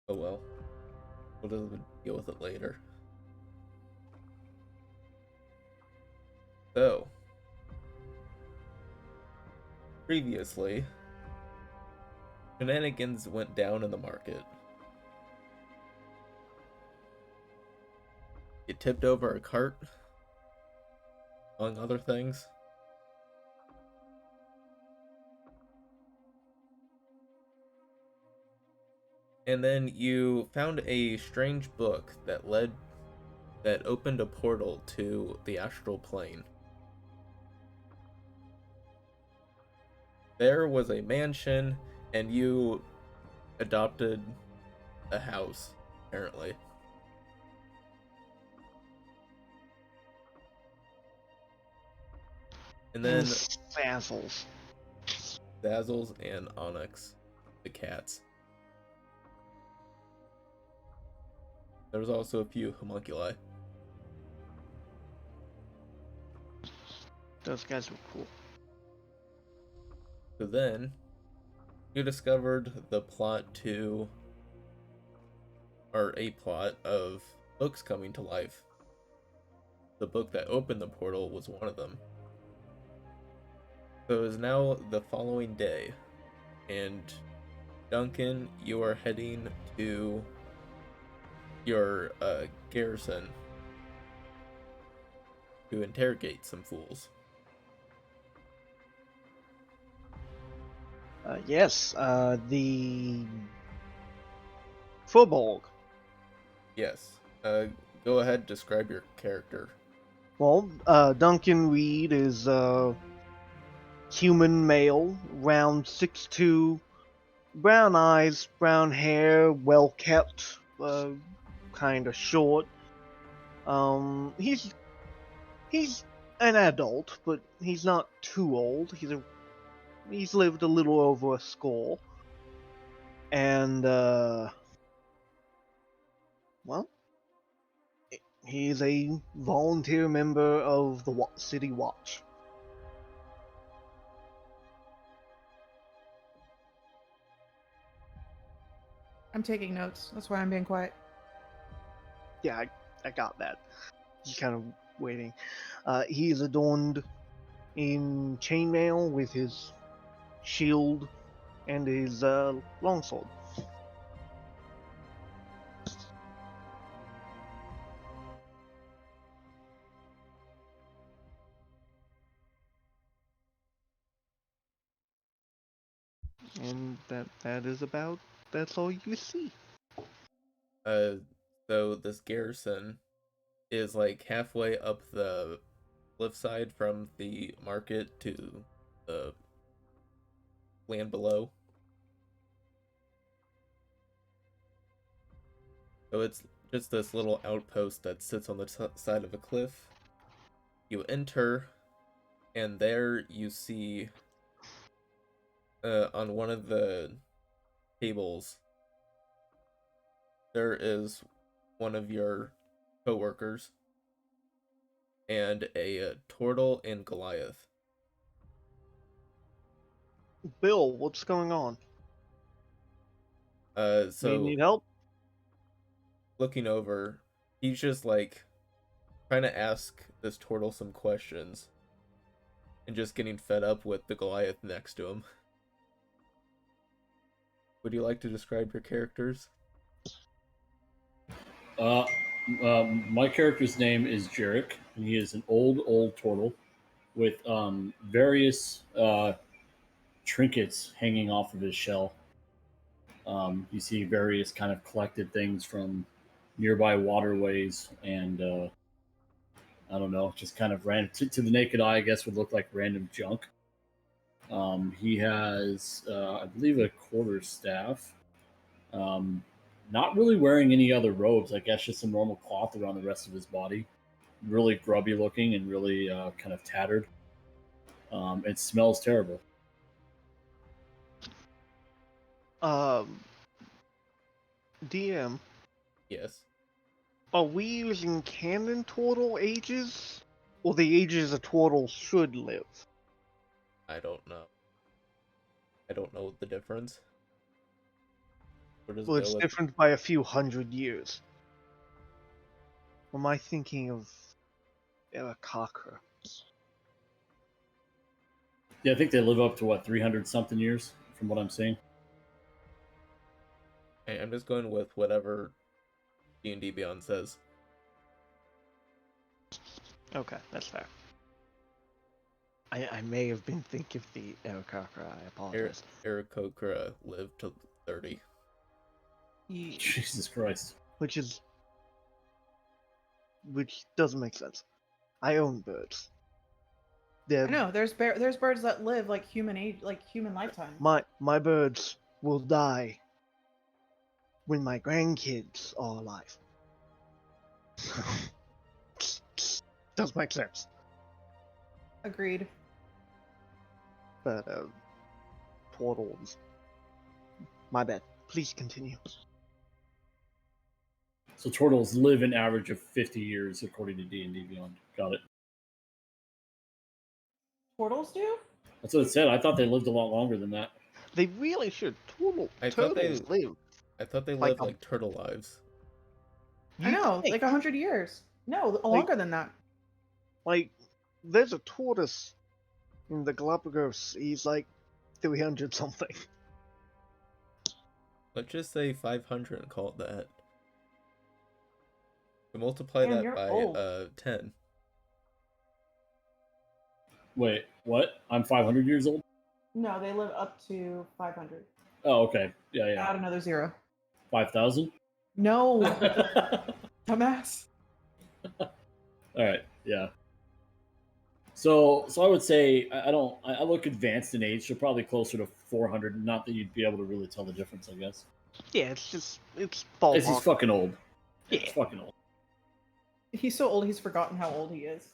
Oh well. We'll deal with it later. So, previously, shenanigans went down in the market. You tipped over a cart, among other things. And then you found a strange book that opened a portal to the astral plane. There was a mansion, and you adopted a house, apparently. And And then Sazzles. Dazzles and Onyx, the cats. There was also a few homunculi. Those guys were cool. So then, you discovered the plot to, or a plot of books coming to life. The book that opened the portal was one of them. So it is now the following day, and Duncan, you are heading to your garrison to interrogate some fools. Yes, the Furbolg. Yes. Go ahead, describe your character. Well, Duncan Reed is human male, around 6'2", brown eyes, brown hair, well kept, kind of short. He's an adult, but he's not too old. He's lived a little over a score, and well, he's a volunteer member of the City Watch. I'm taking notes. That's why I'm being quiet. Yeah, I got that. Just kind of waiting. He is adorned in chainmail with his shield and his longsword. And that's all you see. Uh, so this garrison is like halfway up the cliffside from the market to the land below. So it's just this little outpost that sits on the side of a cliff. You enter, and there you see on one of the tables there is one of your co-workers and a turtle and Goliath. Bill, what's going on? So Need help? looking over, he's just like trying to ask this turtle some questions and just getting fed up with the Goliath next to him. Would you like to describe your characters? Uh, my character's name is Jarek, and he is an old turtle with various trinkets hanging off of his shell. You see various kind of collected things from nearby waterways, and I don't know, just kind of ran to the naked eye, I guess would look like random junk. He has, I believe, a quarterstaff. Um, Not really wearing any other robes. I guess just some normal cloth around the rest of his body. Really grubby looking and really kind of tattered. It smells terrible. Um, DM, Yes. are we using canon turtle ages? Or the ages a turtle should live? I don't know. I don't know the difference. We'll just Well, go it's with different by a few hundred years. Or am I thinking of Arakakra? Yeah, I think they live up to what 300 something years, from what I'm seeing. I'm just going with whatever D&D Beyond says. Okay, that's fair. I may have been thinking of the Arakakra. I apologize. Aarakocra lived to 30. Jesus Christ. Which doesn't make sense. I own birds. I know there's birds that live like human age, like human lifetime. My birds will die when my grandkids are alive. Does make sense. Agreed. But portals. My bad. Please continue. So turtles live an average of 50 years, according to D&D Beyond. Got it. Portals do? That's what it said. I thought they lived a lot longer than that. They really should. I thought Turtles live. I thought they Like lived like turtle lives. I know, think. like 100 years. No, longer than that. Like, there's a tortoise in the Galapagos. He's like 300 something. Let's just say 500 and call it that. To multiply Damn, that you're by old. 10. Wait, what? I'm 500 years old? No, they live up to 500. Oh, okay. Yeah. Add another 0. 5,000? No, All dumbass. right, yeah. So I would say I look advanced in age, so probably closer to 400. Not that you'd be able to really tell the difference, I guess. Yeah, it's He's ballpark. fucking old. Yeah. He's fucking old. He's so old, he's forgotten how old he is.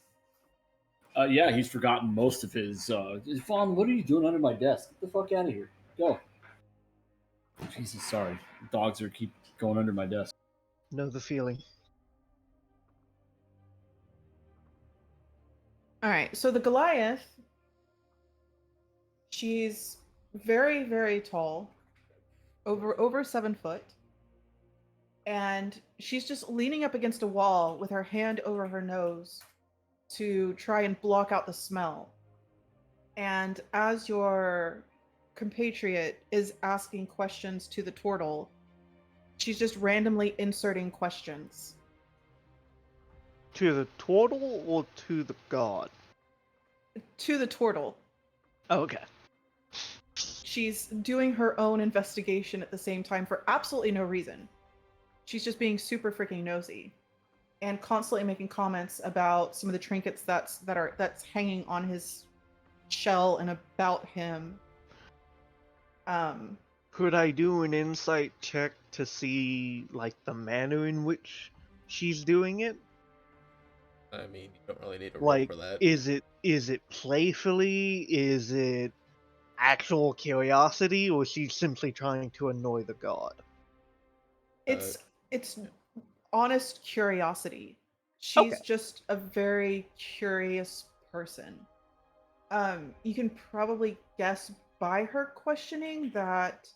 Yeah, he's forgotten most of his. Fawn, what are you doing under my desk? Get the fuck out of here. Go. Jesus, sorry. Dogs keep going under my desk. Know the feeling. All right, so the Goliath, she's very, very tall, over 7 foot, and she's just leaning up against a wall with her hand over her nose to try and block out the smell. And as your compatriot is asking questions to the turtle, she's just randomly inserting questions. To the turtle or to the god? To the turtle. Oh, okay. She's doing her own investigation at the same time for absolutely no reason. She's just being super freaking nosy and constantly making comments about some of the trinkets that's hanging on his shell and about him. Could I do an insight check to see like the manner in which she's doing it? I mean, you don't really need to roll Like, for that. is it playfully? Is it actual curiosity, or is she simply trying to annoy the god? It's honest curiosity. She's Okay. just a very curious person. You can probably guess by her questioning that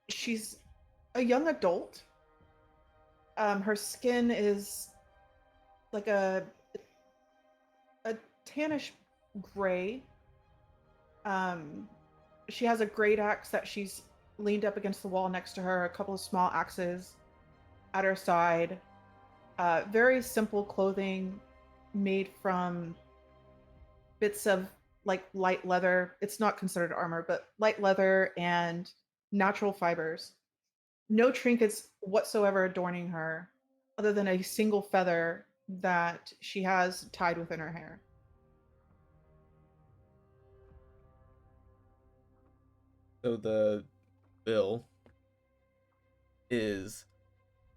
she's a young adult. Her skin is like a tannish gray. She has a great axe that she's leaned up against the wall next to her, a couple of small axes at her side. Very simple clothing made from bits of like light leather. It's not considered armor, but light leather and natural fibers. No trinkets whatsoever adorning her, other than a single feather that she has tied within her hair. So the bill is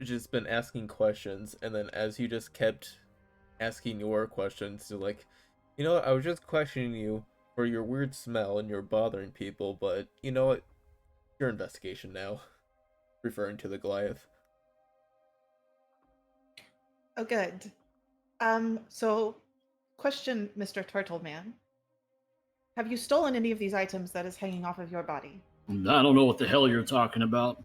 just been asking questions, and then as you just kept asking your questions, you're like, you know what, I was just questioning you for your weird smell and you're bothering people, but you know what, your investigation now. Referring to the Goliath. Oh, good. So, question, Mr. Turtle Man. Have you stolen any of these items that is hanging off of your body? I don't know what the hell you're talking about.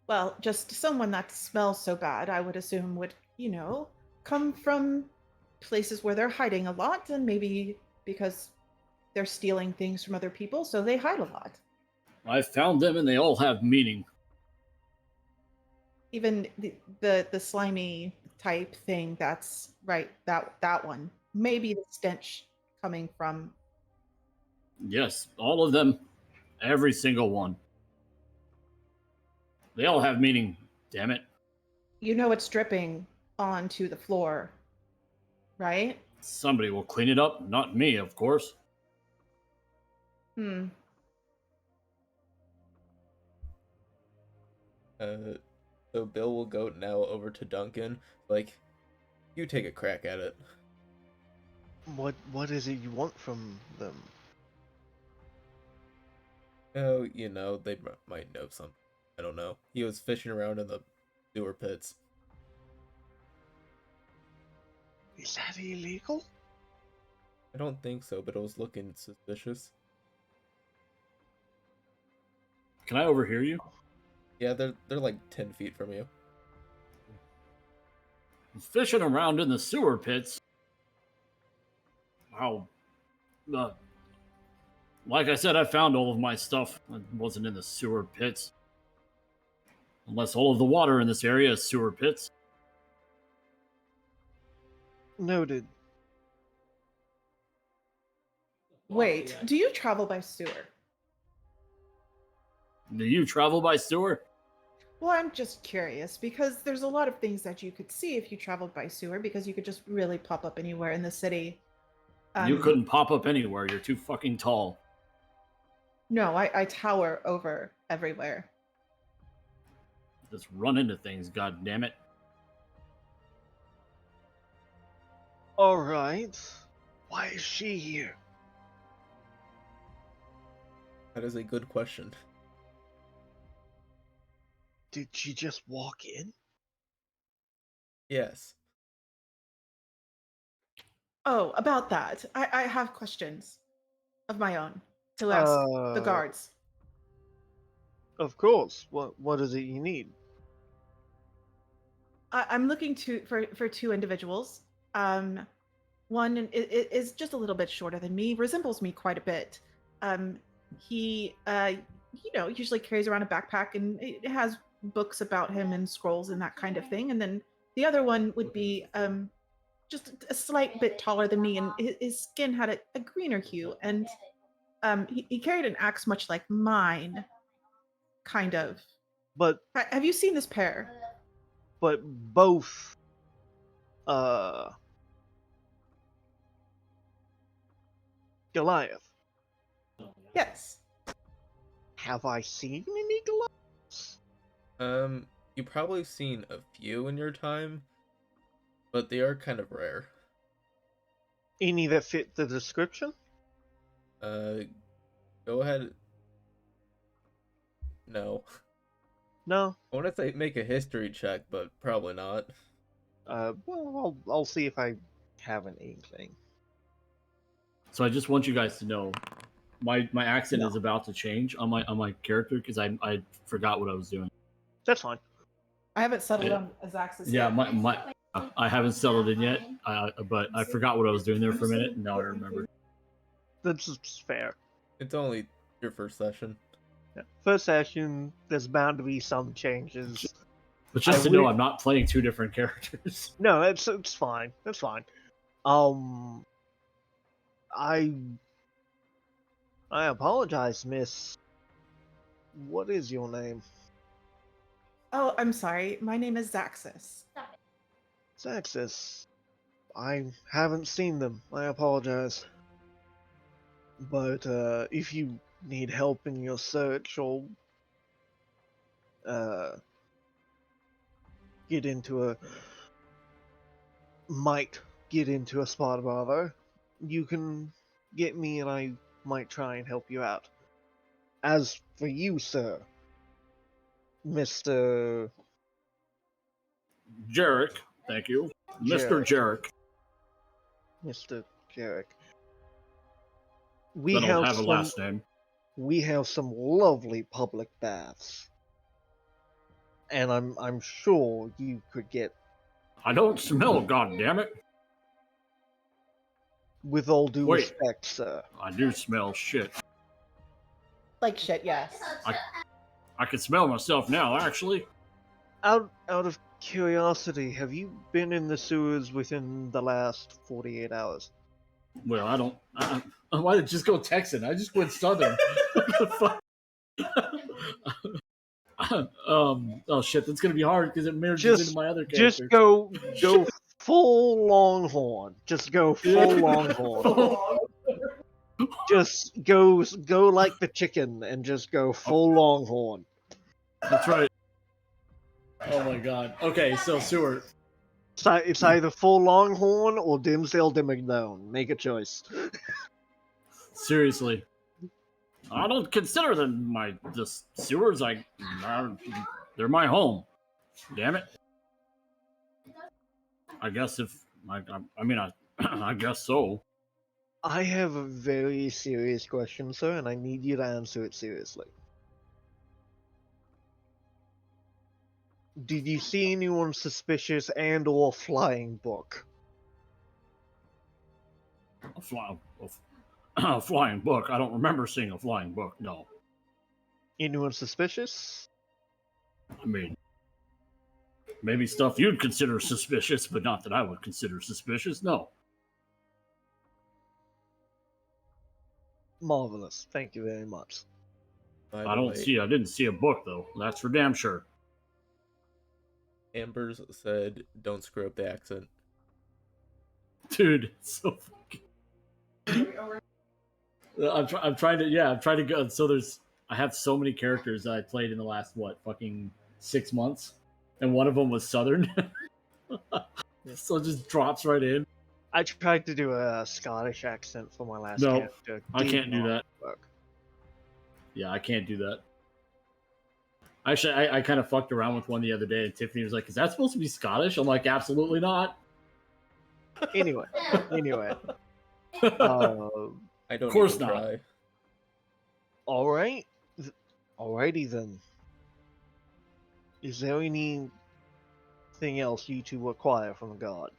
Well, just someone that smells so bad, I would assume would, come from places where they're hiding a lot, and maybe because they're stealing things from other people, so they hide a lot. I found them and they all have meaning. Even the slimy type thing, that's right, that one. Maybe the stench coming from. Yes, all of them. Every single one. They all have meaning, damn it. It's dripping onto the floor, right? Somebody will clean it up, not me, of course. Hmm. So Bill will go now over to Duncan. Like, you take a crack at it. What is it you want from them? Oh, they might know something. I don't know. He was fishing around in the sewer pits. Is that illegal? I don't think so, but it was looking suspicious. Can I overhear you? Yeah, they're like 10 feet from you. Fishing around in the sewer pits. Wow. Like I said, I found all of my stuff. It wasn't in the sewer pits. Unless all of the water in this area is sewer pits. Noted. Wait, do you travel by sewer? Do you travel by sewer? Well, I'm just curious because there's a lot of things that you could see if you traveled by sewer because you could just really pop up anywhere in the city. You couldn't pop up anywhere. You're too fucking tall. No, I tower over everywhere. Just run into things, god damn it. Alright. Why is she here? That is a good question. Did she just walk in? Yes. Oh, about that. I have questions of my own to ask the guards. Of course. What is it you need? I'm looking for two individuals. One is just a little bit shorter than me, resembles me quite a bit. He usually carries around a backpack and it has books about him and scrolls and that kind of thing. And then the other one would be just a slight bit taller than me, and his skin had a greener hue, and he carried an axe much like mine, kind of. But Have you seen this pair? both Goliath. Yes. Have I seen any Goliaths? You probably seen a few in your time, but they are kind of rare. Any that fit the description? Go ahead. No. No. I want to say make a history check, but probably not. Well, I'll see if I have an inkling. So I just want you guys to know, my accent is about to change on my character because I forgot what I was doing. That's fine. I haven't settled on Xaxis. Yeah, I haven't settled in yet, but I forgot what I was doing there for a minute, and now I remember. That's fair. It's only your first session. Yeah. First session, there's bound to be some changes. But just to know, I'm not playing two different characters. No, it's fine. That's fine. I apologize, miss. What is your name? Oh, I'm sorry. My name is Xaxis. Xaxis. I haven't seen them. I apologize. But if you need help in your search or might get into a spot bother, you can get me and I might try and help you out. As for you, sir, Mr. Jarek, thank you. Mr. Jarek. Mr. Jarek. I don't have a last name. We have some lovely public baths. and I'm sure you could get, I don't smell, goddammit. with all due Wait. respect, sir. I do smell shit. Like shit, yes. I can smell myself now, actually. Out of curiosity, have you been in the sewers within the last 48 hours? Well, I don't. Why did I just go Texan? I just went Southern. What the fuck? Oh shit, that's gonna be hard because it merges into my other characters. Just go full Longhorn. Just go full Longhorn. Just go like the chicken and just go full Longhorn. That's right. Oh my god. Okay, so sewer. It's either full Longhorn or Dimsdale Dimmadome. Make a choice. Seriously. I don't consider them the sewers. They're my home. Damn it. I guess I guess so. I have a very serious question, sir, and I need you to answer it seriously. Did you see anyone suspicious and/or flying book? A flying book. I don't remember seeing a flying book. No. Anyone suspicious? I mean, maybe stuff you'd consider suspicious, but not that I would consider suspicious. No. Marvelous. Thank you very much. By I the way, didn't see a book though. That's for damn sure. Amber's said, "Don't screw up the accent." Dude, it's so fucking. I'm trying to go. So I have so many characters that I played in the last fucking 6 months, and one of them was Southern. So it just drops right in. I tried to do a Scottish accent for my last No, character. I Did can't do not that. work. Yeah, I can't do that. Actually, I kind of fucked around with one the other day, and Tiffany was like, "Is that supposed to be Scottish?" I'm like, "Absolutely not." Anyway. I don't Of course even not. try. All right. Alrighty then. Is there anything else you two require from a god?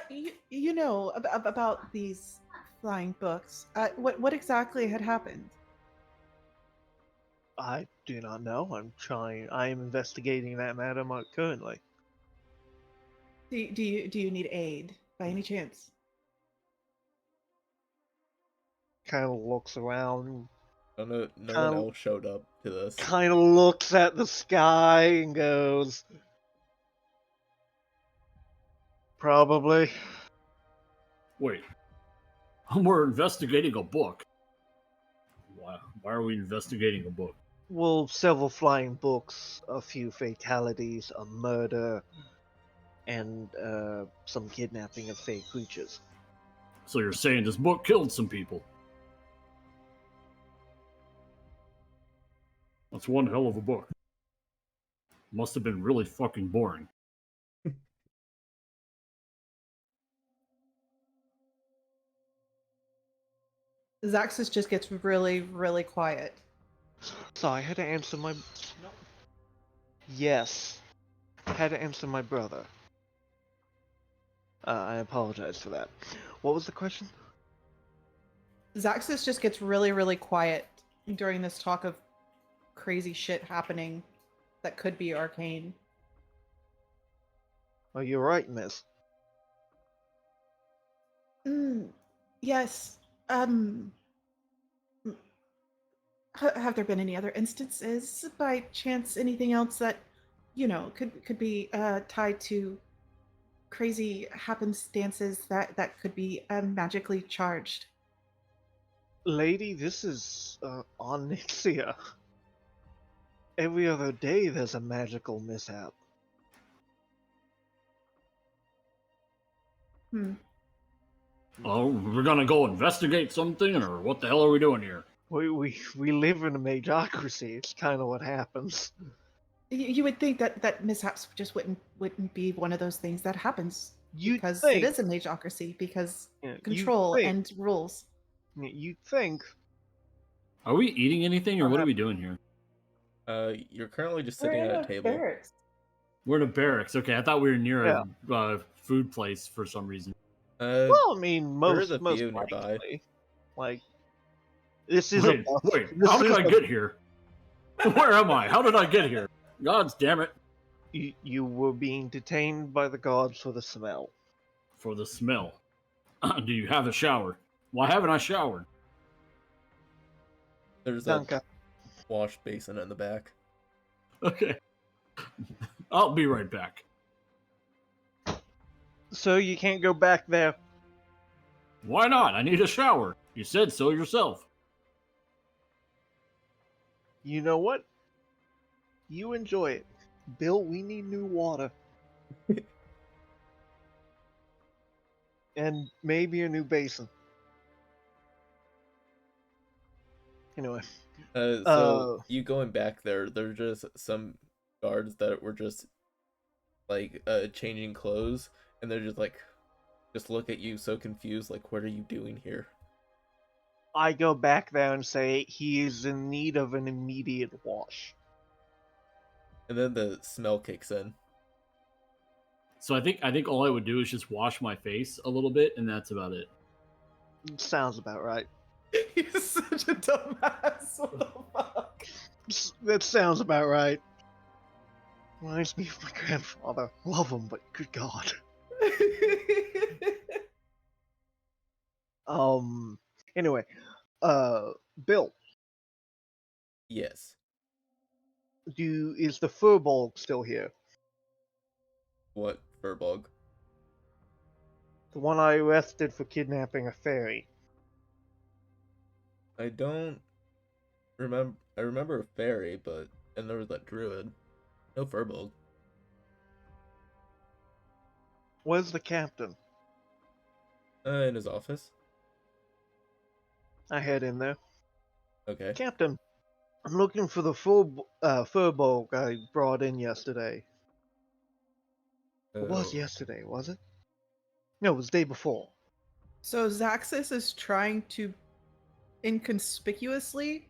You know about these flying books. What exactly had happened? I do not know. I am investigating that matter currently. Do you need aid by any chance? Kind of looks around, No one else showed up to this. kind of looks at the sky and goes, probably. Wait, we're investigating a book. Why are we investigating a book? Well, several flying books, a few fatalities, a murder, and some kidnapping of fake creatures. So you're saying this book killed some people? That's one hell of a book. Must have been really fucking boring. Xaxis just gets really, really quiet. So I had to answer my... Yes. I had to answer my brother. I apologize for that. What was the question? Xaxis just gets really, really quiet during this talk of crazy shit happening that could be arcane. Oh, you're right, miss. Yes. Have there been any other instances, by chance, anything else that, could be tied to crazy happenstances that could be magically charged? Lady, this is Onyxia. Every other day there's a magical mishap. Oh, we're gonna go investigate something, or what the hell are we doing here? We live in a magocracy. It's kind of what happens. You would think that mishaps just wouldn't be one of those things that happens. Because think, it is a magocracy, because yeah, control and rules. You'd think. Are we eating anything, or what are we doing here? You're currently just We're sitting in at a a table. barracks. We're in a barracks. Okay, I thought we were near Yeah. a food place for some reason. Well, I mean, there is most a few likely. nearby. Like, this is Wait, how did I get here? Where am I? How did I get here? Gods damn it. You were being detained by the guards for the smell. For the smell. Do you have a shower? Why haven't I showered? There's Duncan. a wash basin in the back. Okay. I'll be right back. So you can't go back there. Why not? I need a shower. You said so yourself. You know what? You enjoy it. Bill, we need new water. And maybe a new basin. Anyway. So you going back there, there's just some guards that were just like changing clothes, and they're just look at you so confused, like, what are you doing here? I go back there and say he is in need of an immediate wash. And then the smell kicks in. So I think all I would do is just wash my face a little bit, and that's about it. Sounds about right. He's such a dumbass. What the fuck? That sounds about right. Reminds me of my grandfather. Love him, but good God. Anyway, Bill, Yes. is the Furbolg still here? What Furbog? The one I arrested for kidnapping a fairy. I don't remember. I remember a fairy, and there was that druid. No Furbog. Where's the captain? In his office. I head in there. Okay. Captain, I'm looking for the Furbolg I brought in yesterday. It was Oh. yesterday, was it? No, it was the day before. So Xaxis is trying to inconspicuously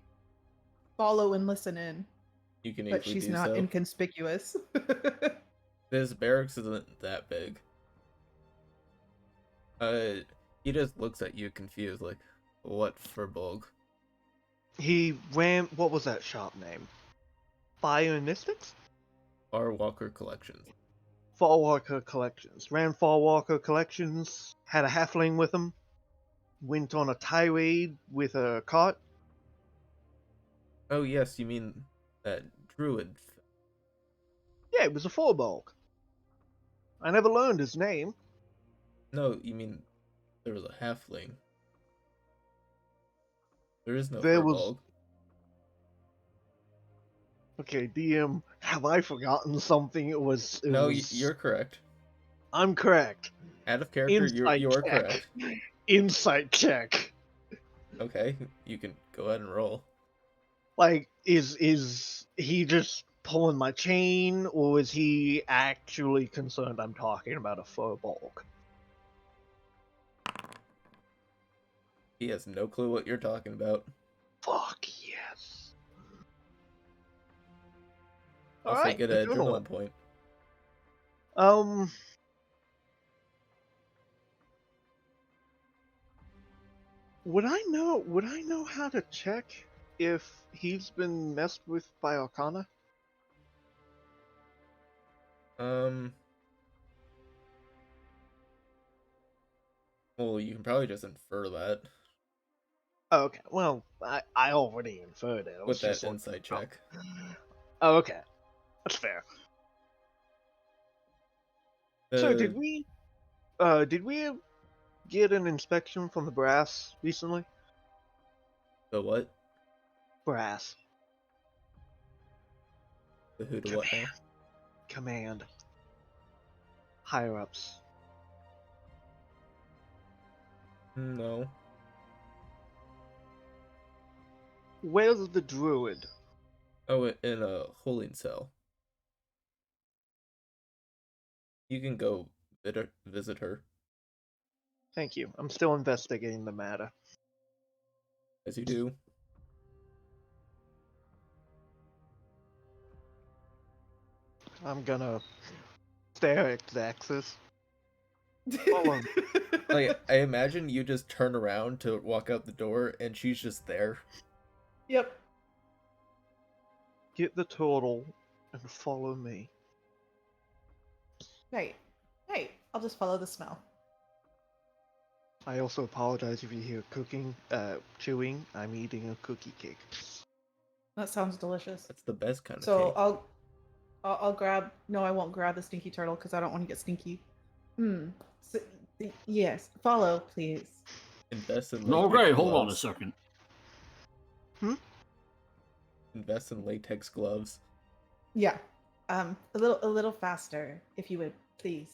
follow and listen in, You can but easily she's do not so. inconspicuous. This barracks isn't that big. He just looks at you confused, like, what Furbog? He ran. What was that shop name? Fire and Mystics? Farwalker Collections. Farwalker Collections. Ran Farwalker Collections. Had a halfling with him. Went on a tirade with a cart. Oh yes, you mean that druid. Yeah, it was a Furbolg. I never learned his name. No, you mean there was a halfling. There is no There Furbog. was. Okay, DM, have I forgotten something? It was. No, you're correct. I'm correct. Out of character, Insight you are check. correct. Insight check. Okay, you can go ahead and roll. Like, is he just pulling my chain, or is he actually concerned I'm talking about a Furbolg? He has no clue what you're talking about. Fuck yes. Also Alright, get an adrenaline point. Would I know how to check if he's been messed with by Arcana? Well, you can probably just infer that Oh, okay. Well, I already inferred it. I was with that just looking insight it up. check. Oh, okay. That's fair. So Uh, did we get an inspection from the brass recently? The what? Brass. The who to what now? Command. Higher ups. No. Where's the druid? Oh, in a holding cell. You can go visit her. Thank you. I'm still investigating the matter. As you do. I'm gonna stare at Xaxis. Follow me. Like, I imagine you just turn around to walk out the door, and she's just there. Yep. Get the turtle and follow me. Right. Right. I'll just follow the smell. I also apologize if you hear cooking, chewing. I'm eating a cookie cake. That sounds delicious. That's the best kind of So cake. I'll grab. No, I won't grab the stinky turtle because I don't want to get stinky. So, yes. Follow, please. Invest in Okay, latex hold on a gloves. second. Invest in latex gloves. Yeah. A little faster, if you would, please.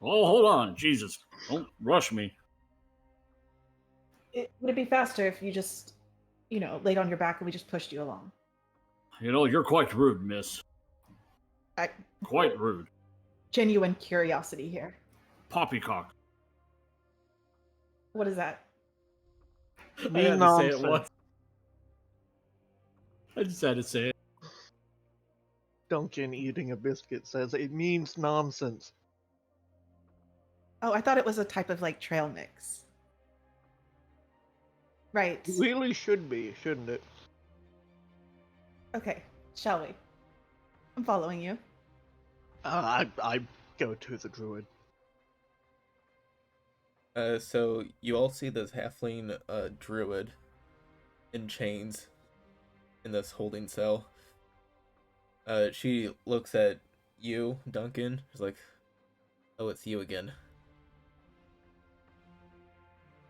Oh, hold on. Jesus. Don't rush me. Would it be faster if you just, laid on your back and we just pushed you along? You know, you're quite rude, miss. Quite rude. Genuine curiosity here. Poppycock. What is that? I had to say it once. I just had to say it. Duncan eating a biscuit says it means nonsense. Oh, I thought it was a type of trail mix. Right. It really should be, shouldn't it? Okay, shall we? I'm following you. I go to the druid. So you all see this halfling druid in chains in this holding cell. She looks at you, Duncan. She's like, "Oh, it's you again."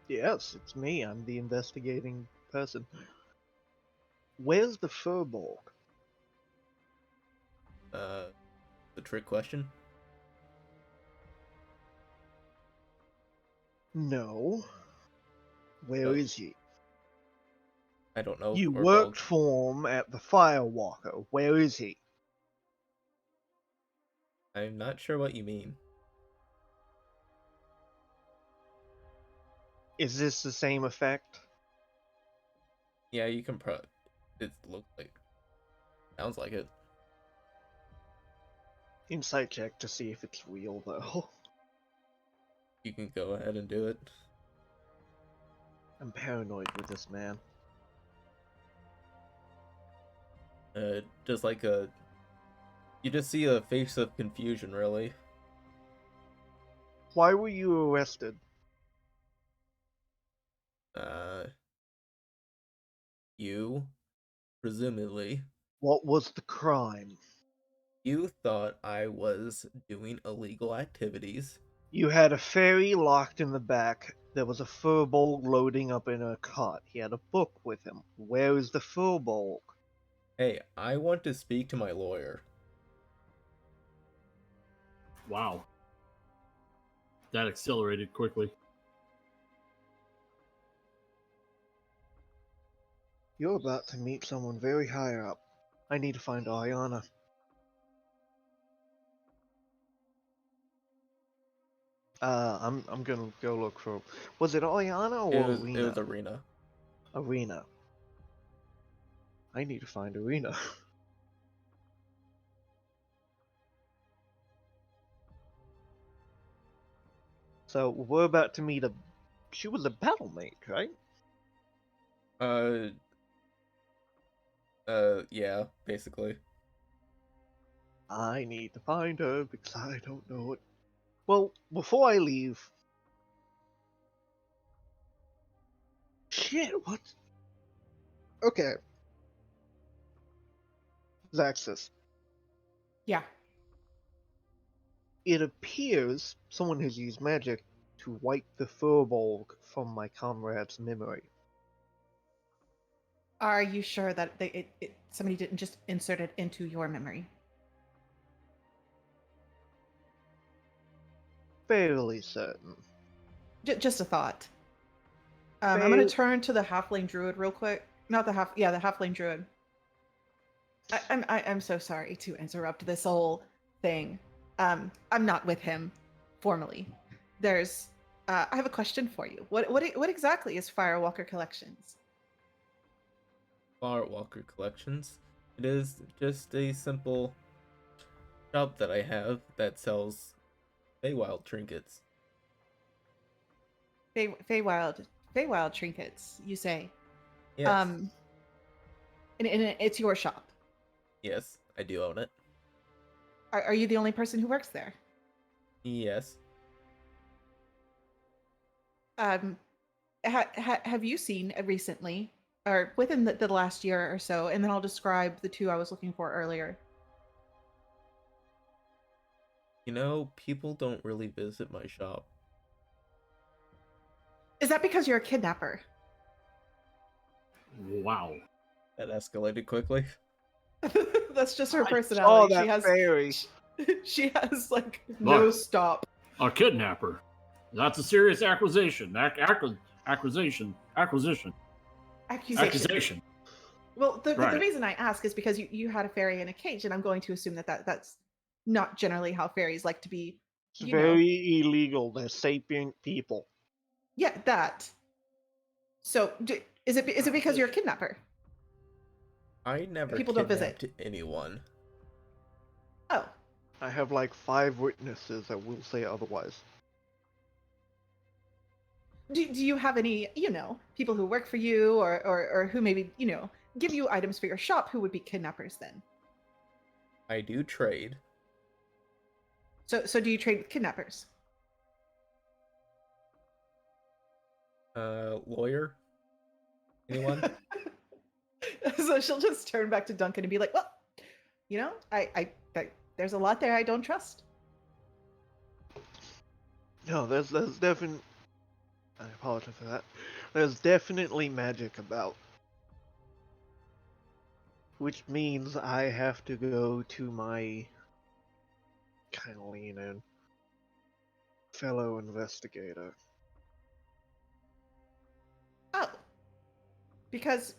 Yes, it's me. I'm the investigating person. Where's the furbolg? The trick question. No. Where Oh. is he? I don't know. You or worked Bulg. for him at the Firewalker. Where is he? I'm not sure what you mean. Is this the same effect? Yeah, you can it looks like. Sounds like it. Insight check to see if it's real, though. You can go ahead and do it. I'm paranoid with this man. Just like you just see a face of confusion, really. Why were you arrested? You, presumably, What was the crime? you thought I was doing illegal activities. You had a fairy locked in the back. There was a furbolg loading up in a cot. He had a book with him. Where is the furbolg? Hey, I want to speak to my lawyer. Wow. That accelerated quickly. You're about to meet someone very high up. I need to find Ayana. I'm gonna go look for. Was it Ayana or Arena? It was Arena. Arena. I need to find Arena. So we're about to meet a. She was a battle mate, right? Yeah, basically. I need to find her because I don't know it. Well, before I leave. Shit, what? Okay. Xaxis. Yeah. It appears someone has used magic to wipe the furbolg from my comrade's memory. Are you sure that somebody didn't just insert it into your memory? Fairly certain. Just a thought. I'm going to turn to the halfling druid real quick. Not the the halfling druid. I'm so sorry to interrupt this whole thing. I'm not with him formally. There's I have a question for you. What exactly is Firewalker Collections? Firewalker Collections. It is just a simple shop that I have that sells Feywild trinkets. Feywild trinkets, you say? Yes. And it's your shop. Yes, I do own it. Are you the only person who works there? Yes. Have you seen recently, or within the last year or so, and then I'll describe the two I was looking for earlier. You know, people don't really visit my shop. Is that because you're a kidnapper? Wow. That escalated quickly. That's just her I personality. saw that fairy. She has like no Look. stop. A kidnapper. That's a serious accusation. Acquisition. Accusation. Well, the Right. reason I ask is because you had a fairy in a cage, and I'm going to assume that's not generally how fairies like to be. It's very illegal. They're sapient people. Yeah, that. So, is it because you're a kidnapper? I never People don't kidnapped visit. anyone. Oh, I have like 5 witnesses that will say otherwise. do you have any people who work for you or who maybe give you items for your shop who would be kidnappers then? I do trade. So do you trade with kidnappers? Lawyer? Anyone? So she'll just turn back to Duncan and be like, well, I there's a lot there I don't trust. No, there's definitely. I apologize for that. There's definitely magic about. Which means I have to go to my kind of lean in fellow investigator. Oh, because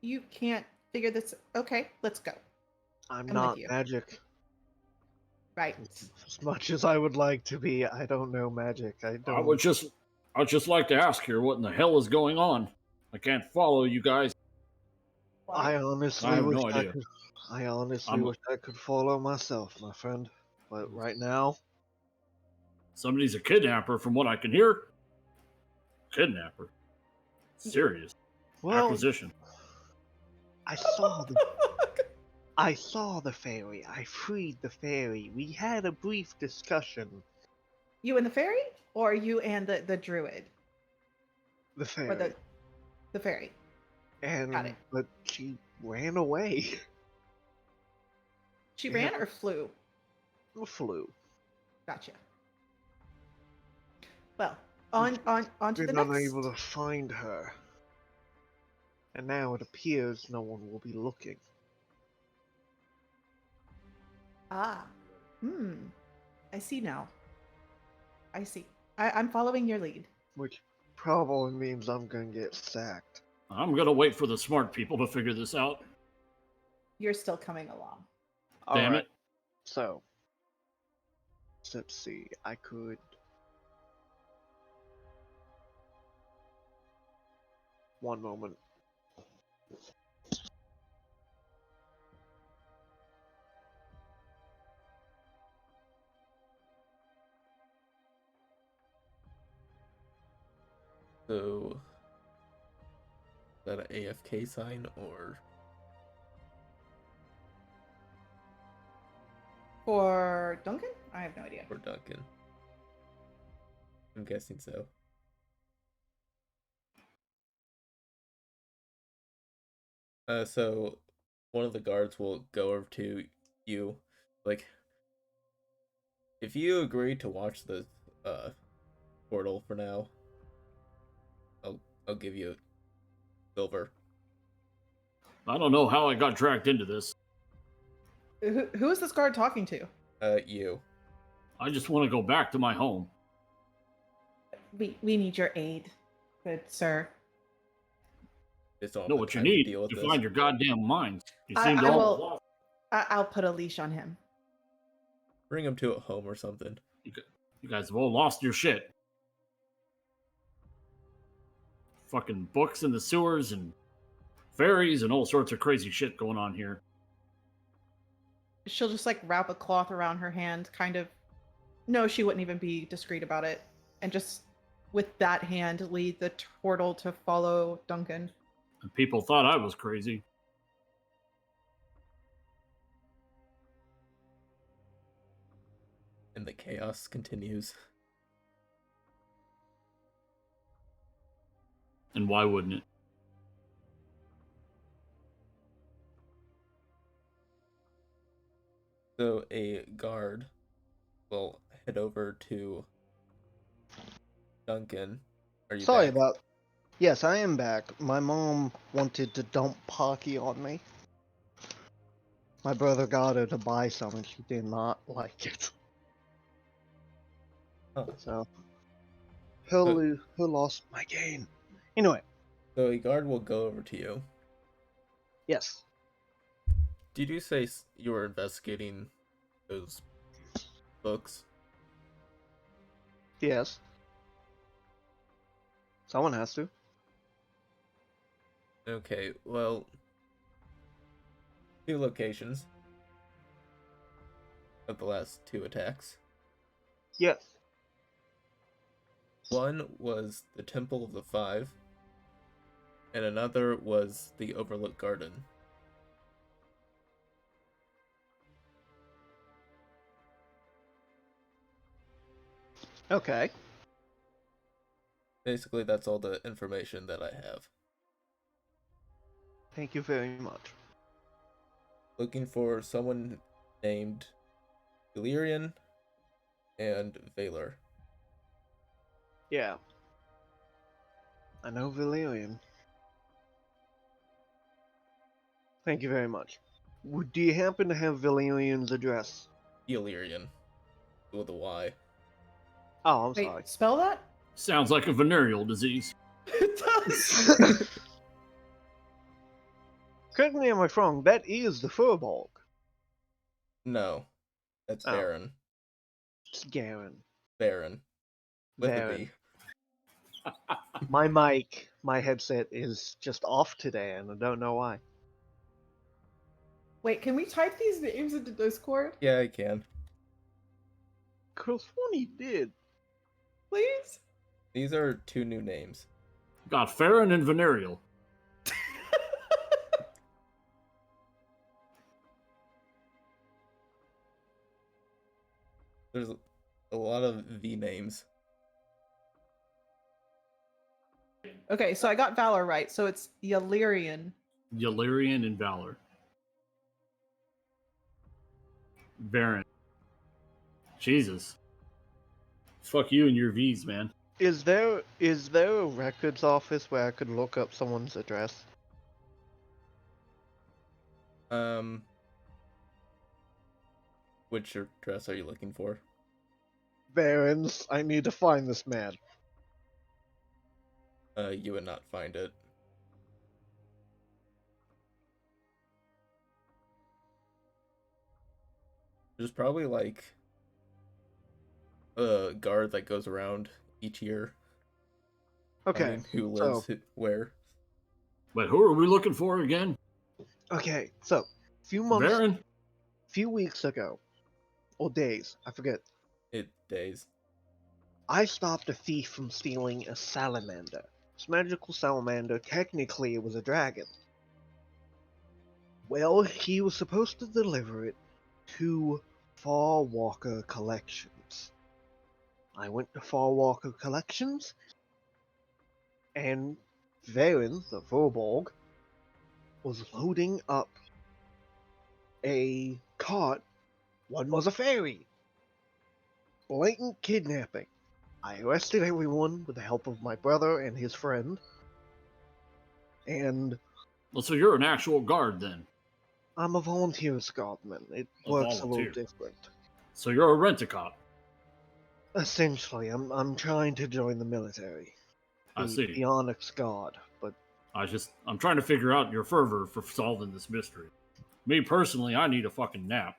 you can't figure this. Okay, let's go. I'm with not you. magic. Right. As much as I would like to be, I don't know magic. I I don't. would just like to ask here, what in the hell is going on? I can't follow you guys. I honestly I have wish no I idea. could. I honestly I'm- wish I could follow myself, my friend. But right now, Somebody's a kidnapper, from what I can hear. Kidnapper. Serious. well, Acquisition. I saw the. I saw the fairy. I freed the fairy. We had a brief discussion. You and the fairy, or you and the druid, The fairy. or the fairy? Got it. But she ran away. She Yeah. ran or flew? Flew. Gotcha. Well, on to the Been next. unable to find her. And now it appears no one will be looking. Ah, I see now. I see. I'm following your lead. Which probably means I'm gonna get sacked. I'm gonna wait for the smart people to figure this out. You're still coming along. Damn Alright, it. so. Let's see. I could. One moment. So, is that an AFK sign or For Duncan? I have no idea. for Duncan? I'm guessing so. So one of the guards will go over to you, like, if you agree to watch the portal for now, I'll give you silver. I don't know how I got dragged into this. Who is this guard talking to? You. I just want to go back to my home. We need your aid, good sir. Just don't Know have what you time to need? deal with You this. find your goddamn minds. You I seem to all will. I'll put a leash on him. Bring him to a home or something. You guys have all lost your shit. Fucking books in the sewers and fairies and all sorts of crazy shit going on here. she'll just like wrap a cloth around her hand, kind of. No, she wouldn't even be discreet about it, and just with that hand lead the turtle to follow Duncan. And people thought I was crazy. And the chaos continues. And why wouldn't it? So a guard will head over to Duncan. Are you Sorry back? about. Yes, I am back. My mom wanted to dump Pocky on me. My brother got her to buy some, and she did not like it. Oh. So, her lost my game. Anyway, So a guard will go over to you. yes. Did you say you were investigating those books? Yes. Someone has to. Okay, well, 2 locations of the last 2 attacks. Yes. One was the Temple of the Five, and another was the Overlook Garden. Okay. Basically, that's all the information that I have. Thank you very much. Looking for someone named Illyrian and Valor. Yeah. I know Valerian. Thank you very much. Do you happen to have Valerian's address? Illyrian. With a Y. Oh, I'm Wait, sorry. spell that? Sounds like a venereal disease. It does. Correct me if I'm wrong, that is the Furbolg. No. That's Oh. Baron. It's Garen. Baron. With a Baron. B. My headset is just off today, and I don't know why. Wait, can we type these names into Discord, Yeah, I can. Chris Funny did. please? These are 2 new names. Got Farron and venereal. There's a lot of V names. Okay, so I got Valor right. So it's Illyrian. Illyrian and Valor. Baron. Jesus. Fuck you and your V's, man. Is there a records office where I could look up someone's address? Which address are you looking for? Barons, I need to find this man. You would not find it. There's probably like a guard that goes around each year. Okay. Finding who lives where. But who are we looking for again? Okay, so few weeks ago, or days, I forget. Days. I stopped a thief from stealing a salamander. It's a magical salamander. Technically, it was a dragon. Well, he was supposed to deliver it to Far Walker Collections. I went to Far Walker Collections, and Varen, the Furbolg, was loading up a cart. One was a fairy. Blatant kidnapping. I arrested everyone with the help of my brother and his friend. And Well, so you're an actual guard then. I'm a volunteer Scotsman. It A works a volunteer. little different. So you're a rent-a-cop. Essentially, I'm trying to join the military. I see. The Onyx Guard, but I'm trying to figure out your fervor for solving this mystery. Me personally, I need a fucking nap.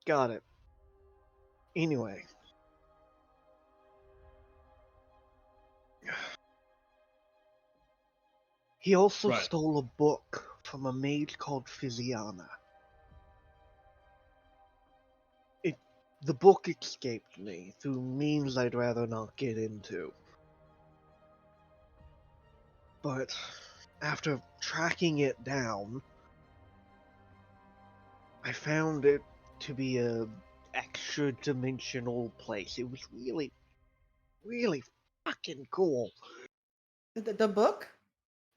got it. Anyway. He also Right. stole a book from a mage called Physiana. The book escaped me through means I'd rather not get into. But after tracking it down, I found it to be a extra-dimensional place. It was really, really fucking cool. The book?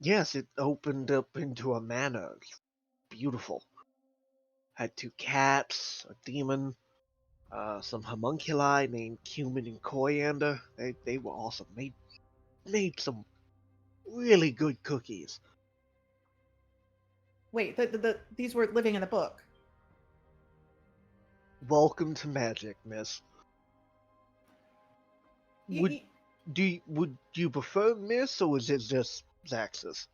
Yes, it opened up into a manor. Beautiful. Had 2 cats, a demon, some homunculi named Cumin and Coriander. They were awesome. Made some really good cookies. Wait, these were living in the book. Welcome to magic, miss. Would you prefer miss, or is it just Xaxis?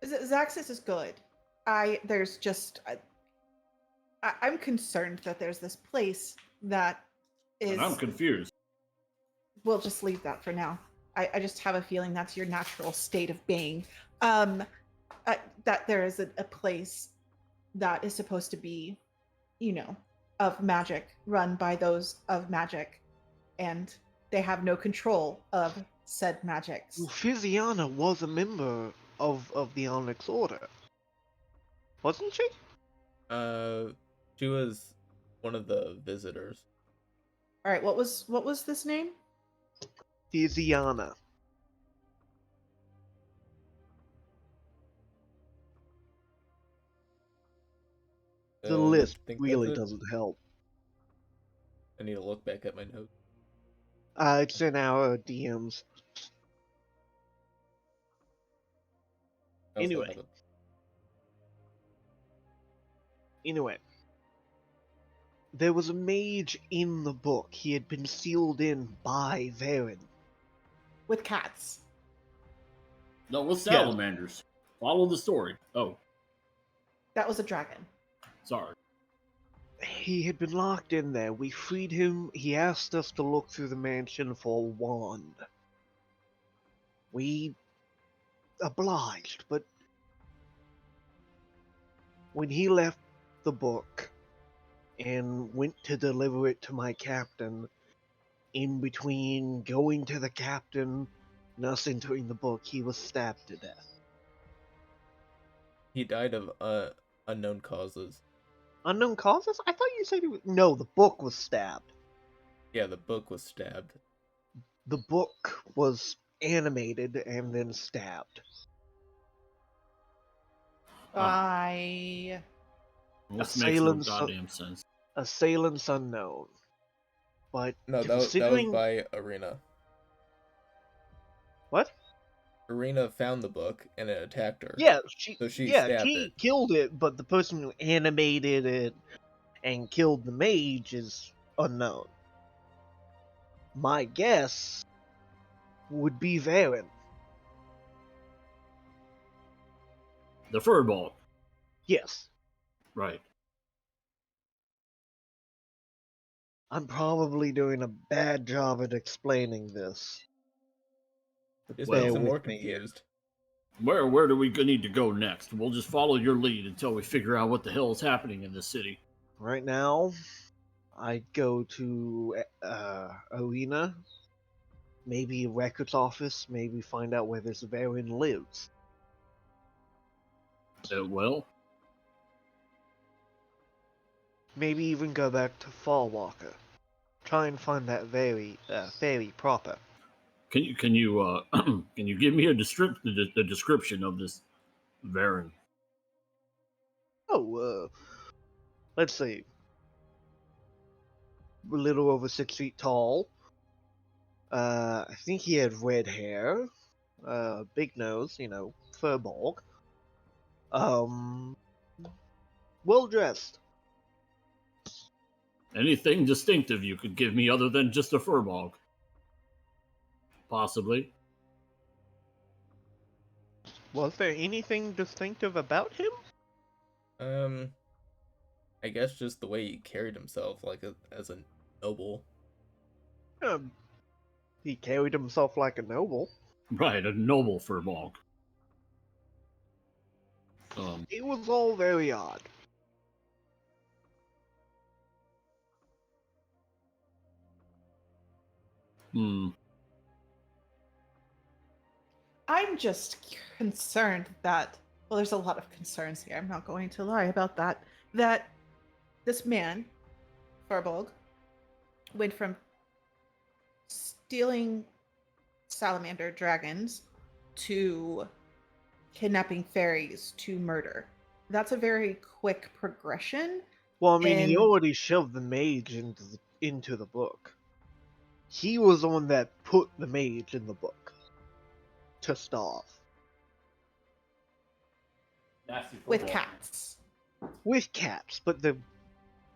Xaxis is good. There's just I'm concerned that there's this place that is. And I'm confused. We'll just leave that for now. I just have a feeling that's your natural state of being. That there is a place that is supposed to be, of magic, run by those of magic, and they have no control of said magics. Well, Physiana was a member of the Onyx Order, wasn't she? She was one of the visitors. All right, what was this name? Physiana. The list really doesn't help. I need to look back at my notes. It's in our DMs. Anyway. There was a mage in the book. He had been sealed in by Varen. With cats. No, with salamanders. Yeah. Follow the story. Oh. That was a dragon. Sorry. He had been locked in there. We freed him. He asked us to look through the mansion for a wand. We obliged, but when he left the book and went to deliver it to my captain, in between going to the captain and us entering the book, he was stabbed to death. He died of unknown causes. Unknown causes? I thought you said he was... No, the book was stabbed. Yeah, the book was stabbed. The book was animated and then stabbed. This makes no goddamn sense. Assailants unknown. But no, that was by Arena. What? Arena found the book and it attacked her. Yeah, she killed it, but the person who animated it and killed the mage is unknown. My guess would be Varen. The furball. Yes. Right. I'm probably doing a bad job at explaining this. Well, more confused. Where do we need to go next? We'll just follow your lead until we figure out what the hell is happening in this city. Right now, I'd go to Arena, maybe a records office, maybe find out where this Varen lives. Well? Maybe even go back to Fallwalker. Try and find that fairy proper. Can you can you give me a description of this Varen? Oh, let's see. A little over 6 feet tall. I think he had red hair. Big nose, furball. Well dressed. Anything distinctive you could give me other than just a furball? Possibly. Was there anything distinctive about him? I guess just the way he carried himself, like as a noble. He carried himself like a noble. Right, a noble furball. It was all very odd. I'm just concerned that, well, there's a lot of concerns here. I'm not going to lie about that. That this man, Farbolg, went from stealing salamander dragons to kidnapping fairies to murder. That's a very quick progression. Well, I mean, he And- already shoved the mage into the book. He was the one that put the mage in the book to starve. with cats. With cats, but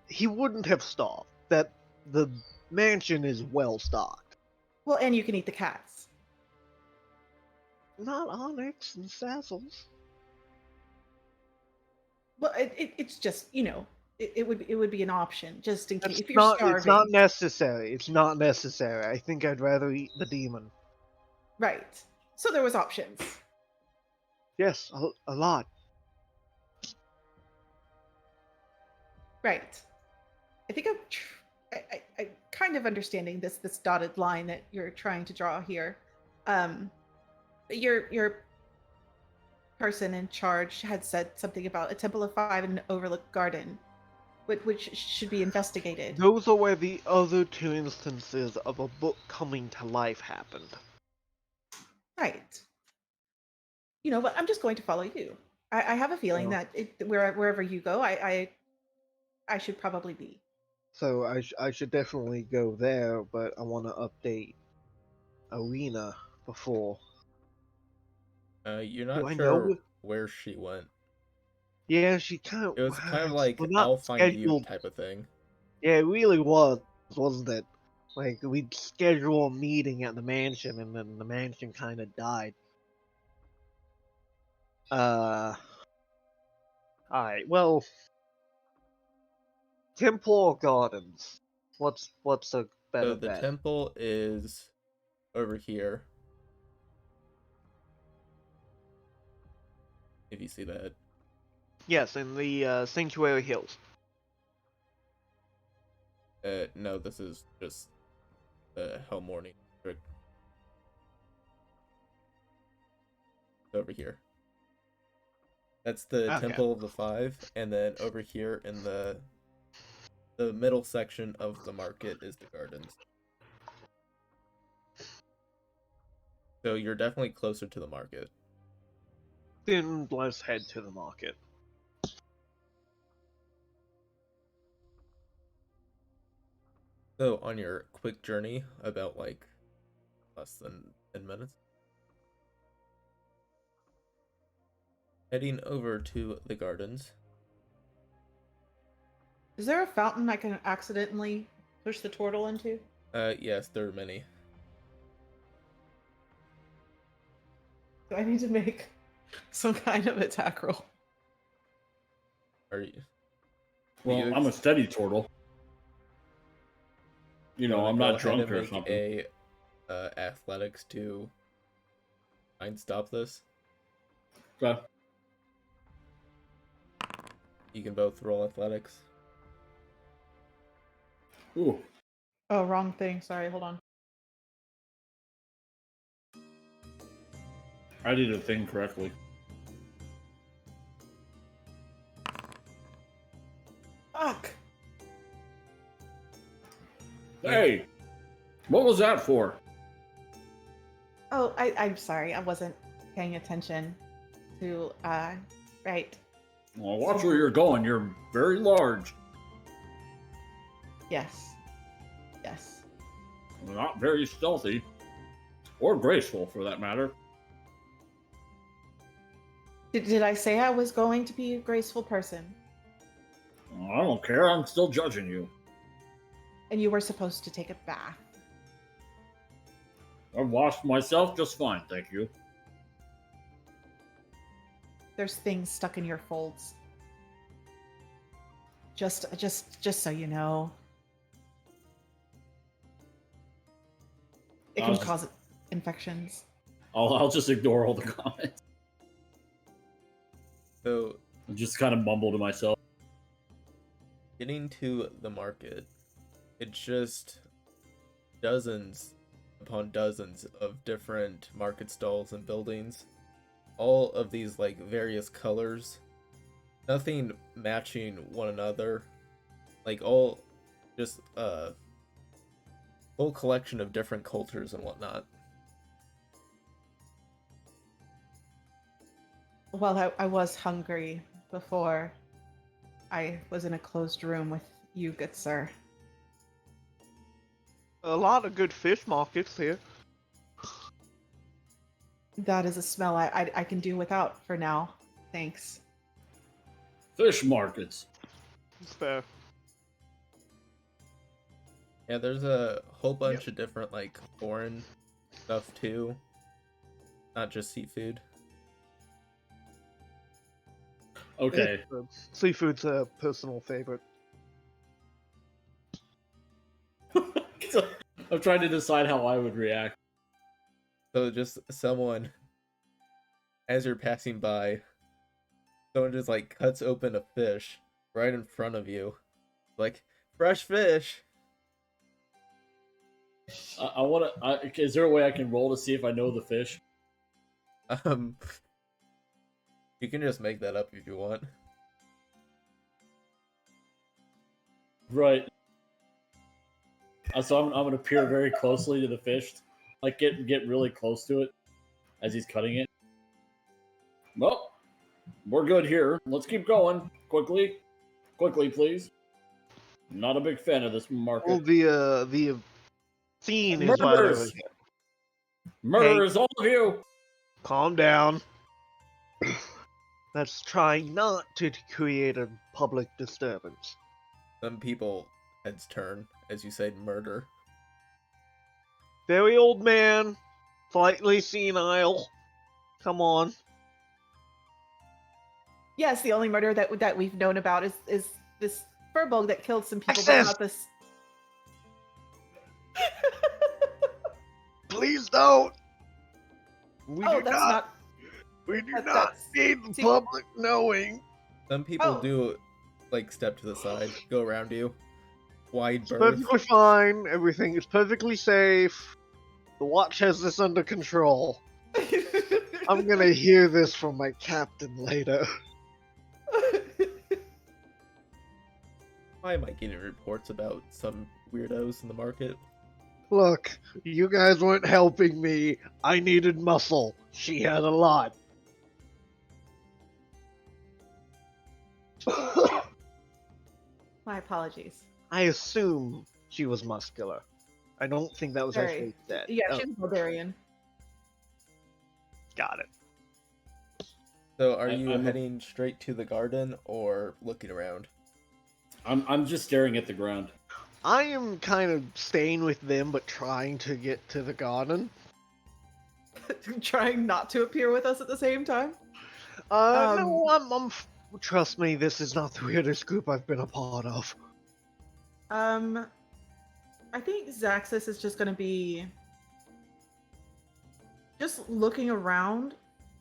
he wouldn't have starved. That the mansion is well stocked. Well, and you can eat the cats. Not Onyx and Sassels. Well, it's just, it would be an option just in case if you're It's starving. not necessary. It's not necessary. I think I'd rather eat the demon. Right. So there was options. Yes, a lot. Right. I think I'm kind of understanding this dotted line that you're trying to draw here. Your person in charge had said something about a Temple of Five and an overlooked garden, which should be investigated. Those are where the other two instances of a book coming to life happened. Right. But I'm just going to follow you. I have a feeling that wherever you go, I should probably be. So I should definitely go there, but I want to update Arena before. You're Do not I sure know? where she went. Yeah, she kind of. It was kind of like, we're not I'll find you scheduled- type of thing. Yeah, it really was, wasn't it? Like, we'd schedule a meeting at the mansion, and then the mansion kind of died. Alright, well... Temple or Gardens? What's a better So the bet? temple is over here. If you see that. Yes, in the Sanctuary Hills. No, this is just the Hell Morning District. Over here. That's the Okay. Temple of the Five, and then over here in the middle section of the market is the gardens. So you're definitely closer to the market. Then let's head to the market. So on your quick journey, about like less than 10 minutes, heading over to the gardens. Is there a fountain I can accidentally push the turtle into? Yes, there are many. Do I need to make some kind of attack roll? Are you? Well, you I'm a steady turtle. wanna I'm go not ahead drunk and or make something. a athletics to try and stop this? Okay. You can both roll athletics. Ooh. Oh, wrong thing. Sorry, hold on. I did a thing correctly. Fuck! Hey! What was that for? Oh, I'm sorry. I wasn't paying attention to, right. Well, watch where you're going. You're very large. Yes. Yes. Not very stealthy. Or graceful, for that matter. Did I say I was going to be a graceful person? I don't care. I'm still judging you. And you were supposed to take a bath. I've washed myself just fine, thank you. There's things stuck in your folds. Just so you know. It can cause infections. I'll just ignore all the comments. So, I just kind of mumble to myself. getting to the market, it's just dozens upon dozens of different market stalls and buildings. All of these, like, various colors. Nothing matching one another. Like, all just, whole collection of different cultures and whatnot. Well, I was hungry before I was in a closed room with you, good sir. A lot of good fish markets here. That is a smell I can do without for now. Thanks. Fish markets. It's fair. Yeah, there's a whole bunch of different, like, foreign stuff too. Not just seafood. Okay. Seafood's a personal favorite. I'm trying to decide how I would react. So just someone, as you're passing by, someone just, like, cuts open a fish right in front of you. Like, fresh fish! I want to. Is there a way I can roll to see if I know the fish? You can just make that up if you want. Right. So I'm gonna peer very closely to the fish, like get really close to it as he's cutting it. Well, we're good here. Let's keep going quickly, please. I'm not a big fan of this market. Well, the scene is right over Murderers! here. Murderers, all of you! Calm down. Let's try not to create a public disturbance. Some people heads turn as you say murder. Very old man, slightly senile. Come on. Yes, the only murder that we've known about is this furbog that killed some people, Access! but not this. Please don't. We Oh, do that's not. not. We do that- not that's- need the see- public knowing. Some people Oh. do, like, step to the side, go around you. Wide It's berth. perfectly fine. Everything is perfectly safe. The watch has this under control. I'm gonna hear this from my captain later. Why am I getting reports about some weirdos in the market? Look, you guys weren't helping me. I needed muscle. She had a lot. My apologies. I assume she was muscular. I don't think that was Very. actually said. Yeah, Oh, she's a Bulgarian. got it. So are you I'm a- heading straight to the garden or looking around? I'm just staring at the ground. I am kind of staying with them, but trying to get to the garden. Trying not to appear with us at the same time. No, trust me, this is not the weirdest group I've been a part of. I think Xaxis is just gonna be just looking around.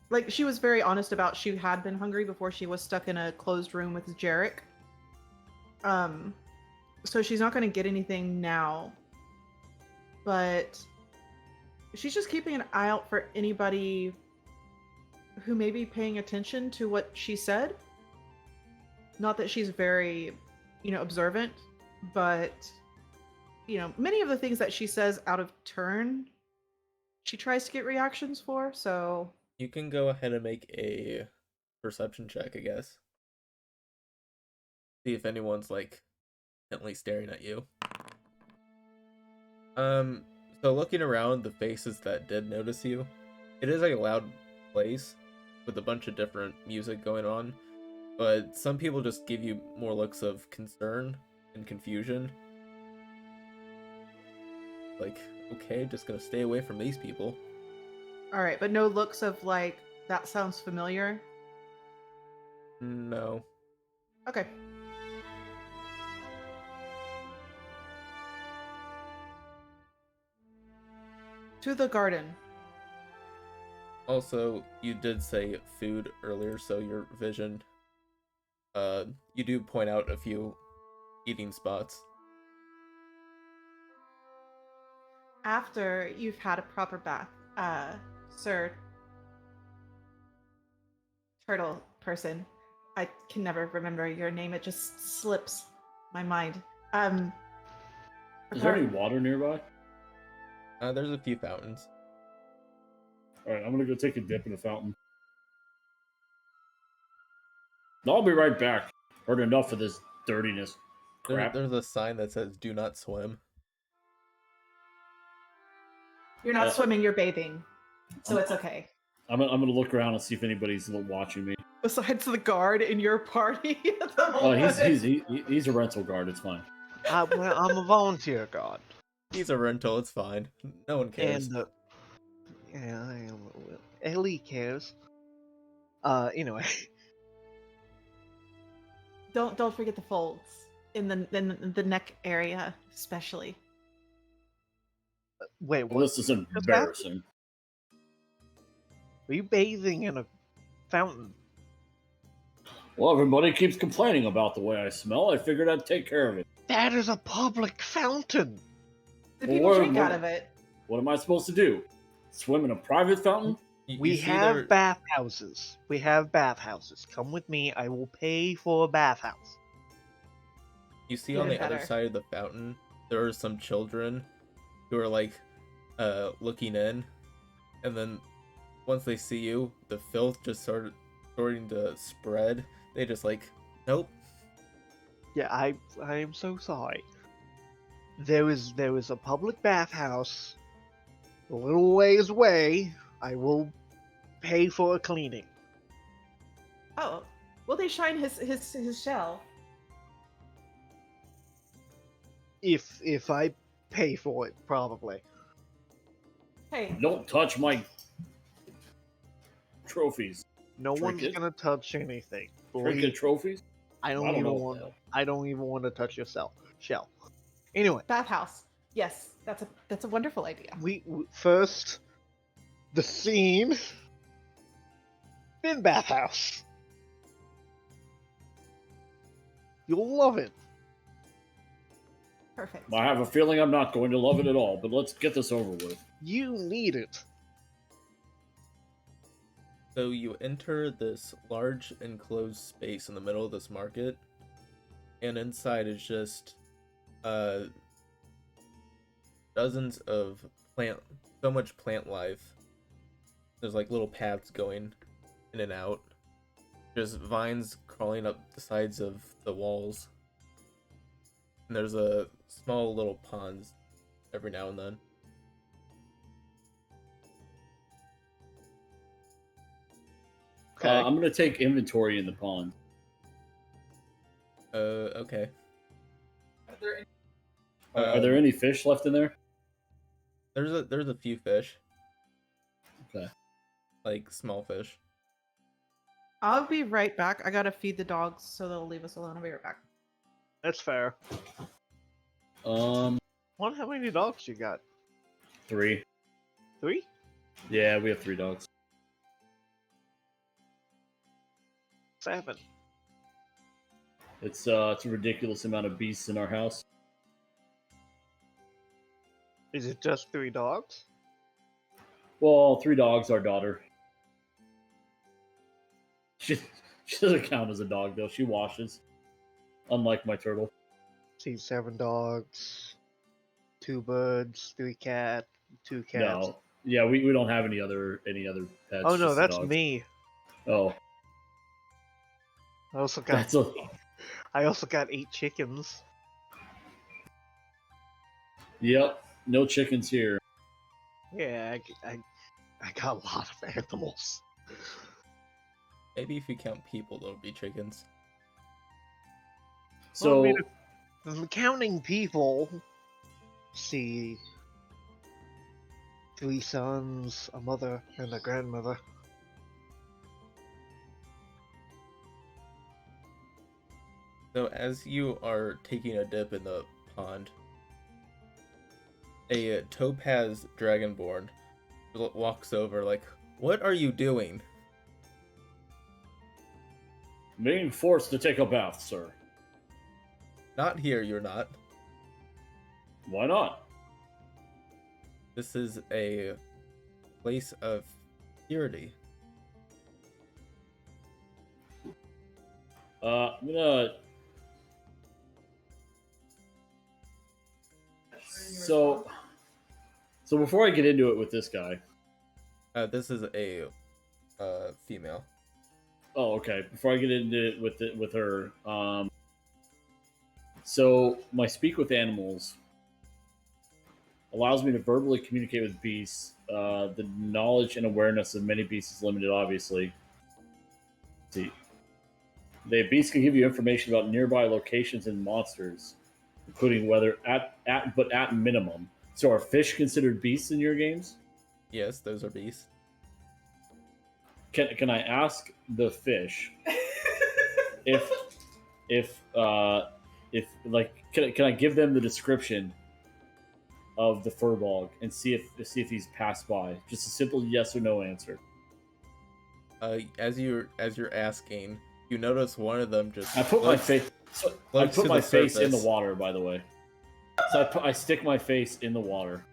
Like, she was very honest about she had been hungry before she was stuck in a closed room with Jarek. So she's not gonna get anything now. But she's just keeping an eye out for anybody who may be paying attention to what she said. Not that she's very, observant, but, many of the things that she says out of turn, she tries to get reactions for, so... You can go ahead and make a perception check, I guess. See if anyone's, like, intently staring at you. So looking around the faces that did notice you, it is like a loud place with a bunch of different music going on, but some people just give you more looks of concern and confusion. Like, okay, just gonna stay away from these people. Alright, but no looks of, like, that sounds familiar? No. Okay. To the garden. Also, you did say food earlier, so your vision, you do point out a few eating spots. After you've had a proper bath, Sir Turtle person, I can never remember your name. It just slips my mind. Is there any water nearby? There's a few fountains. All right, I'm gonna go take a dip in the fountain. I'll be right back. Heard enough of this dirtiness. Crap. There's a sign that says "Do not swim." You're not swimming, you're bathing. So it's okay. I'm gonna look around and see if anybody's watching me. Besides the guard in your party at the Oh, moment. he's a rental guard. It's fine. Well, I'm a volunteer guard. He's a rental. It's fine. No one cares. And, yeah, I am. Ellie cares. Anyway. Don't forget the folds in the neck area, especially. Wait, Well, what? this is embarrassing. Are you bathing in a fountain? Well, everybody keeps complaining about the way I smell. I figured I'd take care of it. That is a public fountain. The Well, people what- drink what- out of it. What am I supposed to do? Swim in a private fountain? We have bathhouses. We have bathhouses. Come with me. I will pay for a bathhouse. You see on the Even other better. side of the fountain, there are some children who are like, looking in, and then once they see you, the filth just starting to spread. They just like, nope. Yeah, I am so sorry. There is a public bathhouse a little ways away. I will pay for a cleaning. Oh, will they shine his shell? If I pay for it, probably. Hey, Don't touch my trophies. No one's Trinket? gonna touch anything. Trinket Believe, trophies? I don't I don't even know. want. I don't even want to touch your shell. Anyway, bathhouse. Yes, that's a wonderful idea. we first the scene, then bathhouse. You'll love it. Perfect. I have a feeling I'm not going to love it at all, but let's get this over with. You need it. So you enter this large enclosed space in the middle of this market, and inside is just dozens of so much plant life. There's like little paths going in and out. There's vines crawling up the sides of the walls. And there's a small little ponds every now and then. Okay. I'm going to take inventory in the pond. Okay. Are there any fish left in there? There's a few fish. Okay. Like small fish. I'll be right back. I gotta feed the dogs, so they'll leave us alone. I'll be right back. That's fair. Um, Wonder how many dogs you got? 3. 3? Yeah, we have 3 dogs. 7. It's a ridiculous amount of beasts in our house. Is it just 3 dogs? Well, 3 dogs, our daughter. She doesn't count as a dog, though. She washes. Unlike my turtle. See, 7 dogs, 2 birds, 3 cat, 2 cats. No. Yeah, we don't have any other pets. Oh no, just the that's dogs. me. Oh, I also got that's a... I also got 8 chickens. Yep, no chickens here. Yeah, I got a lot of animals. Maybe if you count people, there'll be chickens. So, Well, I mean, if I'm counting people. See, 3 sons, a mother, and a grandmother. So as you are taking a dip in the pond, a topaz dragonborn walks over like, What are you doing? Being forced to take a bath, sir. Not here, you're not. Why not? This is a place of purity. I'm gonna... So before I get into it with this guy... This is a female. Oh, okay. Before I get into it with her, so my speak with animals allows me to verbally communicate with beasts. The knowledge and awareness of many beasts is limited, obviously. Let's see, the beasts can give you information about nearby locations and monsters, including weather at minimum. So are fish considered beasts in your games? Yes, those are beasts. Can I ask the fish if can I give them the description of the furbog and see if he's passed by? Just a simple yes or no answer. As you're asking, you notice one of them just I put my face. I put my face in the surface. water. By the way, so I stick my face in the water.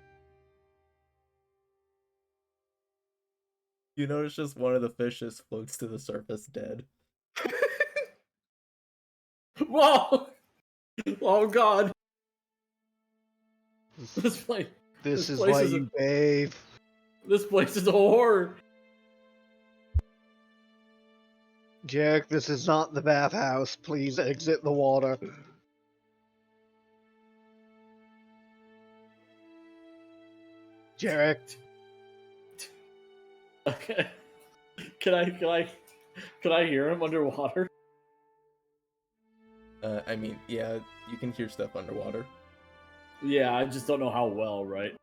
You notice just one of the fish just floats to the surface dead. Whoa! Oh God! This place. This is place why is you bathe. This place is a horror. Jarek, this is not the bathhouse. Please exit the water. Jarek. Okay. Can I hear him underwater? I mean, yeah, you can hear stuff underwater. Yeah, I just don't know how well, right?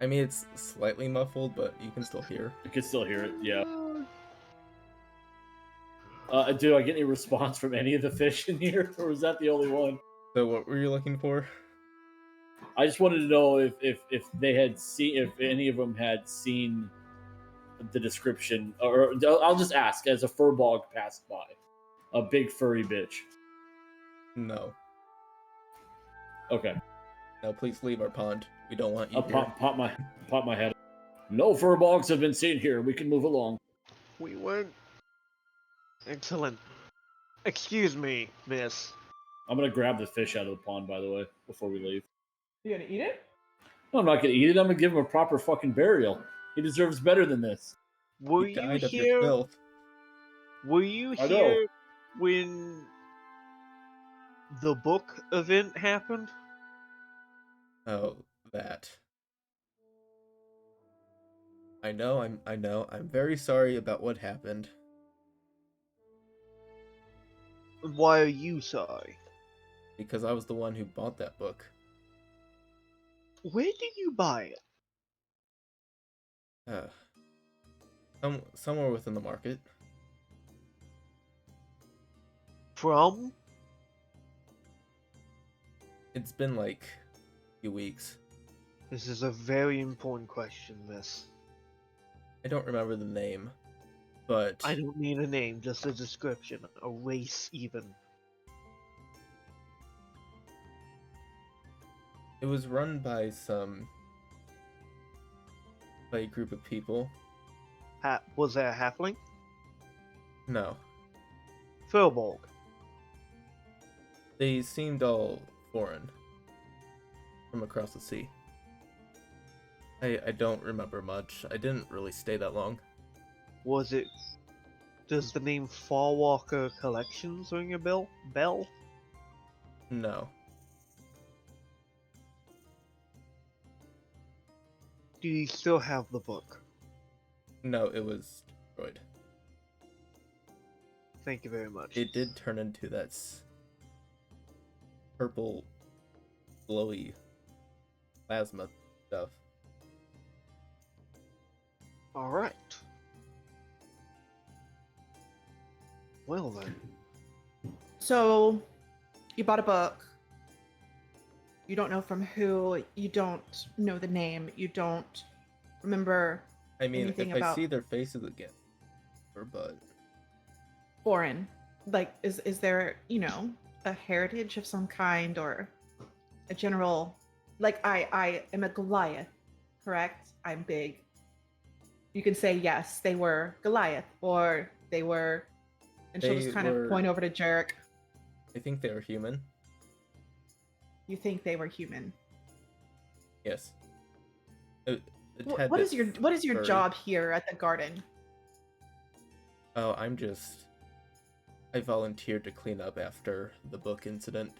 I mean, it's slightly muffled, but you can still hear. I can still hear it, yeah. Do I get any response from any of the fish in here, or is that the only one? So what were you looking for? I just wanted to know if they had seen, if any of them had seen the description, or I'll just ask, as a furbog passed by, a big furry bitch. No. Okay. Now please leave our pond. We don't want you I'll here. pop my head. No furbogs have been seen here. We can move along. We went. Excellent. Excuse me, miss. I'm gonna grab the fish out of the pond, by the way, before we leave. You gonna eat it? No, I'm not gonna eat it. I'm gonna give him a proper fucking burial. He deserves better than this. Were He you died of your here? filth. Were you I know. here when the book event happened? Oh, that. I know. I'm very sorry about what happened. Why are you sorry? Because I was the one who bought that book. Where did you buy it? Somewhere within the market. From? It's been like a few weeks. This is a very important question, miss. I don't remember the name, but I don't need a name, just a description, a race even. it was run by a group of people. Was there a halfling? No, Furbolg. they seemed all foreign from across the sea. I don't remember much. I didn't really stay that long. Was it... Does the name Farwalker Collections ring a bell? No. Do you still have the book? No, it was destroyed. Thank you very much. It did turn into that purple, glowy plasma stuff. Alright. Well then. So, you bought a book. You don't know from who. You don't know the name. You don't remember I mean, anything if I about see their faces again, but foreign? Like, is there, a heritage of some kind or a general, like I am a Goliath, correct? I'm big. You can say yes, they were Goliath, or they were, and she'll they just kind of were. point over to Jarek. I think they were human. You think they were human? Yes. A, a tad What bit is your furry. job here at the garden? Oh, I volunteered to clean up after the book incident.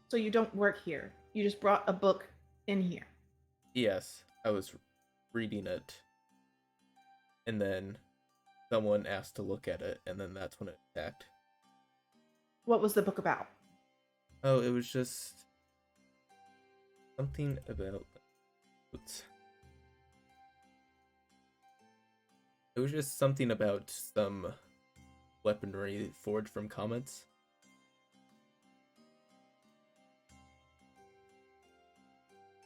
So you don't work here. You just brought a book in here. Yes, I was reading it, and then someone asked to look at it, and then that's when it attacked. What was the book about? Oh, it was just something about. Oops. It was just something about some weaponry forged from comets.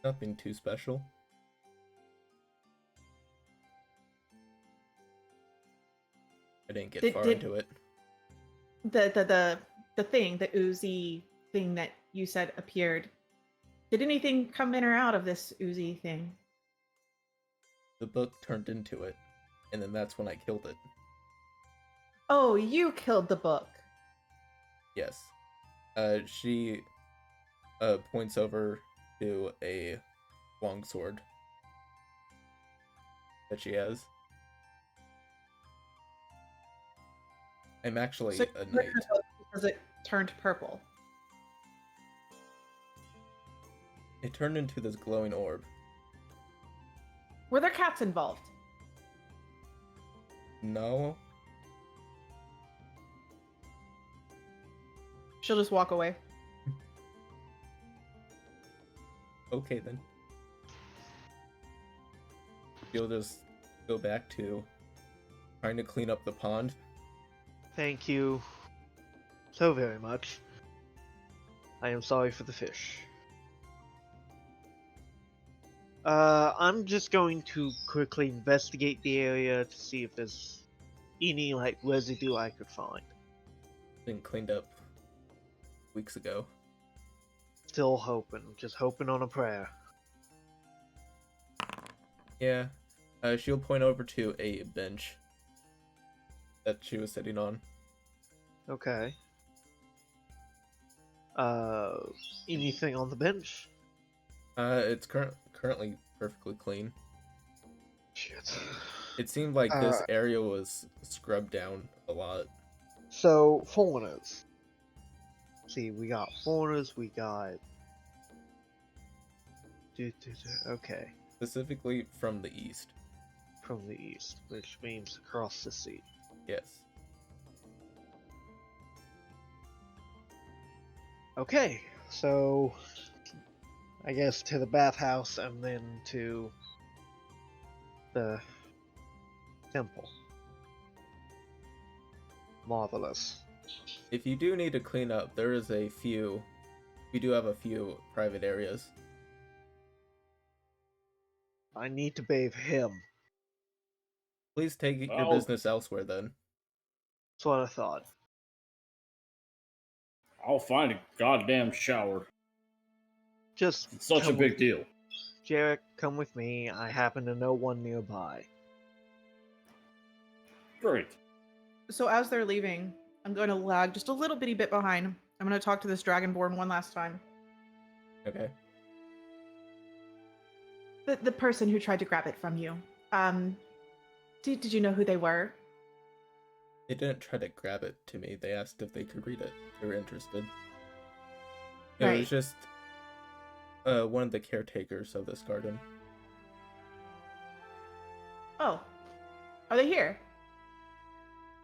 Nothing too special. I didn't get far into it. The thing, the oozy thing that you said appeared. Did anything come in or out of this oozy thing? The book turned into it, and then that's when I killed it. Oh, you killed the book. Yes. She points over to a longsword that she has. I'm actually So a you knight. killed the book because it turned purple. It turned into this glowing orb. Were there cats involved? No. She'll just walk away. Okay then. You'll just go back to trying to clean up the pond. Thank you so very much. I am sorry for the fish. I'm just going to quickly investigate the area to see if there's any, residue I could find. Been cleaned up weeks ago. Still hoping. Just hoping on a prayer. Yeah. She'll point over to a bench that she was sitting on. Okay. Anything on the bench? It's currently perfectly clean. Shit. It seemed like this area was scrubbed down a lot. So, foreigners. See, we got foreigners, we got... Okay. Specifically from the east. From the east, which means across the sea. Yes. Okay, so... I guess to the bathhouse and then to... the... temple. Marvelous. If you do need to clean up, we do have a few private areas. I need to bathe him. Please take your business elsewhere then. That's what I thought. I'll find a goddamn shower. Just It's such a come big with- deal. Jarek, come with me. I happen to know one nearby. Great. So as they're leaving, I'm going to lag just a little bitty bit behind. I'm going to talk to this dragonborn one last time. Okay. The person who tried to grab it from you. Did you know who they were? They didn't try to grab it to me. They asked if they could read it. They were interested. It Right. was just one of the caretakers of this garden. Oh. Are they here?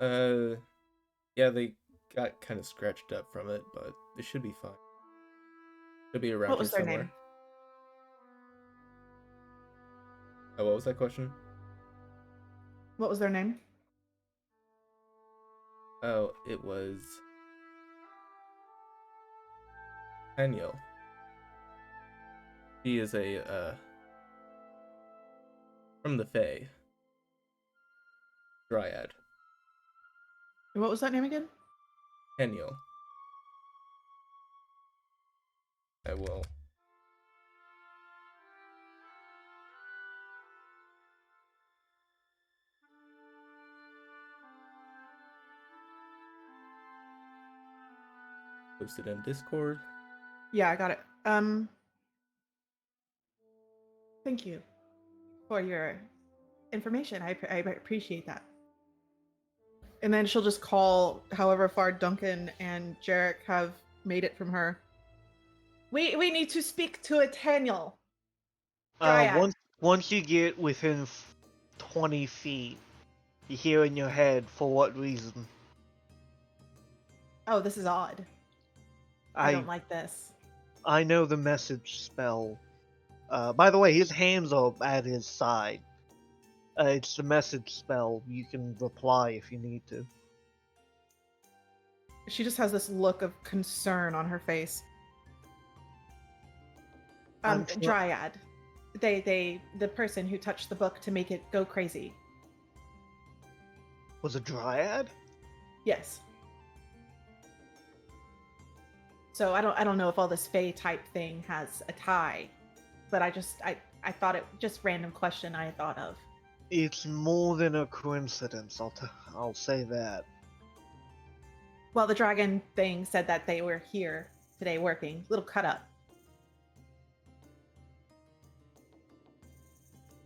Yeah, they got kind of scratched up from it, but they should be fine. Should be around What here was their somewhere. name? Oh, what was that question? What was their name? Oh, it was Daniel. He is a from the Fae. Dryad. What was that name again? Daniel. I will. Post it in Discord. Yeah, I got it. Thank you for your information. I appreciate that. And then she'll just call however far Duncan and Jarek have made it from her. We need to speak to a Daniel. Once you get within 20 feet, you hear in your head, for what reason? Oh, this is odd. I don't like this. I know the message spell. By the way, his hands are at his side. It's the message spell. You can reply if you need to. She just has this look of concern on her face. Dryad. The person who touched the book to make it go crazy. Was a dryad? Yes. So I don't know if all this Fae type thing has a tie, but I thought it just random question I thought of. It's more than a coincidence. I'll say that. Well, the dragon thing said that they were here today working. Little cut up.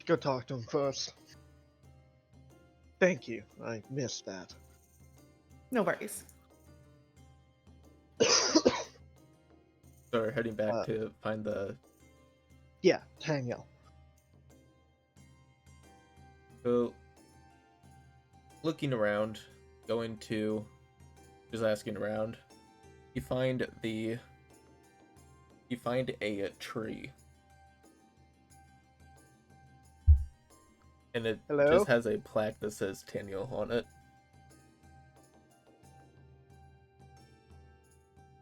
Go talk to him first. Thank you. I missed that. No worries. So we're heading back to find the... Yeah, Daniel. So, looking around, just asking around, you find a tree. And it Hello? just has a plaque that says Daniel on it.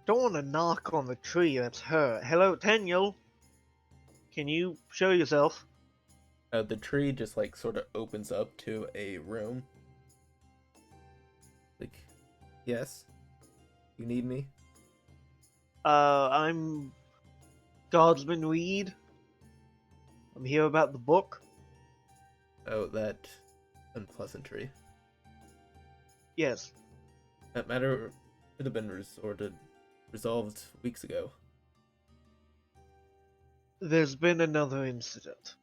Don't want to knock on the tree, that's her. Hello, Daniel. Can you show yourself? The tree just like sort of opens up to a room. Like, yes? You need me? I'm Guardsman Reed. I'm here about the book. Oh, that unpleasantry. Yes. That matter should have been resolved weeks ago. There's been another incident.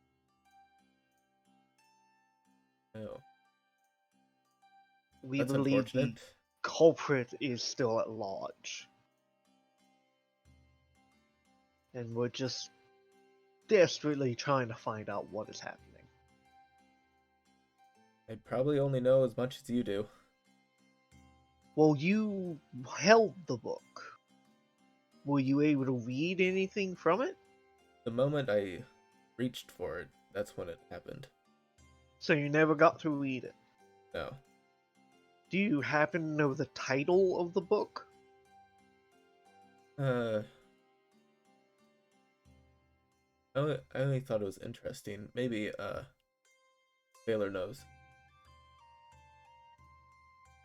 Oh. We That's believe the unfortunate. culprit is still at large. And we're just desperately trying to find out what is happening. I probably only know as much as you do. Well, you held the book. Were you able to read anything from it? The moment I reached for it, that's when it happened. So you never got to read it. No. Do you happen to know the title of the book? I only thought it was interesting. Maybe, Baylor knows.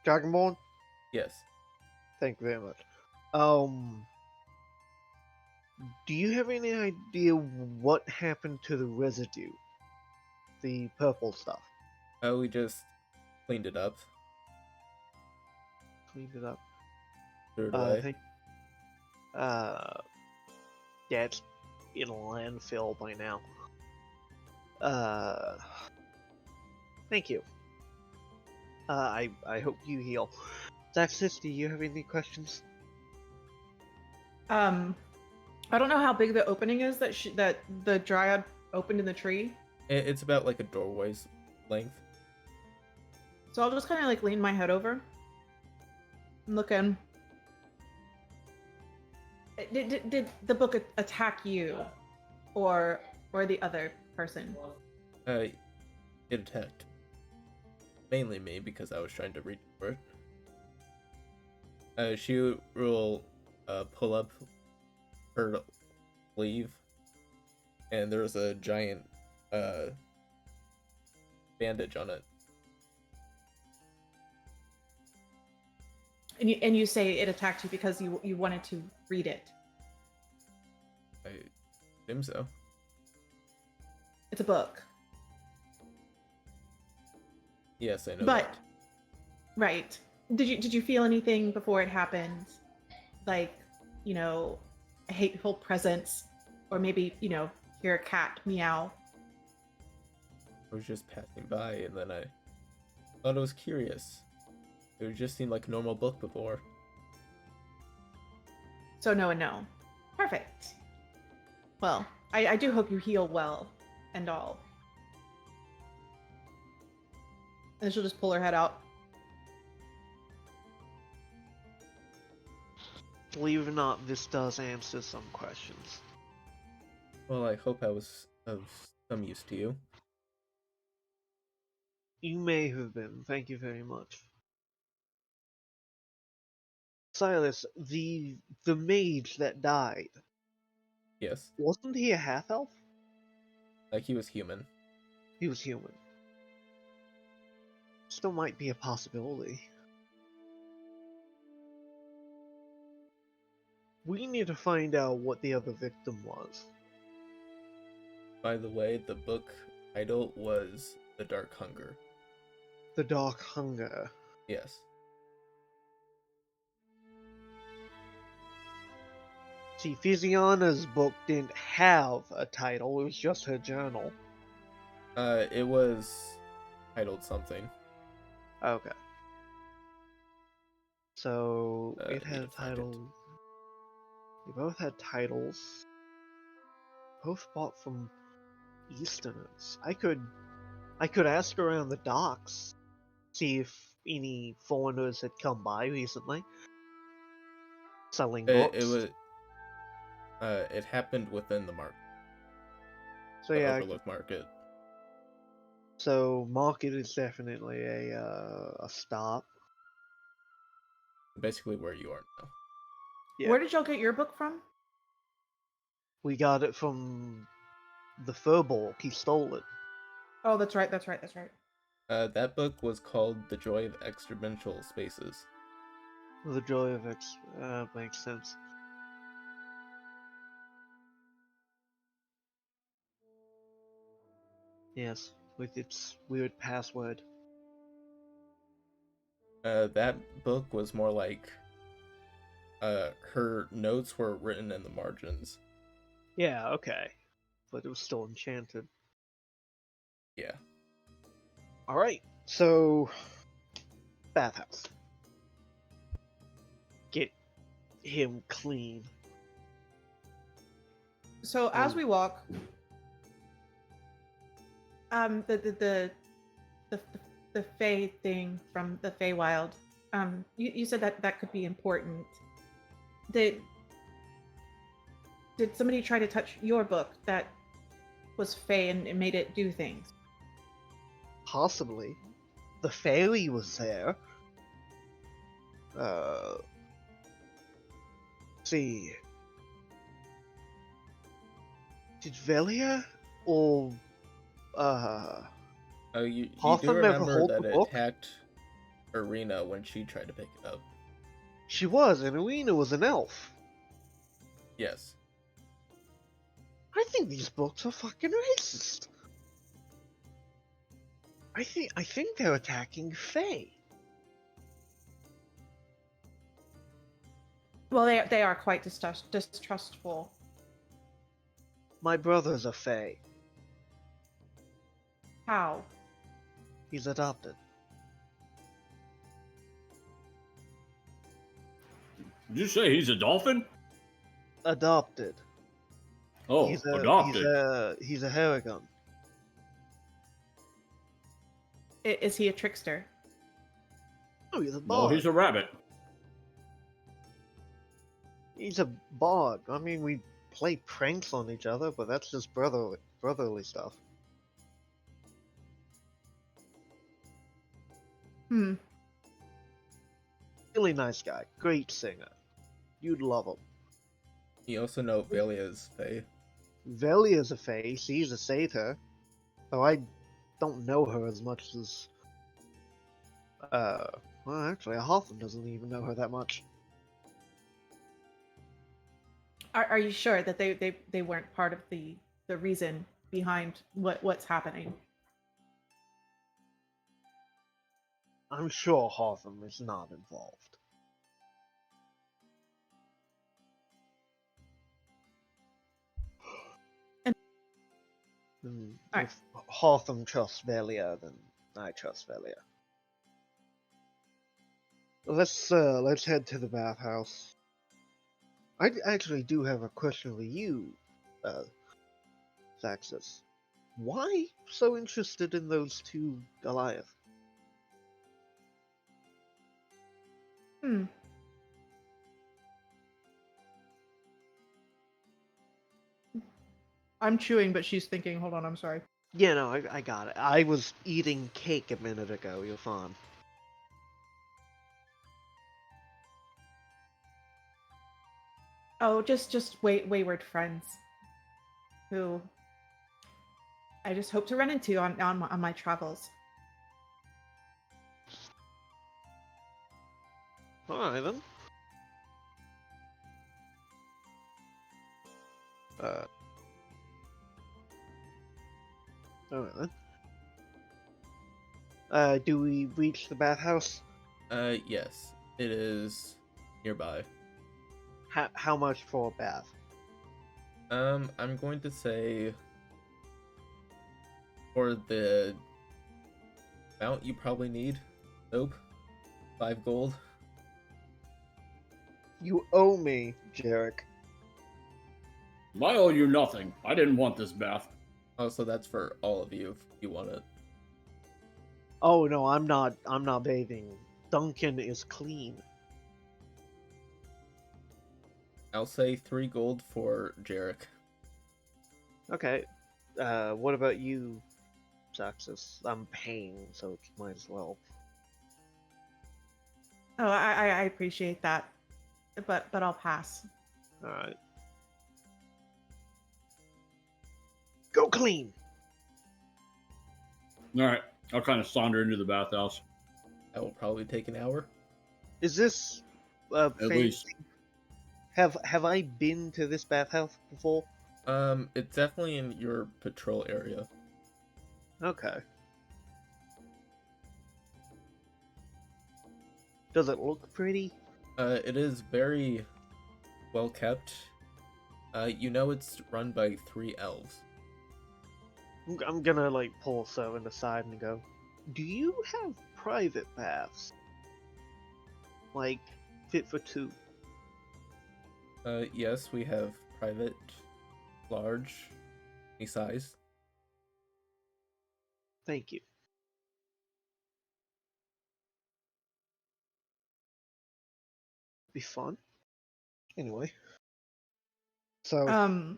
Dragonborn? Yes. Thank you very much. Do you have any idea what happened to the residue? The purple stuff. Oh, we just cleaned it up. Cleaned it up. Threw it away. Yeah, it's in a landfill by now. Thank you. I hope you heal. Xaxis, do you have any questions? I don't know how big the opening is that the dryad opened in the tree. It's about like a doorway's length. So I'll just kind of like lean my head over and look in. Did the book attack you, or the other person? It attacked mainly me because I was trying to reach for it. She will pull up her sleeve, and there's a giant bandage on it. And you say it attacked you because you wanted to read it. I assume so. It's a book. Yes, I know But that. right. Did you feel anything before it happened? Like, a hateful presence, or maybe, hear a cat meow. I was just passing by, and then I thought it was curious. It just seemed like a normal book before. So no and no. Perfect. Well, I do hope you heal well and all. And she'll just pull her head out. Believe it or not, this does answer some questions. Well, I hope I was of some use to you. You may have been. Thank you very much. Silas, the mage that died, Yes, wasn't he a half-elf? like he was human. He was human. Still might be a possibility. We need to find out what the other victim was. By the way, the book title was The Dark Hunger. The Dark Hunger. Yes. See, Physiona's book didn't have a title, it was just her journal. It was titled something. Okay. So, it I had need a to find it. title. They both had titles. Both bought from Easterners. I could ask around the docks, see if any foreigners had come by recently, selling books. It was. It happened within the market, So the yeah, Overlook Market. so market is definitely a stop. Basically, where you are now. Yeah. Where did y'all get your book from? We got it from the Furbolg. He stole it. Oh, that's right. That's right. That book was called The Joy of Exponential Spaces. The Joy of makes sense. Yes, with its weird password. That book was more like. Her notes were written in the margins. Yeah, okay. But it was still enchanted. Yeah. Alright, so bathhouse. Get him clean. So as we walk, the Fey thing from the Feywild, you said that could be important. Did somebody try to touch your book that was Fey and it made it do things? Possibly. The fairy was there. See. Did Velia or You do Hotham ever remember hold that the it book? attacked Arena when she tried to pick it up. She was, and Arena was an elf. Yes. I think these books are fucking racist. I think they're attacking Fae. Well, they are quite distrustful. My brother's a Fae. How? He's adopted. Did you say he's a dolphin? Adopted. Oh, adopted. He's a Haragon. Is he a trickster? Oh, he's a No, bard. he's a rabbit. He's a bard. I mean, we play pranks on each other, but that's just brotherly stuff. Hmm. Really nice guy. Great singer. You'd love him. You also know Velia's Fae. Velia's a Fae. She's a satyr. Though I don't know her as much as well, actually, Hotham doesn't even know her that much. Are you sure that they weren't part of the reason behind what's happening? I'm sure Hotham is not involved. Alright. If Hotham trusts Velia, then I trust Velia. Let's head to the bathhouse. I actually do have a question for you, Xaxis. Why so interested in those two Goliath? Hmm. I'm chewing, but she's thinking. Hold on, I'm sorry. Yeah, no, I got it. I was eating cake a minute ago. You're fine. Oh, just wayward friends who I just hope to run into on my travels. Alright then. Alright then. Do we reach the bathhouse? Yes, it is nearby. How much for a bath? I'm going to say for the amount you probably need, soap, 5 gold. You owe me, Jarek. I owe you nothing. I didn't want this bath. Oh, so that's for all of you if you want it. Oh no, I'm not bathing. Duncan is clean. I'll say 3 gold for Jarek. Okay. What about you, Xaxis? I'm paying, so might as well. Oh, I appreciate that, but I'll pass. Alright. Go clean! Alright, I'll kind of saunter into the bathhouse. That will probably take an hour. Is this At least. Have I been to this bathhouse before? It's definitely in your patrol area. Okay. Does it look pretty? It is very well kept. You know it's run by 3 elves. I'm gonna like pull Servant aside and go, do you have private baths? Like, fit for 2? Yes, we have private, large, any size. Thank you. Be fun. Anyway. So, I'm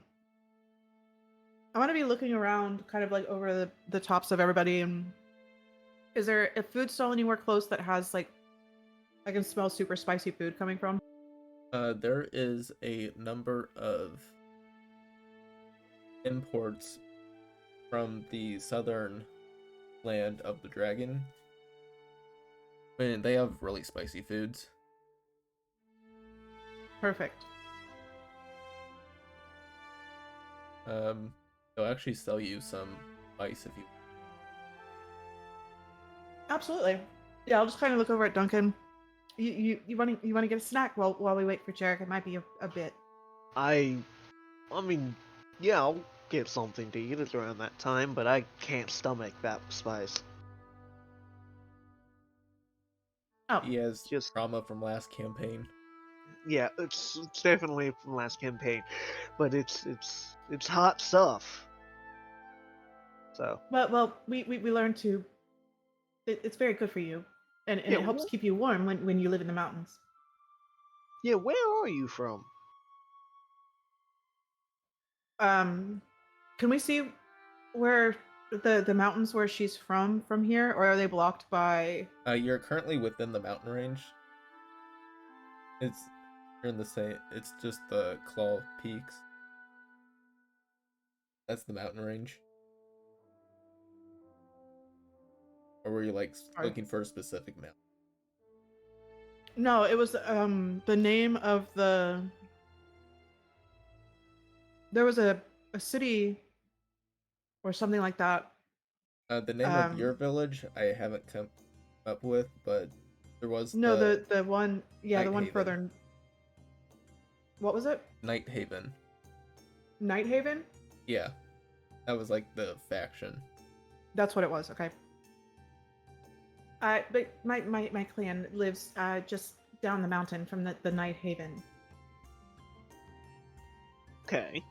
gonna be looking around, kind of like over the tops of everybody. And is there a food stall anywhere close that has like I can smell super spicy food coming from? There is a number of imports from the southern land of the dragon. I mean, they have really spicy foods. Perfect. They'll actually sell you some spice if you. Absolutely. Yeah, I'll just kind of look over at Duncan. You want to get a snack while we wait for Jarek? It might be a bit. I mean, yeah, I'll get something to eat at around that time, but I can't stomach that spice. Oh, He has Just- trauma from last campaign. Yeah, it's definitely from last campaign, but it's hot stuff. So well, we learned to. It's very good for you, and Yeah, it helps keep you warm when you live in the mountains. yeah, where are you from? Can we see where the mountains where she's from here, or are they blocked by? You're currently within the mountain range. You're in the same. It's just the Claw Peaks. That's the mountain range. were you like Sorry. looking for a specific map? No, it was the name of the. There was a city or something like that. The name of your village I haven't come up with, but there was No, the the one, yeah, the one Nighthaven. further. What was it? Nighthaven. Nighthaven? Yeah, that was like the faction. That's what it was. Okay. But my clan lives just down the mountain from the Nighthaven. Okay.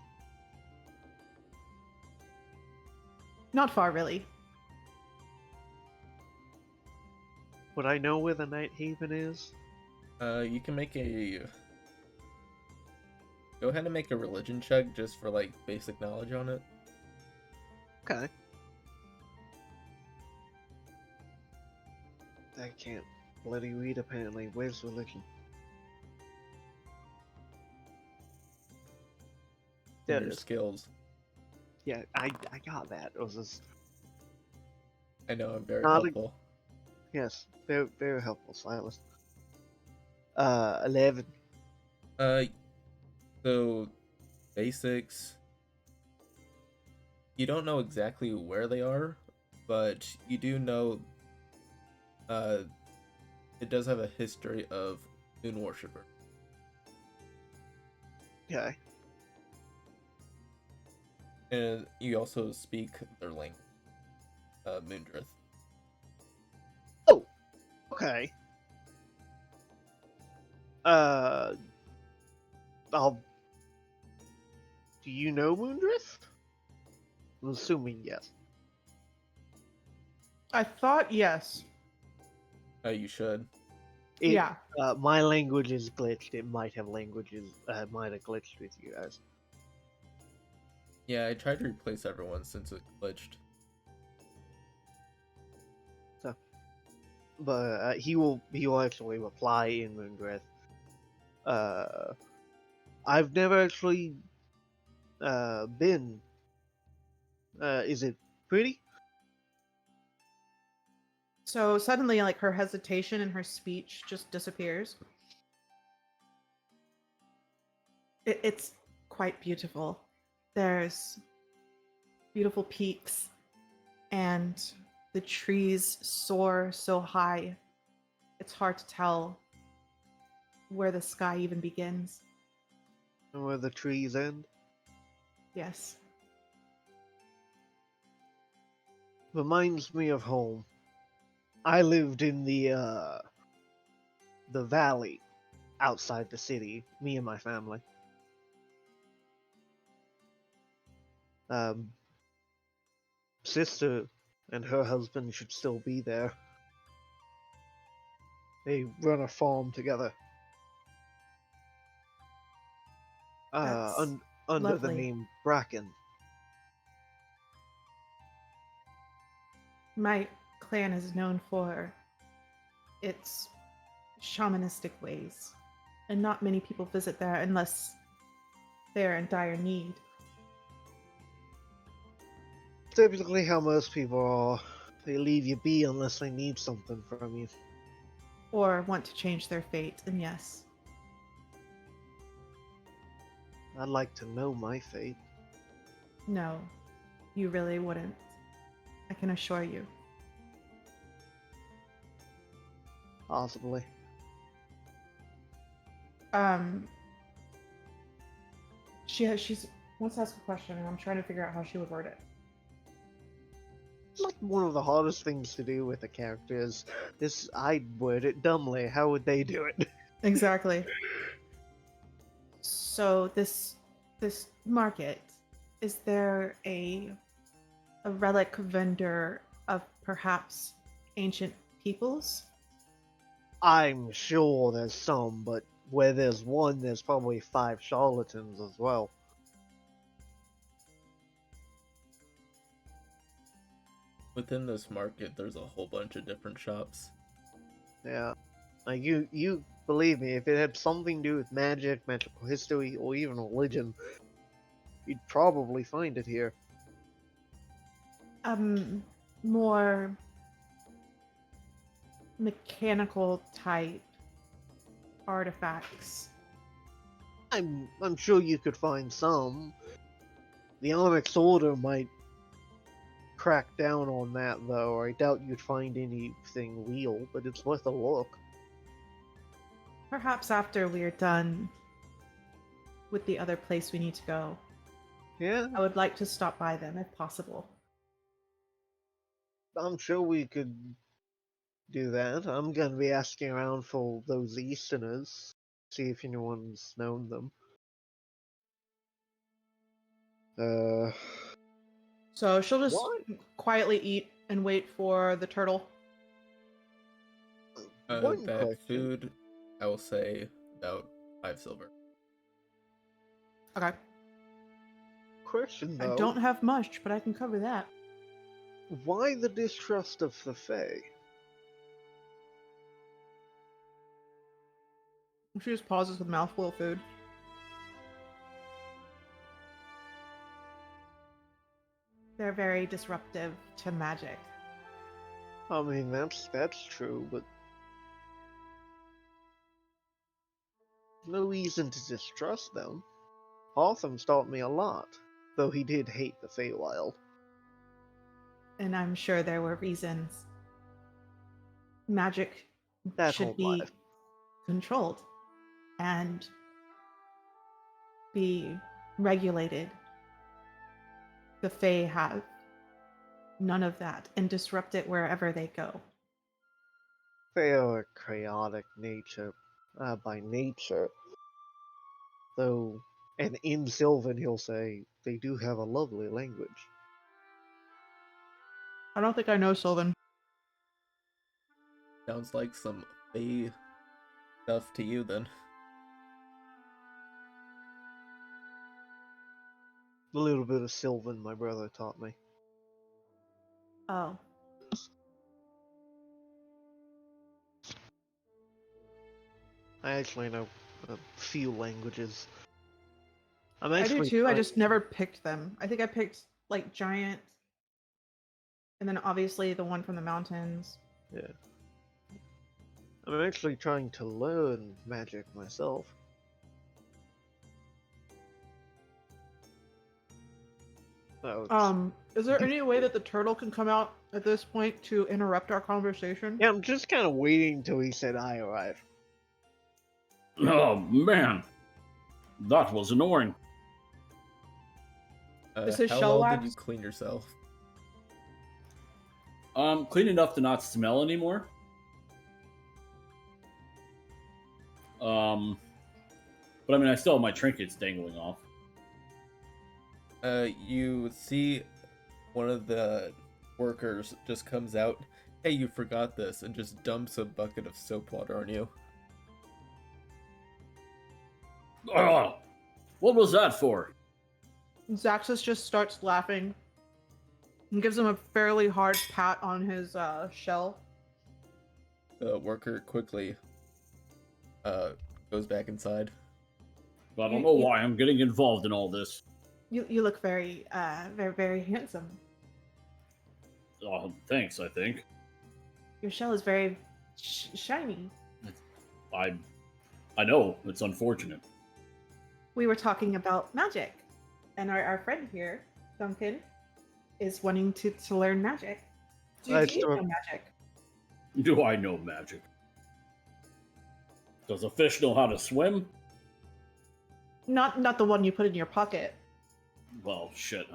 Not far, really. Would I know where the Night Haven is? You can make a. Go ahead and make a religion check just for like basic knowledge on it. Okay. I can't bloody read apparently. Where's religion? There it Your is. skills. Yeah, I got that. It was just, I know I'm very Not a- helpful. yes, very very helpful, Silas. 11. So basics. You don't know exactly where they are, but you do know. It does have a history of moon worshipper. Okay. And you also speak their language, Moondrith. Oh, okay. I'll. Do you know Moondrift? I'm assuming yes. I thought yes. You should. Yeah. My language is glitched. It might have might have glitched with you guys. Yeah, I tried to replace everyone since it glitched. But he will actually reply in Moondrift. I've never actually been. Is it pretty? So suddenly, like, her hesitation in her speech just disappears. It's quite beautiful. There's beautiful peaks, and the trees soar so high. It's hard to tell where the sky even begins. Where the trees end? Yes. Reminds me of home. I lived in the valley outside the city, me and my family. Sister and her husband should still be there. They run a farm together. That's Under the lovely. name Bracken. My clan is known for its shamanistic ways, and not many people visit there unless they're in dire need. Typically how most people are. They leave you be unless they need something from you. Or want to change their fate, and yes. I'd like to know my fate. No, you really wouldn't. I can assure you. Possibly. She's wants to ask a question, and I'm trying to figure out how she would word it. It's like one of the hardest things to do with a character is this. I'd word it dumbly. How would they do it? Exactly. So this market, is there a relic vendor of perhaps ancient peoples? I'm sure there's some, but where there's one, there's probably 5 charlatans as well. Within this market, there's a whole bunch of different shops. Yeah. Like you believe me, if it had something to do with magic, magical history, or even religion, you'd probably find it here. More mechanical type artifacts. I'm sure you could find some. The Onyx Order might crack down on that, though. I doubt you'd find anything real, but it's worth a look. Perhaps after we're done with the other place we need to go. Yeah, I would like to stop by them if possible. I'm sure we could do that. I'm gonna be asking around for those Easterners, see if anyone's known them. So she'll just What? quietly eat and wait for the turtle. One Bag question. food, I will say about 5 silver. Okay. Question I though. don't have much, but I can cover that. Why the distrust of the Fae? She just pauses with a mouthful of food. They're very disruptive to magic. I mean, that's true, but no reason to distrust them. Hawtham's taught me a lot, though he did hate the Feywild. And I'm sure there were reasons. Magic That should whole be life. controlled and be regulated. The Fae have none of that and disrupt it wherever they go. They are a chaotic nature, by nature. Though, and in Sylvan he'll say, they do have a lovely language. I don't think I know Sylvan. Sounds like some Fey stuff to you then. A little bit of Sylvan my brother taught me. Oh. I actually know a few languages. I'm I do actually too, I trying- just never picked them. I think I picked like giant and then obviously the one from the mountains. Yeah. I'm actually trying to learn magic myself. Is there any way that the turtle can come out at this point to interrupt our conversation? Yeah, I'm just kind of waiting till he said I arrive. Oh man, that was annoying. This is How shell well did wax? you clean yourself? Clean enough to not smell anymore. But I mean, I still have my trinkets dangling off. You see one of the workers just comes out, hey, you forgot this, and just dumps a bucket of soap water on you. Oh, what was that for? Xaxis just starts laughing and gives him a fairly hard pat on his shell. The worker quickly goes back inside. I don't know why I'm getting involved in all this. You look very very handsome. Oh, thanks, I think. Your shell is very shiny. I know, it's unfortunate. We were talking about magic, and our friend here, Duncan, is wanting to learn magic. Do I you still- know magic? Do I know magic? Does a fish know how to swim? Not the one you put in your pocket. Well, shit.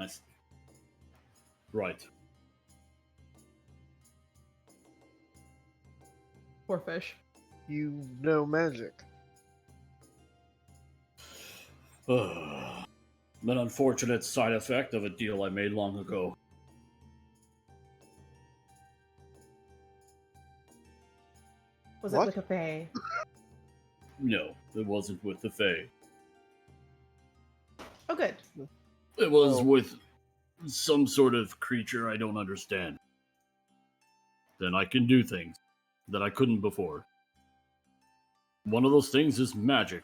Right. Poor fish. You know magic. An unfortunate side effect of a deal I made long ago. Was What? it with a fae? No, it wasn't with the Fae. Oh, good. It was Oh. with some sort of creature I don't understand. Then I can do things that I couldn't before. One of those things is magic.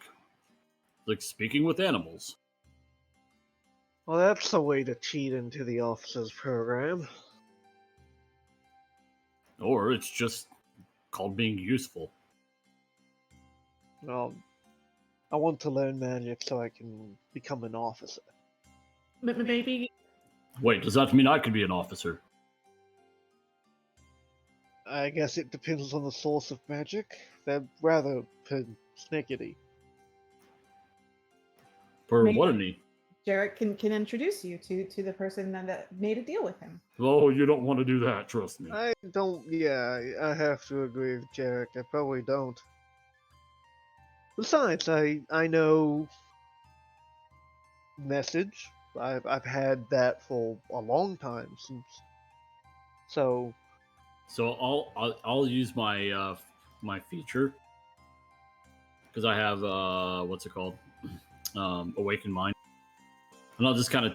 Like speaking with animals. Well, that's the way to cheat into the officer's program. Or it's just called being useful. Well, I want to learn magic so I can become an officer. Maybe Wait, does that mean I could be an officer? I guess it depends on the source of magic. They're rather persnickety. For Maybe. what a need. Jarek can introduce you to the person that made a deal with him. Oh, you don't want to do that, trust me. I don't. Yeah, I have to agree with Jarek. I probably don't. Besides, I know message. I've had that for a long time since. So I'll use my my feature because I have what's it called, Awakened Mind, and I'll just kind of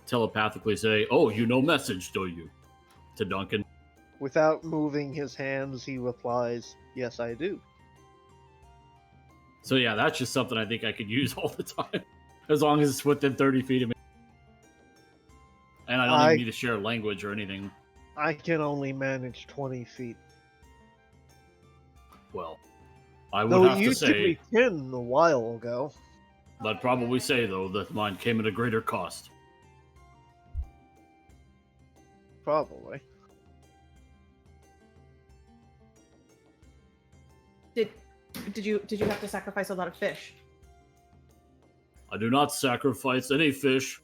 telepathically say, "Oh, you know message, do you?" to Duncan. without moving his hands, he replies, "Yes, I do." So yeah, that's just something I think I could use all the time, as long as it's within 30 feet of me, and I don't even need to share language or anything. I can only manage 20 feet. Well, I would Though have it to used to say, be 10 a while ago. I'd probably say though that mine came at a greater cost. Probably. Did you have to sacrifice a lot of fish? I do not sacrifice any fish.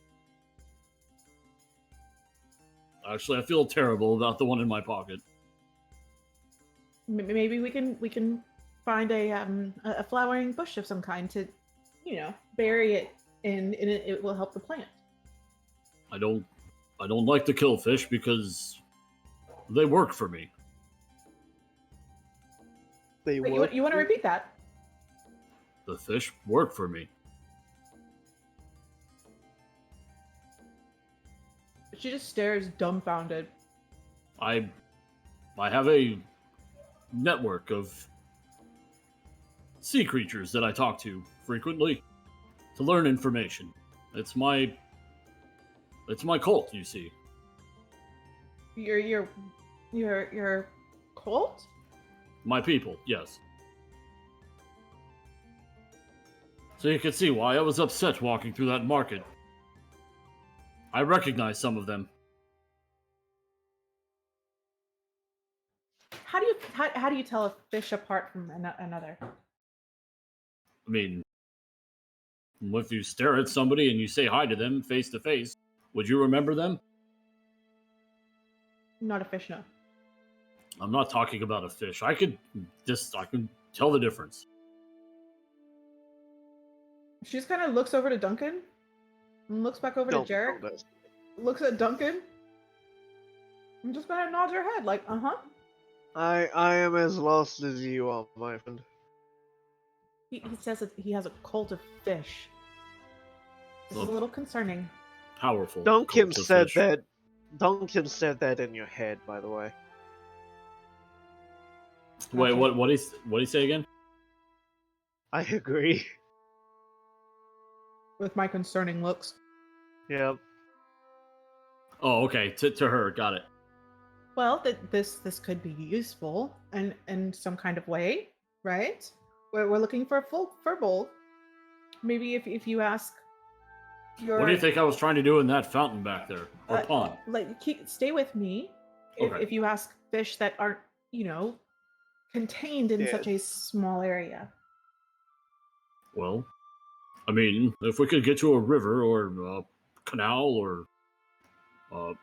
Actually, I feel terrible about the one in my pocket. Maybe we can find a flowering bush of some kind to, bury it in, and it will help the plant. I don't like to kill fish because they work for me. They Wait, work. you want to repeat that? The fish work for me. She just stares dumbfounded. I have a network of sea creatures that I talk to frequently to learn information. It's my cult, you see. Your cult? My people, yes. So you can see why I was upset walking through that market. I recognize some of them. How do you tell a fish apart from another? I mean, if you stare at somebody and you say hi to them face to face, would you remember them? Not a fish, no. I'm not talking about a fish. I can tell the difference. She just kind of looks over to Duncan and looks back over to Jarek. Looks at Duncan and just kind of nods her head like, uh-huh. I am as lost as you are, my friend. He says that he has a cult of fish. This is a little concerning. Powerful. Duncan cult of said fish. that. Duncan said that in your head, by the way. Wait, what did he say again? I agree. With my concerning looks. Yep. Oh, okay. To her, got it. Well, this could be useful in some kind of way, right? We're looking for a full furbowl. Maybe if you ask your... What do you think I was trying to do in that fountain back there? Or pond? Stay with me. Okay. If you ask fish that aren't, contained in such a small area. Well, I mean, if we could get to a river or a canal or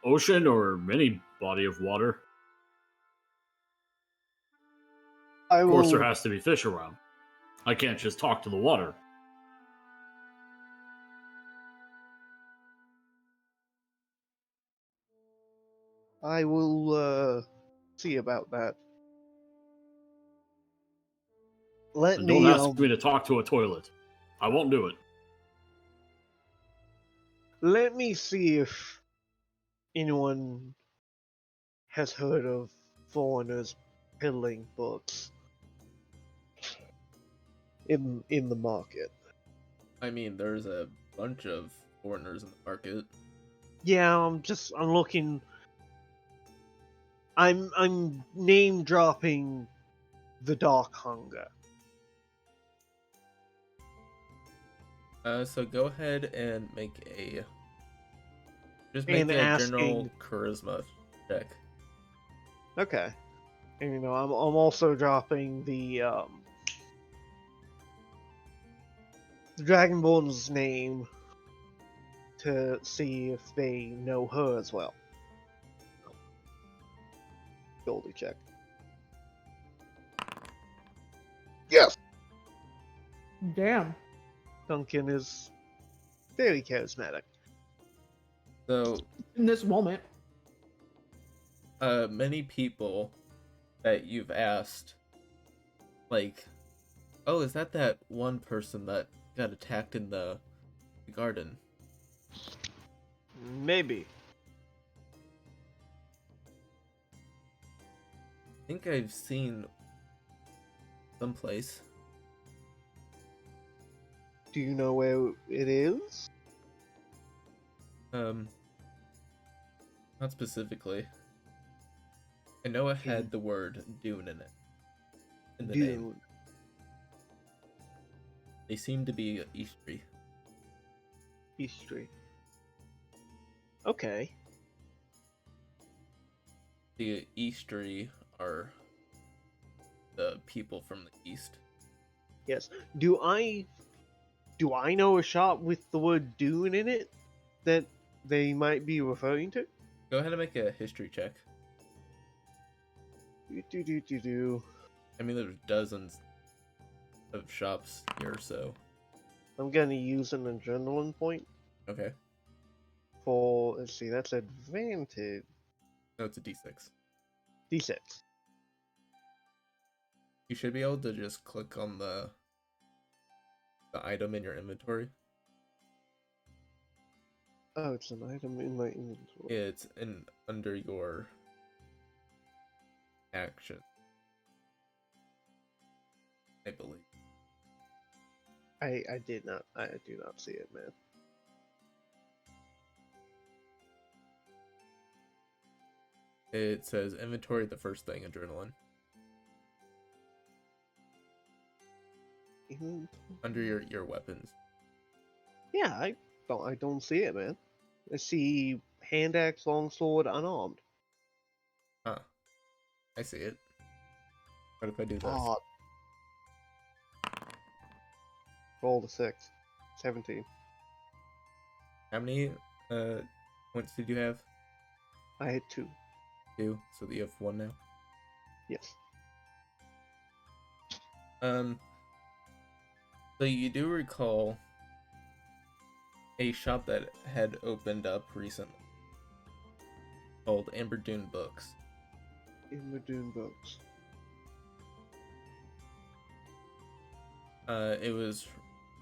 ocean or any body of water, of course there has to be fish around. I can't just talk to the water. I will see about that. Don't ask me to talk to a toilet. I won't do it. Let me see if anyone has heard of foreigners peddling books in the market. I mean, there's a bunch of foreigners in the market. Yeah, I'm looking. I'm name dropping the Dark Hunger. So go ahead and make a And general asking- charisma check. Okay. And I'm also dropping the Dragonborn's name to see if they know her as well. Goldie check. Yes. Damn. Duncan is very charismatic. So In this moment. many people that you've asked, like, oh, is that one person that got attacked in the garden? Maybe. I think I've seen someplace. Do you know where it is? Not specifically. I know it had the word Dune in it. In the name. Dune. They seem to be Eastry. History. Okay. The Eastry are the people from the East. Yes. Do I know a shop with the word Dune in it that they might be referring to? Go ahead and make a history check. Do. I mean, there's dozens of shops here, so... I'm gonna use an adrenaline point Okay. for, let's see, that's advantage. No, it's a D6. D6. You should be able to just click on the item in your inventory. Oh, it's an item in my inventory. It's under your action, I believe. I do not see it, man. It says inventory, the first thing, adrenaline. Under your weapons. Yeah, I don't see it, man. I see hand axe, longsword, unarmed. Huh. I see it. What if I do this? Ah. Roll the 6. 17. How many points did you have? I had 2. 2, so that you have 1 now. Yes. So you do recall a shop that had opened up recently called Amberdune Books. Amberdune Books. It was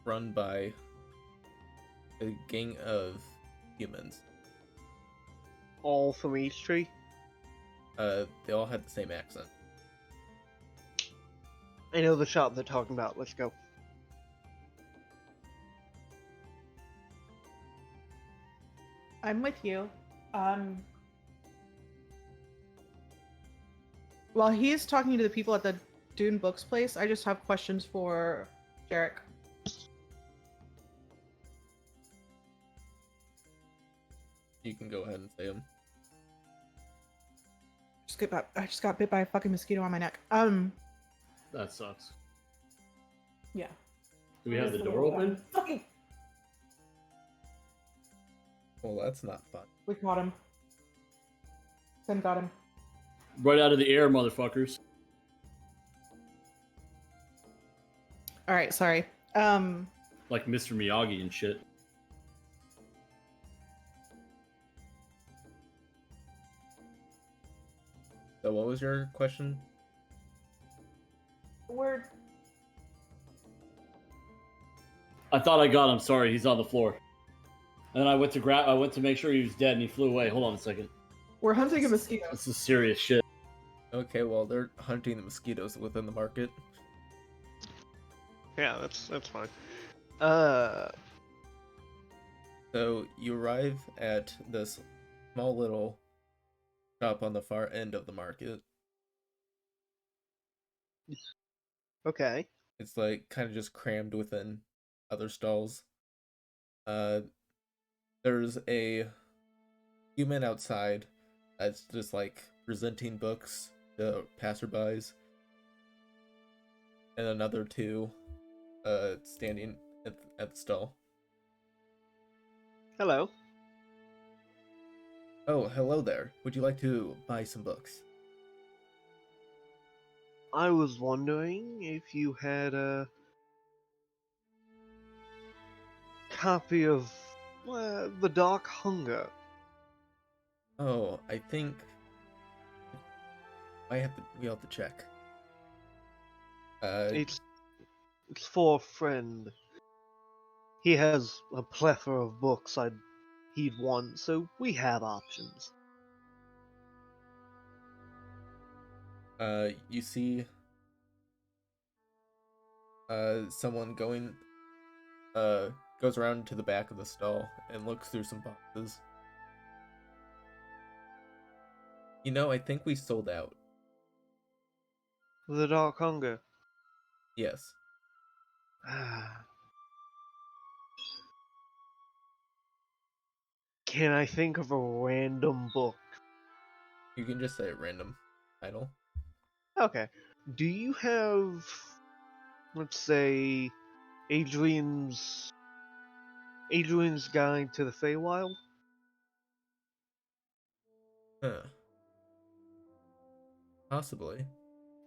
run by a gang of humans. All from each tree? They all had the same accent. I know the shop they're talking about. Let's go. I'm with you. While he's talking to the people at the Dune Books place, I just have questions for Jarek. You can go ahead and say them. I just got bit by a fucking mosquito on my neck. That sucks. Yeah. Do we have the door open? Fucking. Well, that's not fun. We caught him. Then got him. Right out of the air, motherfuckers. All right, sorry. Like Mr. Miyagi and shit. So what was your question? We're I thought I got him. Sorry, he's on the floor. And then I went to make sure he was dead, and he flew away. Hold on a second. we're hunting a mosquito. This is serious shit. Okay, well, they're hunting the mosquitoes within the market. Yeah, that's fine. So you arrive at this small little shop on the far end of the market. Okay. It's like kind of just crammed within other stalls. Uh, there's a human outside that's just like presenting books to passerbys, and another two standing at the stall. Hello. Oh, hello there. Would you like to buy some books? I was wondering if you had a copy of The Dark Hunger. Oh, I think we have to check. Uh, It's for a friend. He has a plethora of books he'd want, so we have options. you see someone goes around to the back of the stall and looks through some boxes. You know, I think we sold out. The Dark Hunger. Yes. Can I think of a random book? You can just say a random title. Okay. Do you have, let's say, Adrian's Guide to the Feywild? Huh. Possibly.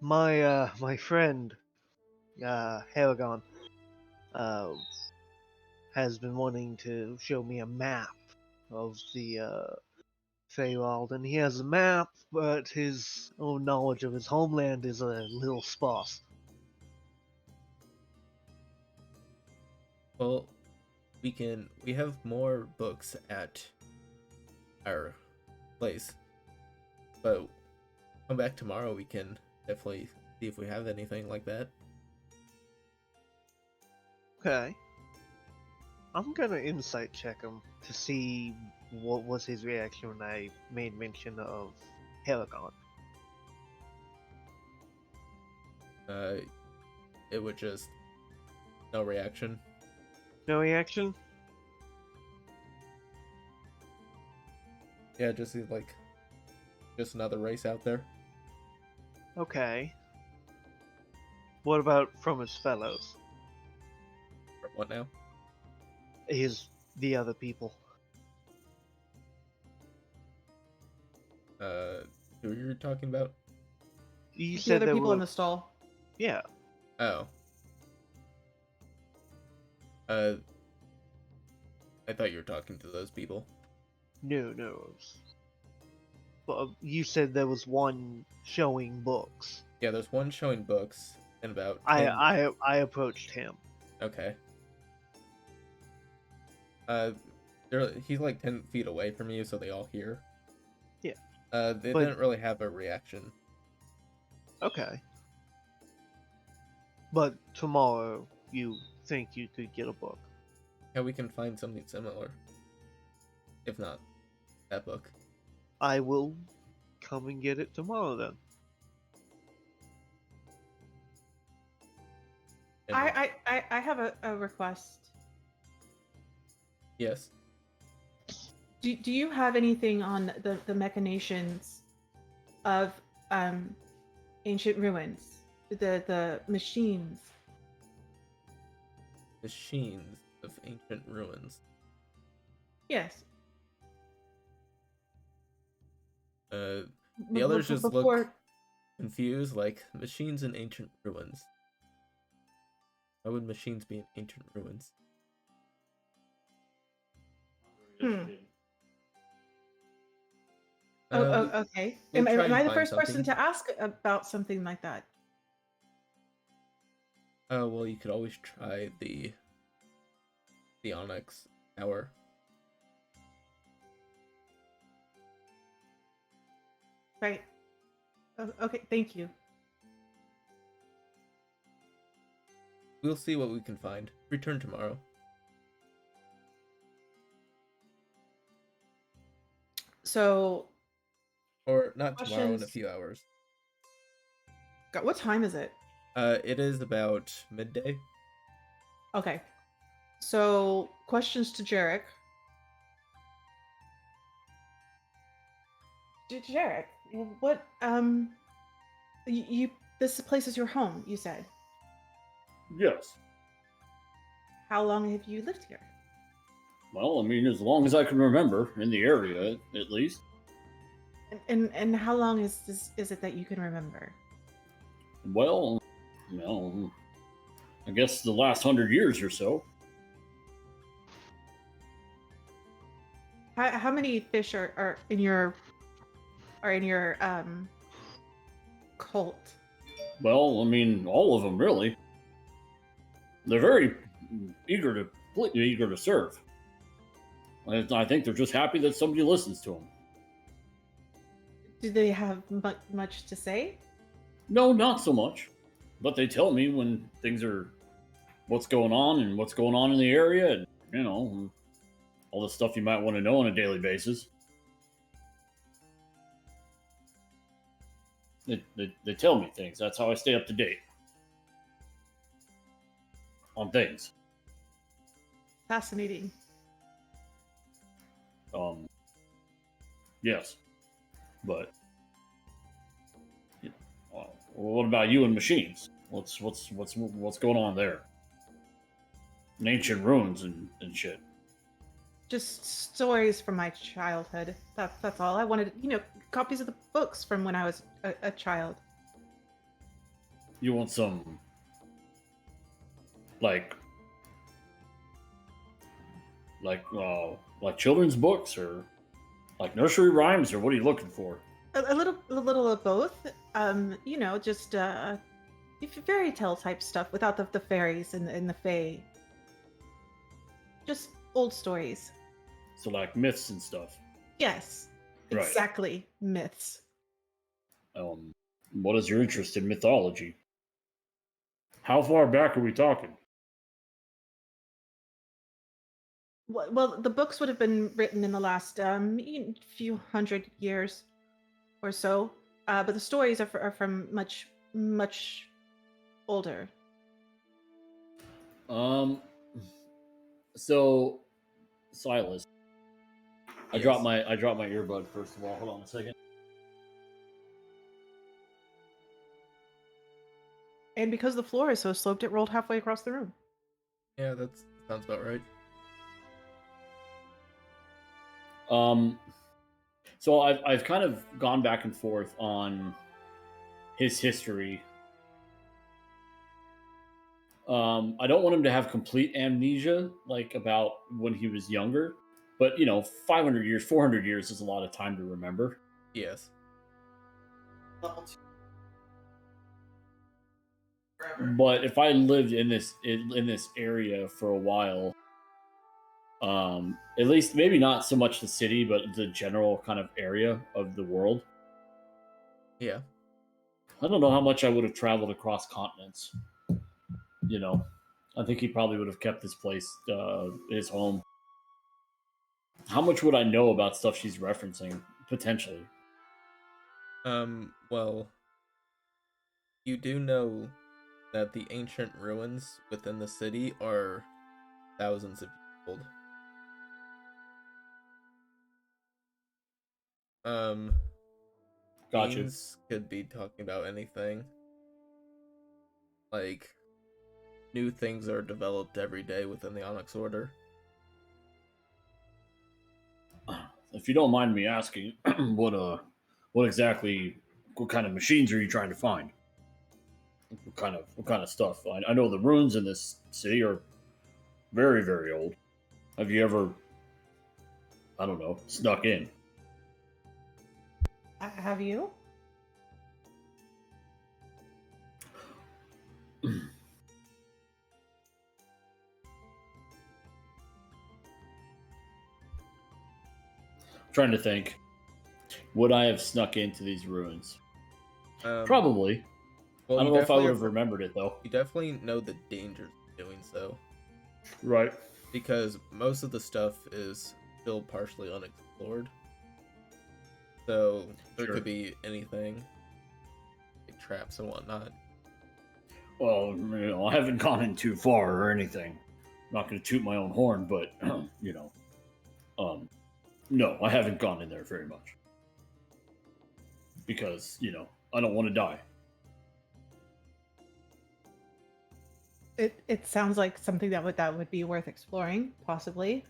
My friend, Haragon, uh, has been wanting to show me a map of the Feywild, and he has a map, but his own knowledge of his homeland is a little sparse. Well, we have more books at our place, but come back tomorrow. We can definitely see if we have anything like that. Okay. I'm gonna insight check him to see what was his reaction when I made mention of Haragon. It would just no reaction. No reaction? Yeah, just like just another race out there. Okay. What about from his fellows? What now? The other people. Uh, who you're talking about? You The said other there people were. in the stall. Yeah. Oh. Uh, I thought you were talking to those people. No. But you said there was one showing books. Yeah, there's one showing books and about 10... I approached him. Okay. He's like 10 feet away from you, so they all hear. Yeah. They But- didn't really have a reaction. Okay. But tomorrow, you think you could get a book? Yeah, we can find something similar. If not, that book. I will come and get it tomorrow then. And I have a request. yes. Do you have anything on the machinations of ancient ruins? The machines. Machines of ancient ruins. Yes. The others just look confused, like, machines in ancient ruins. Why would machines be in ancient ruins? Okay. We'll try Am I and the find first person something. to ask about something like that? Oh, well, you could always try the Onyx Tower. Right. Oh, okay, thank you. We'll see what we can find. Return tomorrow. So, Or not tomorrow, in a Questions? few hours. God, what time is it? It is about midday. Okay. So, questions to Jarek. Jarek, what you this place is your home, you said. Yes. How long have you lived here? Well, I mean, as long as I can remember, in the area at least. And how long is it that you can remember? Well, I guess the last 100 years or so. How many fish are in your cult? Well, I mean, all of them really. They're very eager to serve. I think they're just happy that somebody listens to them. Do they have much to say? No, not so much. But they tell me when what's going on and what's going on in the area, and all the stuff you might want to know on a daily basis. They tell me things. That's how I stay up to date on things. Fascinating. Yes, but what about you and machines? What's going on there? And ancient ruins and shit. Just stories from my childhood. That's all. I wanted, copies of the books from when I was a child. You want some like children's books or like nursery rhymes, or what are you looking for? A little of both. Just fairy tale type stuff without the fairies and the fae. Just old stories. So like myths and stuff. Yes, Right. exactly. Myths. What is your interest in mythology? How far back are we talking? Well, the books would have been written in the last few hundred years or so, but the stories are from much older. So Silas, I Yes. dropped my earbud first of all. Hold on a second. And because the floor is so sloped, it rolled halfway across the room. Yeah, that sounds about right. So I've kind of gone back and forth on his history. I don't want him to have complete amnesia, like about when he was younger. But 500 years, 400 years is a lot of time to remember. Yes. But if I lived in this area for a while, at least maybe not so much the city, but the general kind of area of the world. Yeah. I don't know how much I would have traveled across continents. I think he probably would have kept this place his home. How much would I know about stuff she's referencing potentially? Well, you do know that the ancient ruins within the city are thousands of years old. Gotcha. Beans could be talking about anything. Like, new things are developed every day within the Onyx Order. If you don't mind me asking, what kind of machines are you trying to find? What kind of stuff? I know the ruins in this city are very, very old. Have you ever, I don't know, snuck in? Have you? Trying to think. Would I have snuck into these ruins? Probably. Well, I don't know if I would have remembered it, though. You definitely know the dangers of doing so. Right. Because most of the stuff is still partially unexplored. So there Sure. could be anything. Like traps and whatnot. Well, I haven't gone in too far or anything. I'm not going to toot my own horn, but no, I haven't gone in there very much because I don't want to die. It sounds like something that would be worth exploring, possibly.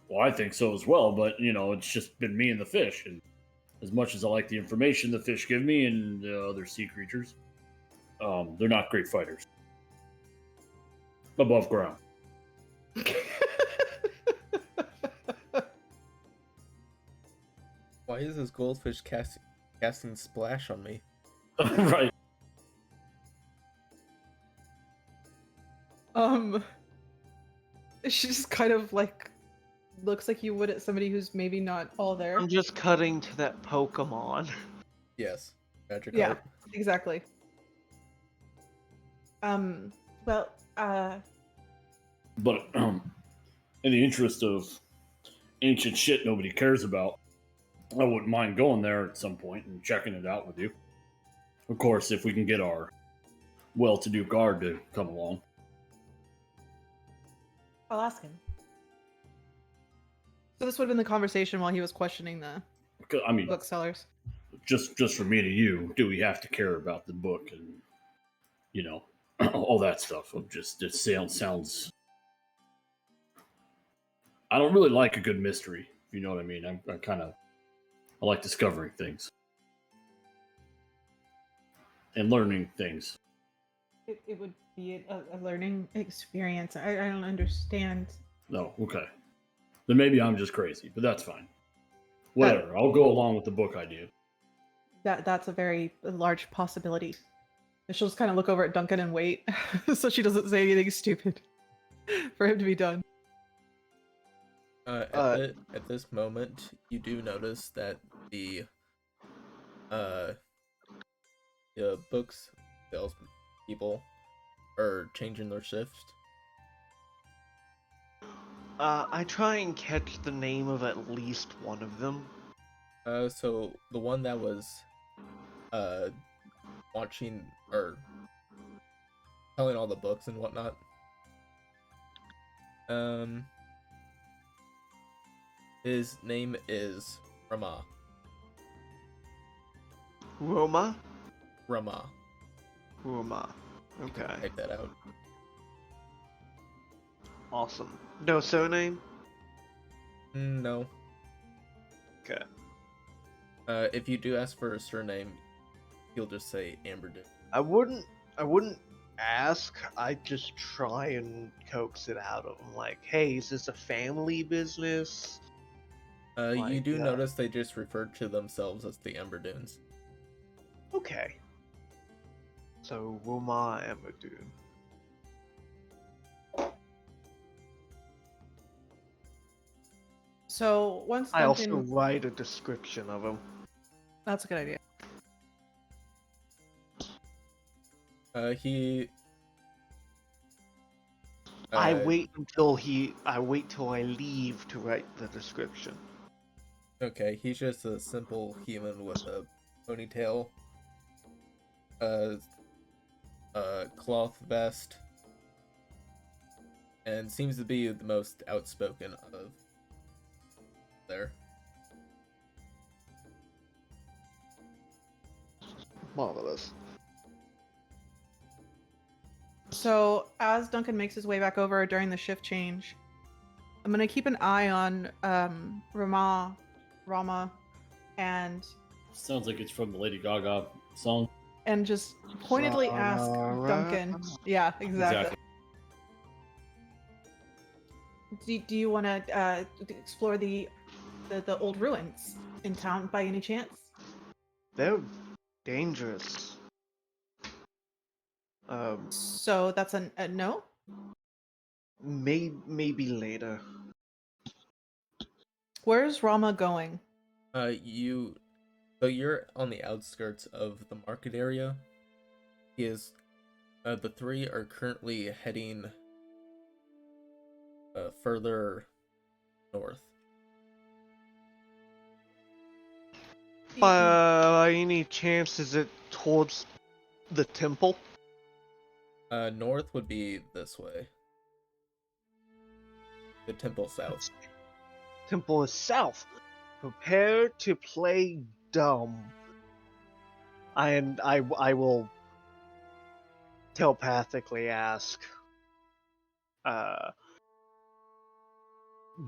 Well, I think so as well, but it's just been me and the fish, and as much as I like the information the fish give me and other sea creatures, they're not great fighters. Above ground. Why is this goldfish casting splash on me? Right. She just kind of like looks like you would at somebody who's maybe not all there. I'm just cutting to that Pokemon. Yes, Magikarp. Yeah, exactly. Well, But in the interest of ancient shit nobody cares about, I wouldn't mind going there at some point and checking it out with you. Of course, if we can get our well-to-do guard to come along. I'll ask him. So this would have been the conversation while he was questioning the I mean, booksellers. just from me to you, do we have to care about the book and all that stuff? It sounds. I don't really like a good mystery. If you know what I mean. I like discovering things and learning things. It would be a learning experience. I don't understand. No, okay. Then maybe I'm just crazy, but that's fine. Whatever. I'll go along with the book idea. That's a very large possibility. And she'll just kind of look over at Duncan and wait, so she doesn't say anything stupid for him to be done. At this moment, you do notice that the books sales people are changing their shift. I try and catch the name of at least one of them. So the one that was watching or telling all the books and whatnot. His name is Rama. Roma? Rama. Roma. Okay. Type that out. Awesome. No surname? No. Okay. If you do ask for a surname, he'll just say Amberdune. I wouldn't ask. I'd just try and coax it out of him. Like, hey, is this a family business? You do notice they just refer to themselves as the Amberdunes. Okay. So, Roma Amberdune. So once Duncan... I also write a description of him. That's a good idea. I wait till I leave to write the description. Okay, he's just a simple human with a ponytail, cloth vest, and seems to be the most outspoken of there. Marvelous. So as Duncan makes his way back over during the shift change, I'm gonna keep an eye on Rama, and Sounds like it's from the Lady Gaga song. and just pointedly ask Duncan. Yeah, exactly. Do you want to explore the old ruins in town by any chance? They're dangerous. So that's a no? Maybe later. Where's Rama going? You're on the outskirts of the market area. The three are currently heading further north. By any chance, is it towards the temple? North would be this way. The temple south. Temple is south. Prepare to play dumb. And I will telepathically ask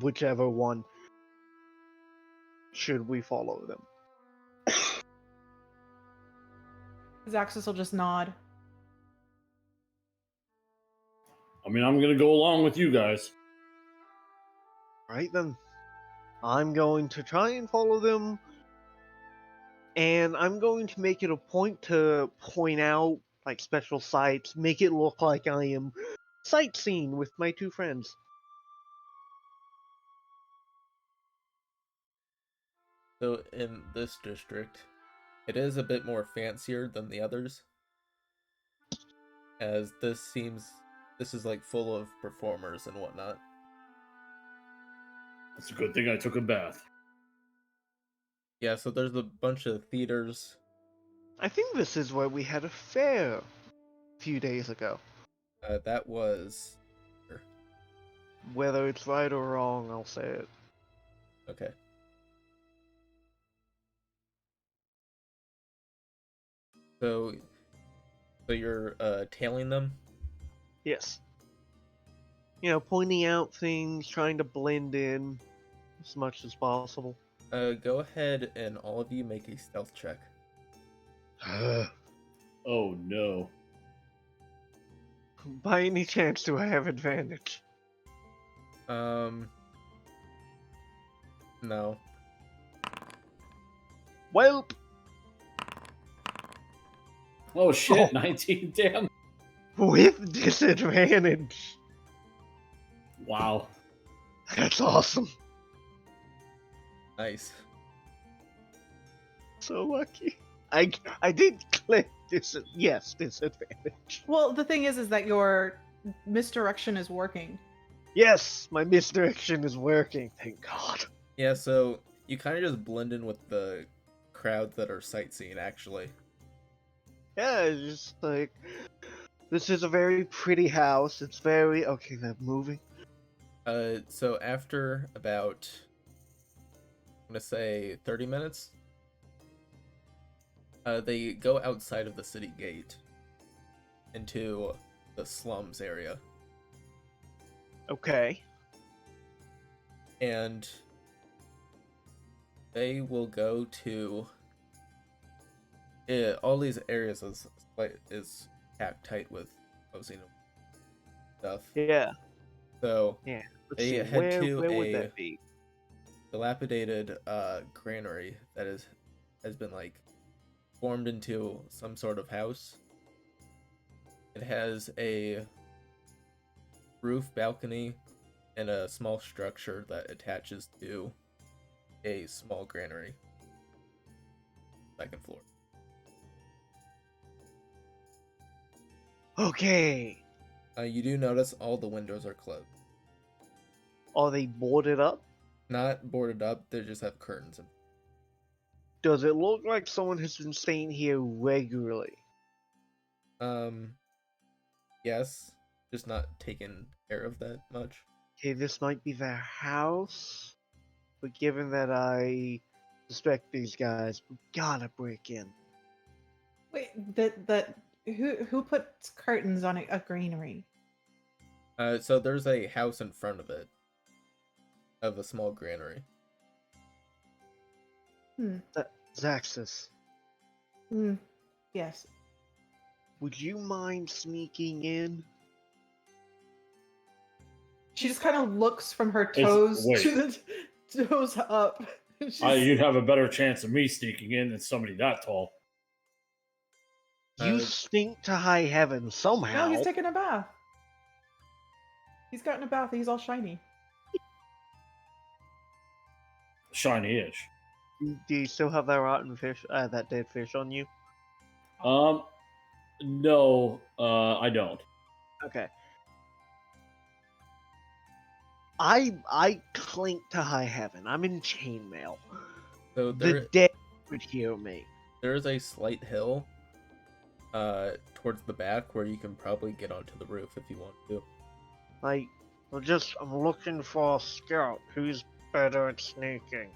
whichever one should we follow them. Xaxis will just nod. I mean, I'm gonna go along with you guys. Right then. I'm going to try and follow them. And I'm going to make it a point to point out like special sites, make it look like I am sightseeing with my two friends. So in this district, it is a bit more fancier than the others, as this is like full of performers and whatnot. It's a good thing I took a bath. Yeah, so there's a bunch of theaters. I think this is where we had a fair a few days ago. That was... Whether it's right or wrong, I'll say it. Okay. So you're tailing them? Yes. You know, pointing out things, trying to blend in as much as possible. Go ahead and all of you make a stealth check. Oh no. By any chance do I have advantage? No. Welp! Oh shit, Oh. 19, damn. With disadvantage. Wow. That's awesome. Nice. So lucky. I did click disadvantage. Well, the thing is that your misdirection is working. Yes, my misdirection is working, thank God. Yeah, so you kind of just blend in with the crowds that are sightseeing, actually. Yeah, it's just like, this is a very pretty house. It's very, okay, they're moving. So after about, I'm gonna say 30 minutes, they go outside of the city gate into the slums area. Okay. And they will go to all these areas is packed tight with housing stuff. Yeah. So Yeah. Let's they see, head where to would a that be? dilapidated granary that has been like formed into some sort of house. It has a roof, balcony, and a small structure that attaches to a small granary. Second floor. Okay. You do notice all the windows are closed. Are they boarded up? Not boarded up, they just have curtains. Does it look like someone has been staying here regularly? Yes, just not taken care of that much. Okay, this might be their house, but given that I suspect these guys, we gotta break in. Wait, who puts curtains on a granary? So there's a house in front of it, of a small granary. Xaxis, Yes. would you mind sneaking in? She just kind of looks from her toes wait. to the toes up. You'd have a better chance of me sneaking in than somebody that tall. You stink to high heaven somehow. No, he's taking a bath. He's gotten a bath. He's all shiny. Shiny-ish. Do you still have that rotten fish, that dead fish on you? No, I don't. Okay. I clink to high heaven. I'm in chainmail. So The dead would hear me. there is a slight hill towards the back where you can probably get onto the roof if you want to. I'm looking for a scout who's better at sneaking.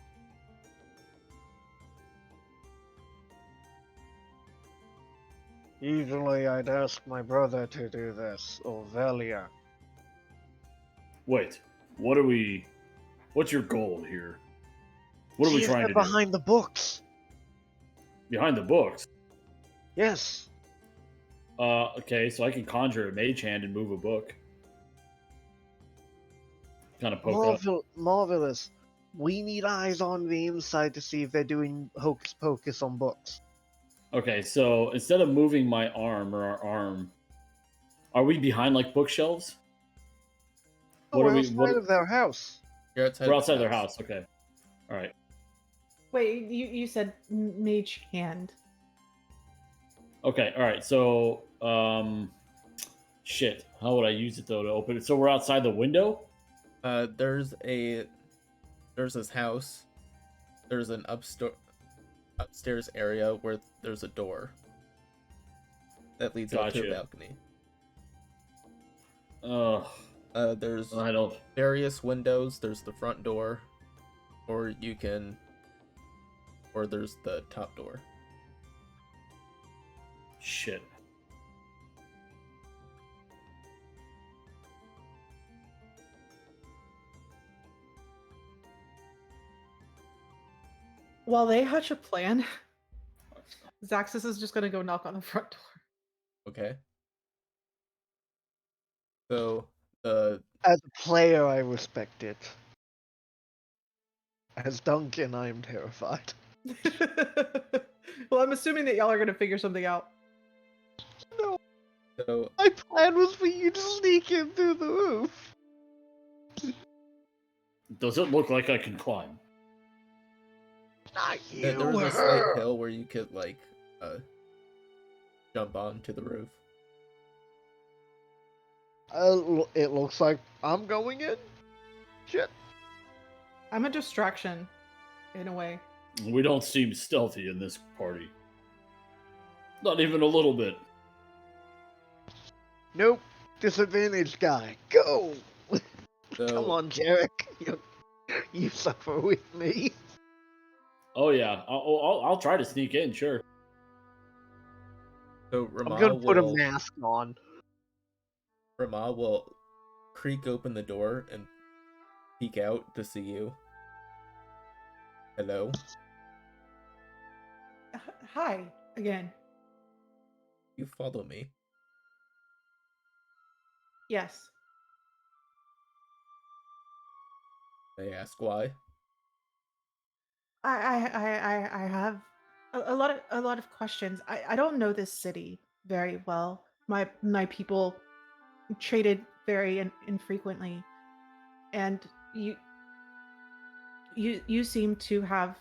Usually I'd ask my brother to do this, or Velia. Wait, what's your goal here? What are we trying to do? Behind the books. Behind the books? Yes. Okay, so I can conjure a mage hand and move a book. Kind of poke up. Marvelous. We need eyes on the inside to see if they're doing hocus pocus on books. Okay, so instead of moving my arm or our arm, are we behind like bookshelves? We're outside of their house. You're outside. We're outside their house. Okay. All right. Wait, you said mage hand. Okay. All right. So, shit. How would I use it though to open it? So we're outside the window. There's this house. There's an upstairs area where there's a door that leads up to a balcony. There's various windows. There's the front door, or there's the top door. Shit. While they hatch a plan, Xaxis is just gonna go knock on the front door. Okay. So as a player, I respect it. As Duncan, I am terrified. Well, I'm assuming that y'all are gonna figure something out. No. So my plan was for you to sneak in through the roof. Does it look like I can climb? Not you. there was a slight hill where you could jump onto the roof. It looks like I'm going in. Shit. I'm a distraction, in a way. We don't seem stealthy in this party. Not even a little bit. Nope. Disadvantaged guy. Go. So, come on, Jarek. You suffer with me. Oh yeah, I'll try to sneak in. Sure. So I'm gonna put a mask on. Rama will creak open the door and peek out to see you. Hello. Hi again. You follow me? Yes. May I ask why? I have a lot of questions. I don't know this city very well. My people traded very infrequently, and you seem to have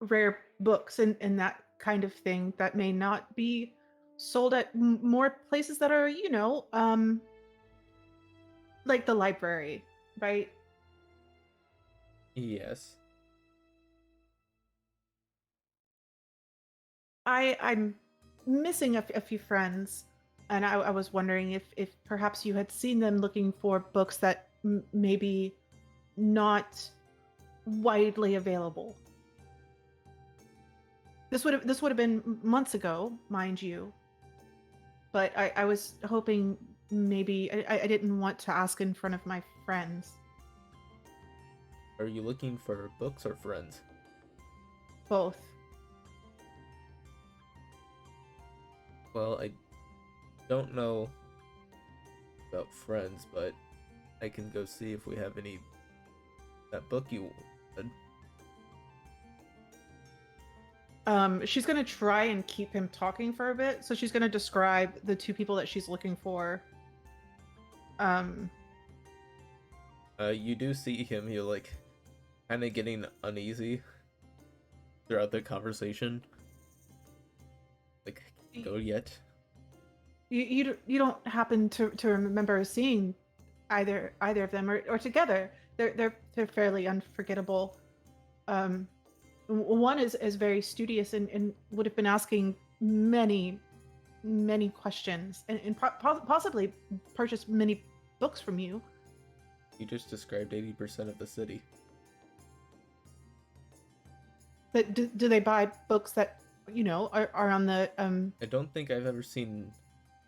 rare books and that kind of thing that may not be sold at more places that are like the library, right? Yes. I'm missing a few friends, and I was wondering if perhaps you had seen them looking for books that maybe not widely available. This would have been months ago, mind you, but I was hoping maybe I didn't want to ask in front of my friends. Are you looking for books or friends? Both. Well, I don't know about friends, but I can go see if we have any that book you wanted. She's gonna try and keep him talking for a bit, so she's gonna describe the two people that she's looking for. You do see him, he kind of getting uneasy throughout the conversation. Go yet? You don't happen to remember seeing either of them or together. They're fairly unforgettable. One is very studious and would have been asking many many questions and possibly purchase many books from you. You just described 80% of the city. But do they buy books that, are on the I don't think I've ever seen.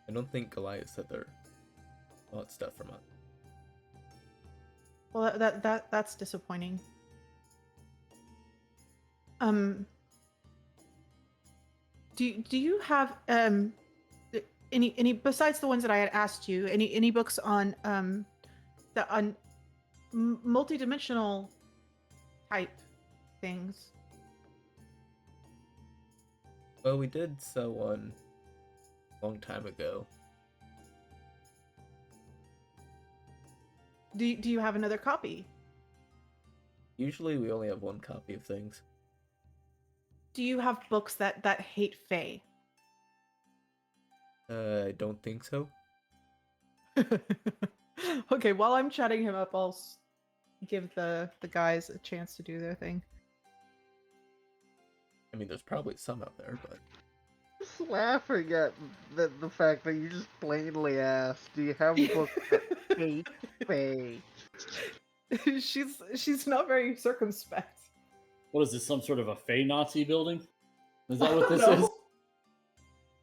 I don't think Goliath said they're bought stuff from us. Well, that's disappointing. Do you have any besides the ones that I had asked you? Any books on multidimensional type things? Well, we did sell one a long time ago. Do you have another copy? Usually we only have one copy of things. Do you have books that hate Fae? I don't think so. Okay, while I'm chatting him up, I'll give the guys a chance to do their thing. I mean, there's probably some out there, but Just laughing at the fact that you just plainly asked, do you have books that hate Fae? She's not very circumspect. What is this? Some sort of a Fey Nazi building? Is that what this No.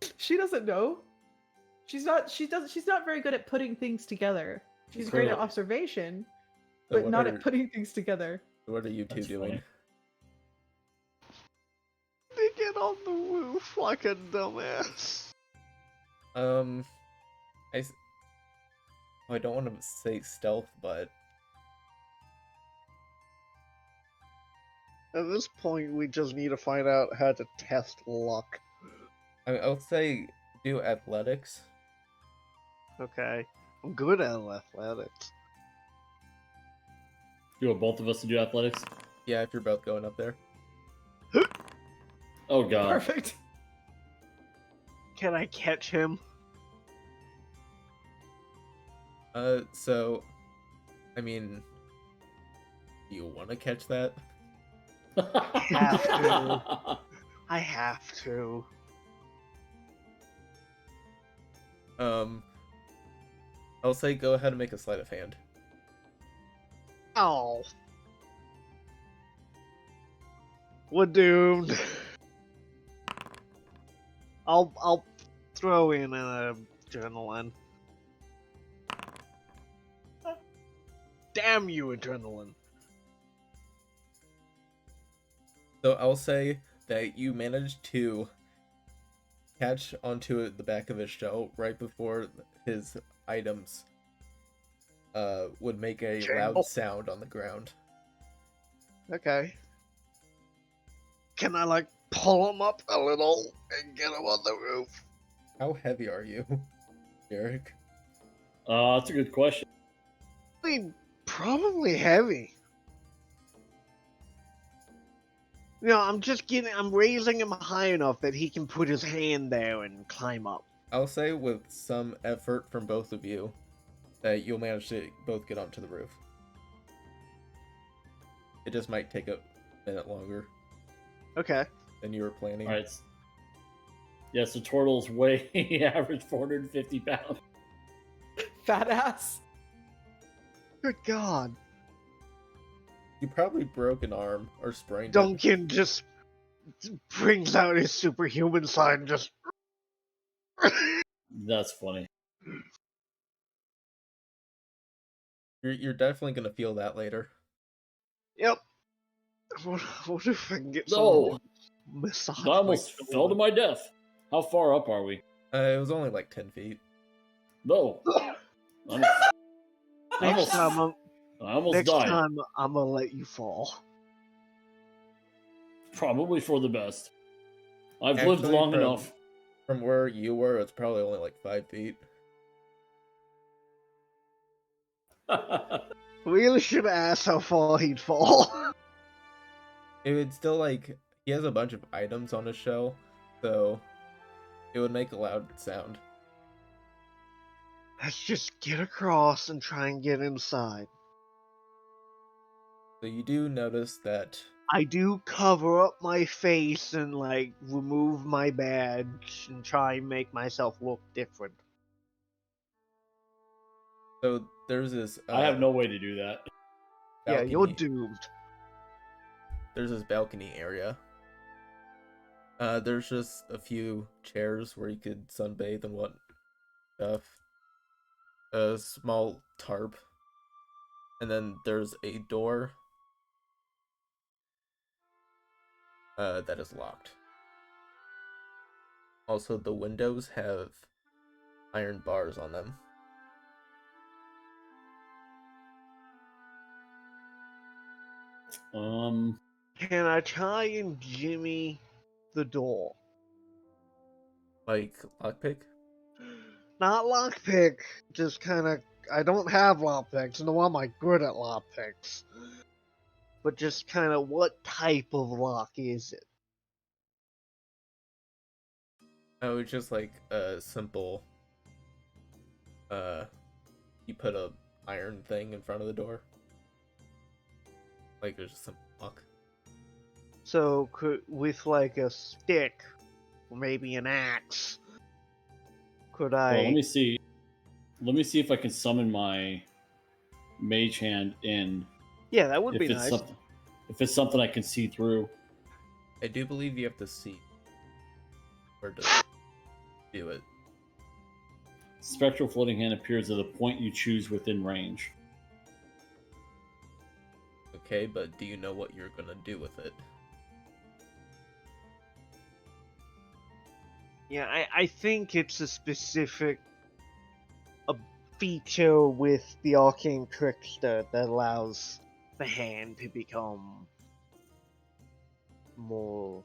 is? She doesn't know. She's not very good at putting things together. She's great at Clearly. observation, So but not at putting things together. what are you two That's doing? funny. They get on the roof like a dumbass. I don't want to say stealth, but At this point, we just need to find out how to test luck. I'll say do athletics. Okay. I'm good at athletics. You want both of us to do athletics? Yeah, if you're both going up there. Oh god. Perfect. Can I catch him? So, I mean, do you want to catch that? Have to. I have to. I'll say go ahead and make a sleight of hand. Oh. We're doomed. I'll throw in an adrenaline. Damn you, adrenaline. So I'll say that you managed to catch onto the back of his shell right before his items would make a Jangle. loud sound on the ground. Okay. Can I, like, pull him up a little and get him on the roof? How heavy are you, Jarek? That's a good question. I mean, probably heavy. No, I'm raising him high enough that he can put his hand there and climb up. I'll say with some effort from both of you that you'll manage to both get onto the roof. It just might take a minute longer Okay. than you were planning. Alright. Yeah, so turtles weigh average 450 pounds. Fat ass. Good God. You probably broke an arm or sprained it. Duncan just brings out his superhuman side and just. That's funny. You're definitely gonna feel that later. Yep. What if I can get No. some massage? I almost fell to my death. How far up are we? It was only like 10 feet. No. I Next time, almost died. I'm gonna let you fall. Probably for the best. I've lived Actually, long from- enough. From where you were, it's probably only like 5 feet. Really should ask how far he'd fall. It would still like he has a bunch of items on his shell, so it would make a loud sound. Let's just get across and try and get inside. So you do notice that I do cover up my face and like remove my badge and try and make myself look different. So there's this I have no way to do that. Yeah, you're balcony. doomed. There's this balcony area. There's just a few chairs where you could sunbathe and what stuff. A small tarp. And then there's a door that is locked. Also, the windows have iron bars on them. Can I try and jimmy the door? Like lockpick? Not lockpick, just kind of. I don't have lockpicks, nor am I good at lockpicks. But just kind of, what type of lock is it? Oh, it's just like a simple. You put a iron thing in front of the door. Like there's just some lock. So, with like a stick, or maybe an axe, could I? Well, let me see. Let me see if I can summon my mage hand in. Yeah, that would If be it's nice. something, if it's something I can see through. I do believe you have to see where to do it. Spectral floating hand appears at a point you choose within range. Okay, but do you know what you're gonna do with it? Yeah, I think it's a specific feature with the Arcane Trickster that allows the hand to become more.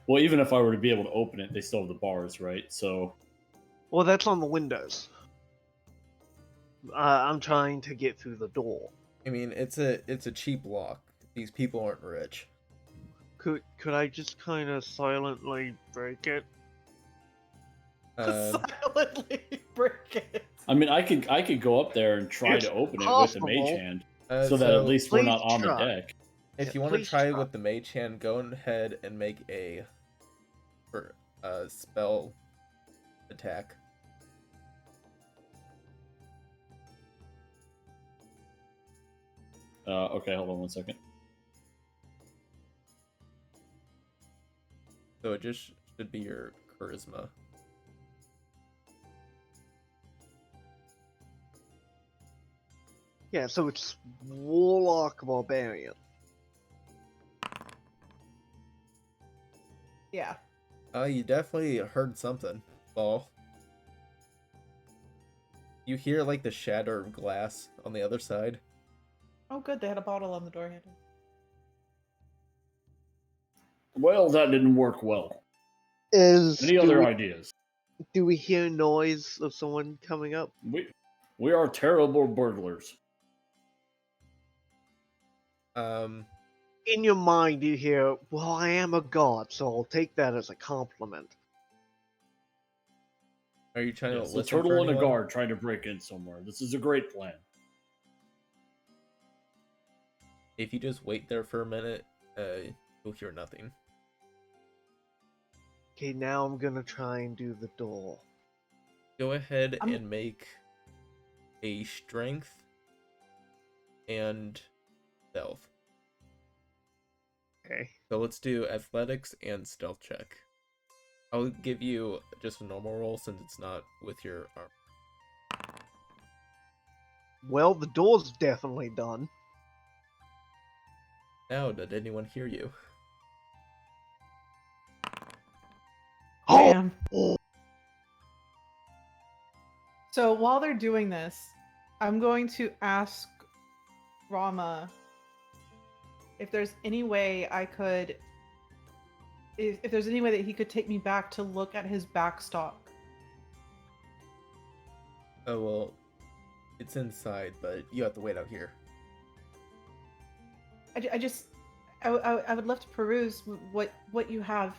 Well, even if I were to be able to open it, they still have the bars, right? So. Well, that's on the windows. I'm trying to get through the door. I mean, it's a cheap lock. These people aren't rich. Could I just kind of silently break it? Silently break it. I mean, I could go up there and try It's to open it with possible. the mage hand, Uh, so that at least we're please not on the try. deck. If Yeah, you want to please try try. with the mage hand, go ahead and make a spell attack. Okay, hold on one second. So it just should be your charisma. Yeah, so it's Warlock Barbarian. Yeah. You definitely heard something, Ball. You hear like the shatter of glass on the other side. Oh, good. They had a bottle on the door handle. Well, that didn't work well. Any Any other ideas? Do we hear noise of someone coming up? We are terrible burglars. In your mind, you hear, "Well, I am a god, so I'll take that as a compliment." Are you trying Yes, to a listen for turtle and a anyone? guard trying to break in somewhere. This is a great plan. If you just wait there for a minute, you'll hear nothing. Okay, now I'm gonna try and do the door. Go ahead and make a strength and stealth. Okay. So let's do athletics and stealth check. I'll give you just a normal roll since it's not with your arm. Well, the door's definitely done. Now, did anyone hear you? Damn. Oh! So while they're doing this, I'm going to ask Rama if there's any way I could, if there's any way that he could take me back to look at his backstock. Oh, well, it's inside, but you have to wait out here. I would love to peruse what you have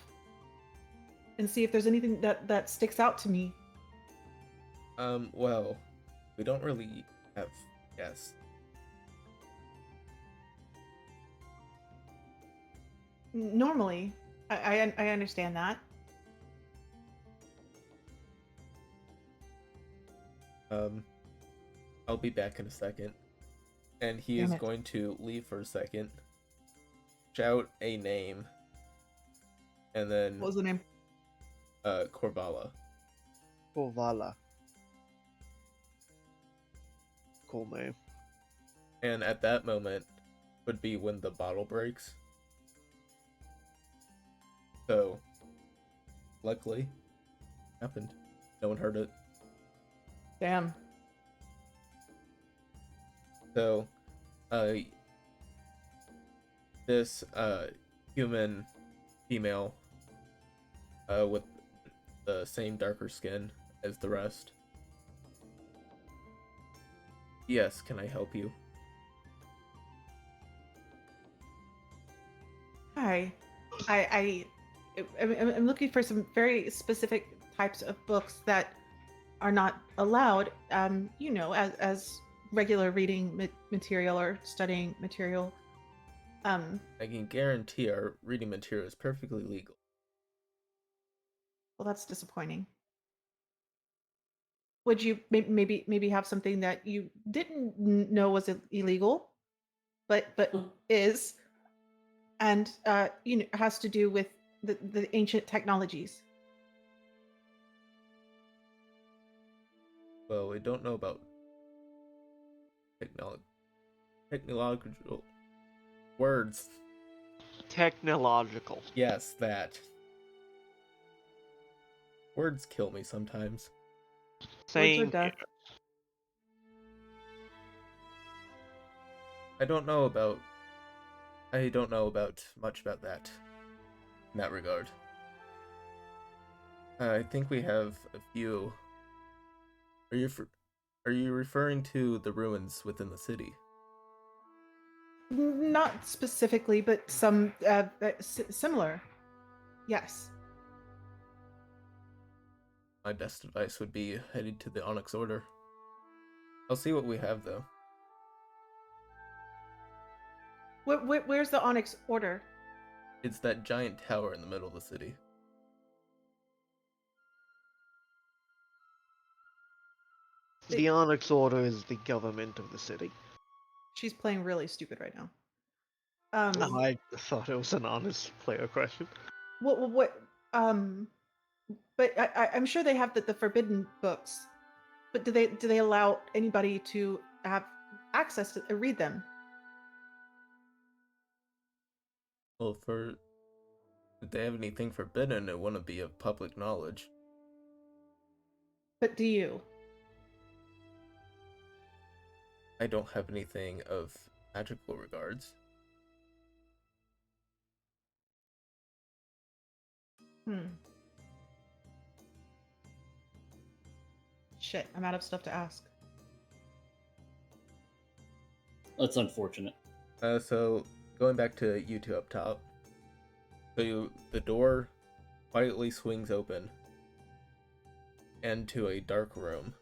and see if there's anything that sticks out to me. Well, we don't really have guests. Normally, I understand that. I'll be back in a second. And he Damn is it. going to leave for a second, shout a name, and then What was the name? Corvala. Corvala. Cool name. And at that moment would be when the bottle breaks. So, luckily, happened. No one heard it. Damn. So, this human female with the same darker skin as the rest. Yes, can I help you? Hi. I'm looking for some very specific types of books that are not allowed, as regular reading material or studying material. I can guarantee our reading material is perfectly legal. Well, that's disappointing. Would you maybe have something that you didn't know was illegal, but is, and has to do with the ancient technologies? Well, we don't know about technological words. Technological. Yes, that. Words kill me sometimes. Same. Words are death. I don't know about much about that in that regard. I think we have a few. Are you referring to the ruins within the city? Not specifically, but some similar. Yes. My best advice would be heading to the Onyx Order. I'll see what we have though. Where's the Onyx Order? It's that giant tower in the middle of the city. The Onyx Order is the government of the city. She's playing really stupid right now. I thought it was an honest player question. What but I'm sure they have the forbidden books, but do they allow anybody to have access to read them? Well, if they have anything forbidden, it wouldn't be of public knowledge. But do you? I don't have anything of magical regards. Shit, I'm out of stuff to ask. That's unfortunate. So going back to you two up top. So the door quietly swings open into a dark room.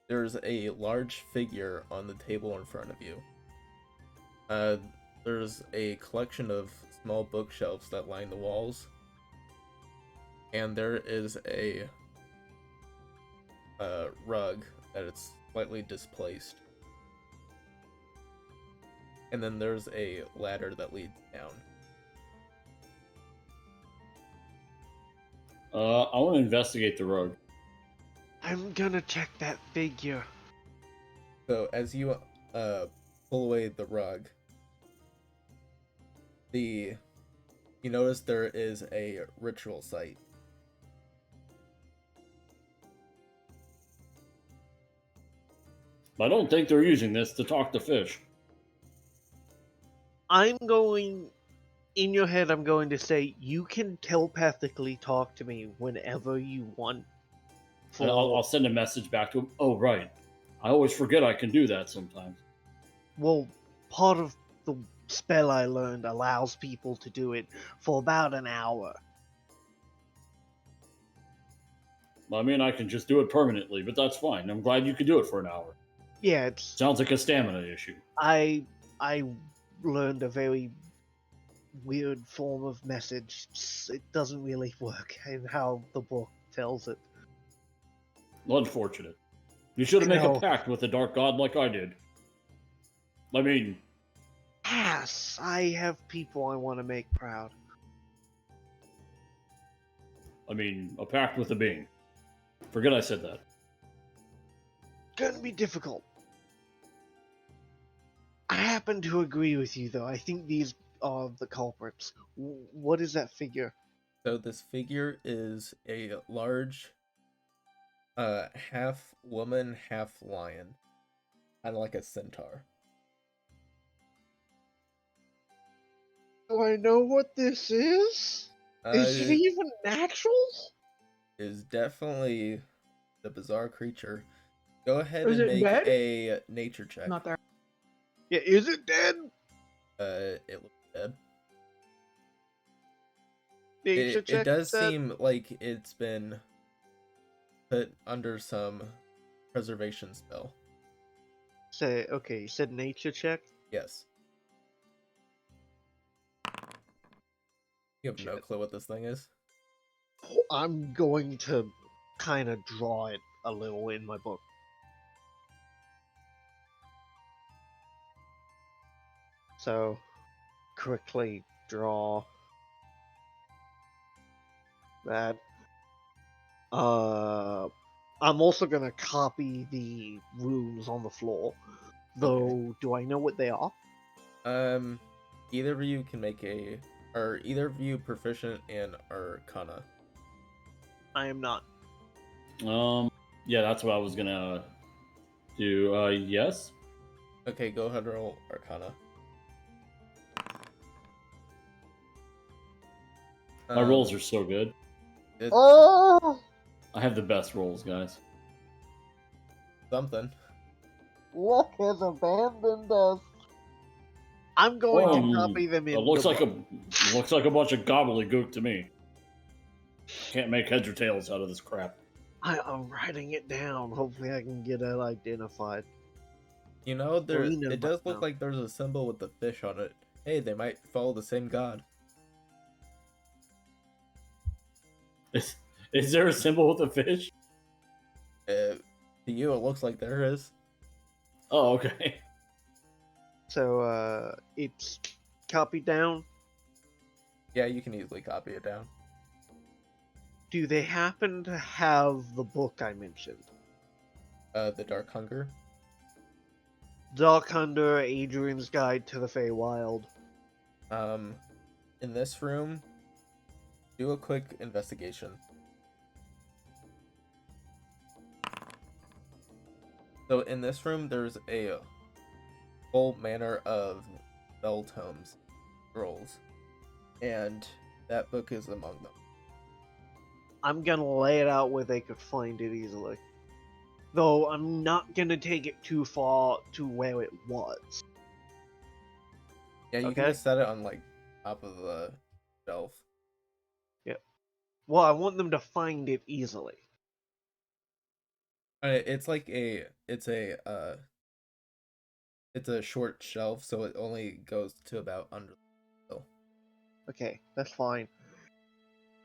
There's a large figure on the table in front of you. There's a collection of small bookshelves that line the walls. And there is a rug that it's slightly displaced. And then there's a ladder that leads down. I want to investigate the road. I'm gonna check that figure. So as you pull away the rug, you notice there is a ritual site. I don't think they're using this to talk to fish. In your head, I'm going to say, you can telepathically talk to me whenever you want. And I'll send a message back to him. Oh, right. I always forget I can do that sometimes. Well, part of the spell I learned allows people to do it for about an hour. I mean, I can just do it permanently, but that's fine. I'm glad you could do it for an hour. Yeah, it's... Sounds like a stamina issue. I learned a very weird form of message. It doesn't really work in how the book tells it. Unfortunate. You should have made a No. pact with the Dark God like I did. I mean, Yes, I have people I want to make proud. a pact with a being. Forget I said that. Gonna be difficult. I happen to agree with you, though. I think these are the culprits. What is that figure? So this figure is a large, half woman, half lion, kind of like a centaur. Do I know what this is? Is it even natural? Is definitely the bizarre creature. Go ahead Is and it make dead? a nature check. Not there. Yeah, is it dead? It looks dead. Nature It check does said? seem like it's been put under some preservation spell. Say, okay, you said nature check? Yes. You have no Shit. clue what this thing is? I'm going to kind of draw it a little in my book. So, quickly draw that. I'm also gonna copy the runes on the floor. Though, do I know what they are? Either of you can make either of you proficient in Arcana. I am not. Yeah, that's what I was gonna do. Yes. Okay, go ahead and roll Arcana. My rolls are so good. Oh, I have the best rolls, guys. Something. luck has abandoned us. I'm going to copy them in. It looks the like book. looks like a bunch of gobbledygook to me. Can't make heads or tails out of this crap. I'm writing it down. Hopefully, I can get it identified. You know, Arena it does right look now. like there's a symbol with the fish on it. Hey, they might follow the same god. Is there a symbol with a fish? To you, it looks like there is. Oh, okay. So, it's copied down. Yeah, you can easily copy it down. Do they happen to have the book I mentioned? The Dark Hunger. Dark Under, Adrian's Guide to the Feywild. In this room, do a quick investigation. So in this room, there's a whole manner of spell tomes, scrolls, and that book is among them. I'm gonna lay it out where they could find it easily. Though I'm not gonna take it too far to where it was. Yeah, you can Okay. just set it on like top of the shelf. Well, I want them to find it easily. It's like it's a short shelf, so it only goes to about under the sill. Okay, that's fine.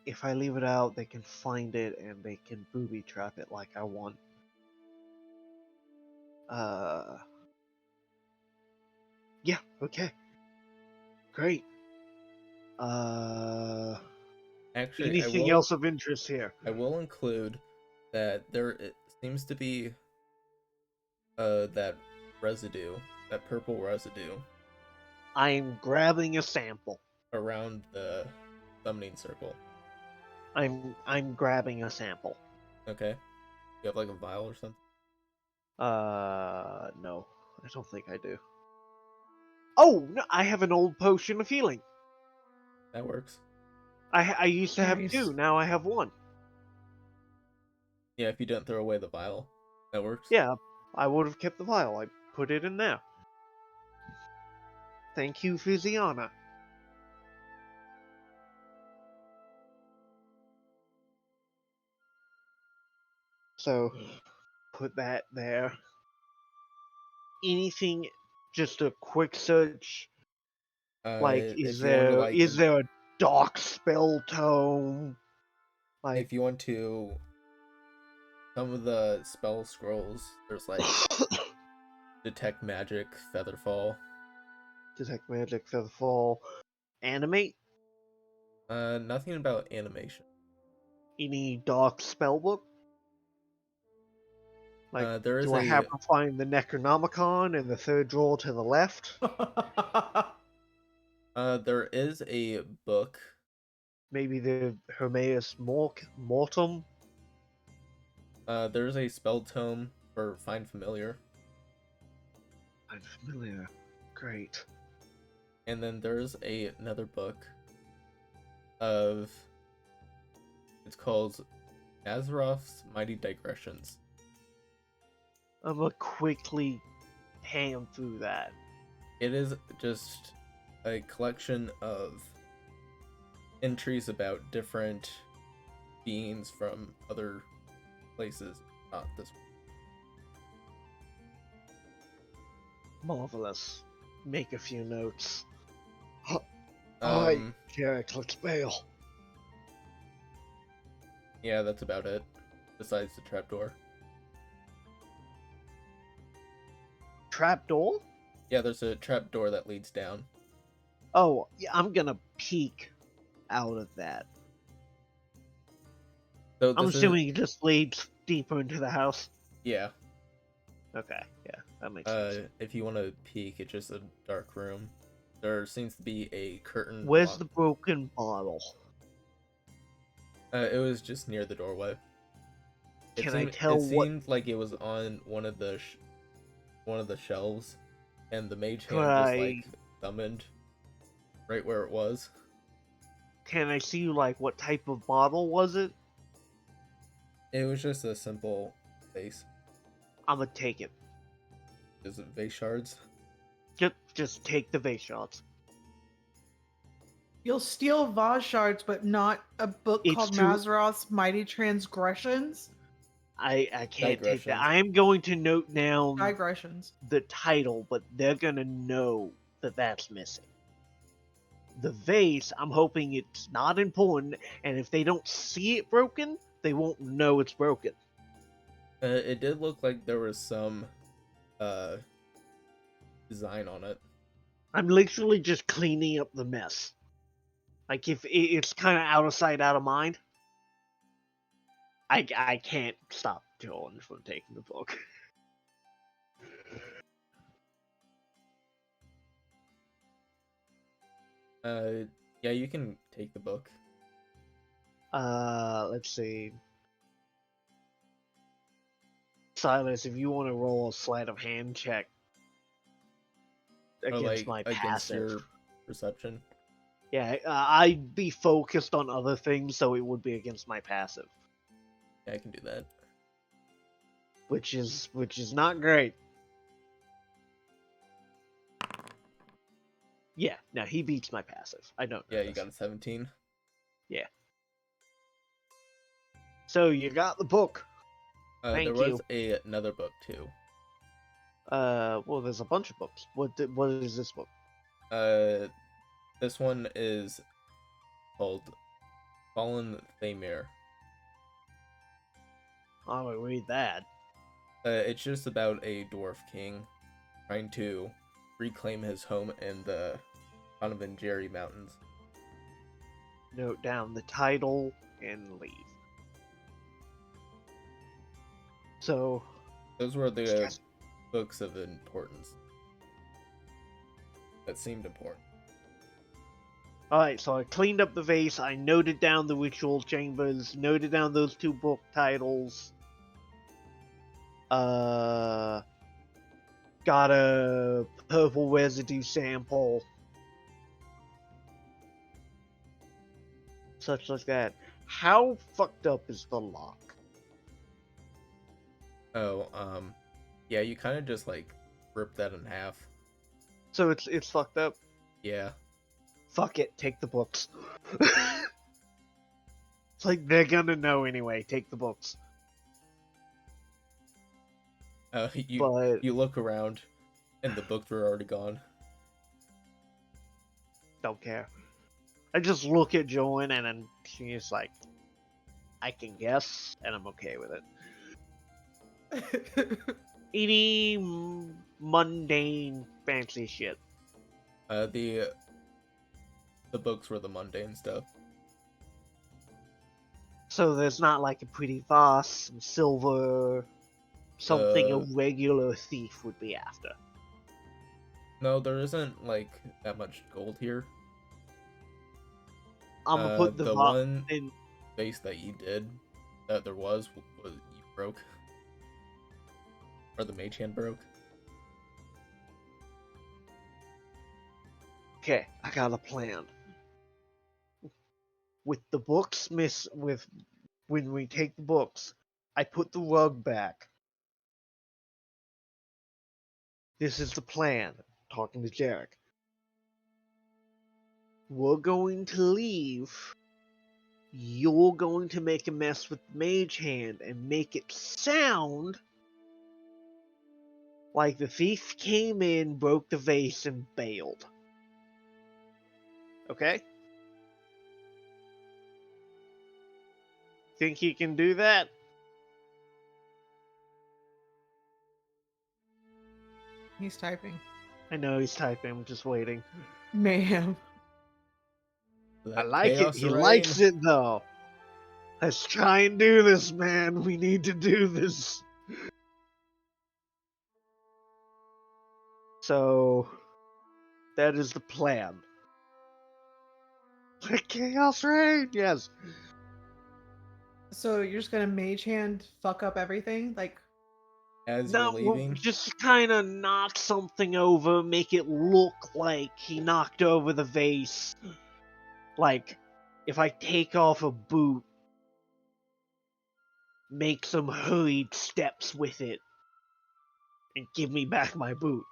If I leave it out, they can find it and they can booby trap it like I want. Yeah, okay. Great. Actually, Anything else of interest here? I will include that it seems to be that residue, that purple residue I'm grabbing a sample. around the summoning circle. I'm grabbing a sample. Okay, you have like a vial or something. No, I don't think I do. Oh, no, I have an old potion of healing. That works. I used to have Nice. 2, now I have 1. Yeah, if you don't throw away the vial, that works. Yeah, I would have kept the vial. I put it in there. Thank you, Physiana. So, put that there. Anything, just a quick search. Like, if is you want to there a dark spell tome? Like, if you want to, some of the spell scrolls, there's like detect magic, featherfall. detect magic, featherfall, animate. Nothing about animation. Any dark spell book? Like, There is do I have to find the Necronomicon in the third drawer to the left? there is a book. Maybe the Hermaeus Mortum? There's a spell tome for Find Familiar. I'm familiar. Great. And then there's another book of, it's called Azeroth's Mighty Digressions. I'm gonna quickly ham through that. It is just a collection of entries about different beings from other places, not this one. Marvelous. Make a few notes. Um, Alright, Jarek, let's bail. yeah, that's about it, besides the trapdoor. Trapdoor? Yeah, there's a trapdoor that leads down. Oh, yeah, I'm gonna peek out of that. So I'm this assuming it just leads deeper into the house. yeah. Okay, yeah, that makes sense. If you want to peek, it's just a dark room. There seems to be a curtain. Where's the broken bottle? It was just near the doorway. Can I tell it what? seemed like it was on one of the shelves, and the mage Could hand just I- like summoned right where it was. Can I see like what type of bottle was it? It was just a simple vase. I'm gonna take it. Is it vase shards? Just take the vase shots. You'll steal vase shards, but not a book It's called too- Mazzaroth's Mighty Transgressions? I can't take that. Digressions. I am going to note down Digressions. the title, but they're gonna know that that's missing. The vase, I'm hoping it's not important, and if they don't see it broken, they won't know it's broken. It did look like there was some design on it. I'm literally just cleaning up the mess. Like, if it's kind of out of sight, out of mind, I can't stop Jorin from taking the book. Yeah, you can take the book. Let's see. Silas, if you want to roll a sleight of hand check Or against like my against passive. your perception. Yeah, I'd be focused on other things, so it would be against my passive, Yeah, I can do that. which is not great. Yeah, no, he beats my passive. I don't know Yeah, you this. got a 17. So you got the book. There Thank was another book too. Well, there's a bunch of books. What is this book? This one is called Fallen Thamir. I'm gonna read that. It's just about a dwarf king trying to reclaim his home in the Onyxia Mountains. Note down the title and leave. So, Those were the Yes. books of importance that seemed important. alright, so I cleaned up the vase, I noted down the ritual chambers, noted down those two book titles. Got a purple residue sample. Such like that. How fucked up is the lock? Oh, yeah, you kind of just like rip that in half. So it's fucked up? Yeah. Fuck it, take the books. It's like they're gonna know anyway, take the books. You But you look around, and the books were already gone. don't care. I just look at Jorin and then she's like, I can guess, and I'm okay with it. Any mundane fancy shit. The books were the mundane stuff. So there's not like a pretty vase, some silver, something a Uh, regular thief would be after. No, there isn't like that much gold here. I'm gonna put the one in. vase that you did, that there was you broke, or the mage hand broke. Okay, I got a plan. With the books, when we take the books, I put the rug back. This is the plan. Talking to Jarek. We're going to leave. You're going to make a mess with Mage Hand and make it sound like the thief came in, broke the vase, and bailed. Okay? Think he can do that? He's typing. I know he's typing, I'm just waiting. Mayhem. I That like it. chaos He rain. likes it though. Let's try and do this, man. We need to do this. So, that is the plan. Chaos Rain, yes. So you're just gonna mage hand fuck up everything? Like, As No, you're leaving, just kind of knock something over, make it look like he knocked over the vase. Like, if I take off a boot, make some hurried steps with it, and give me back my boot.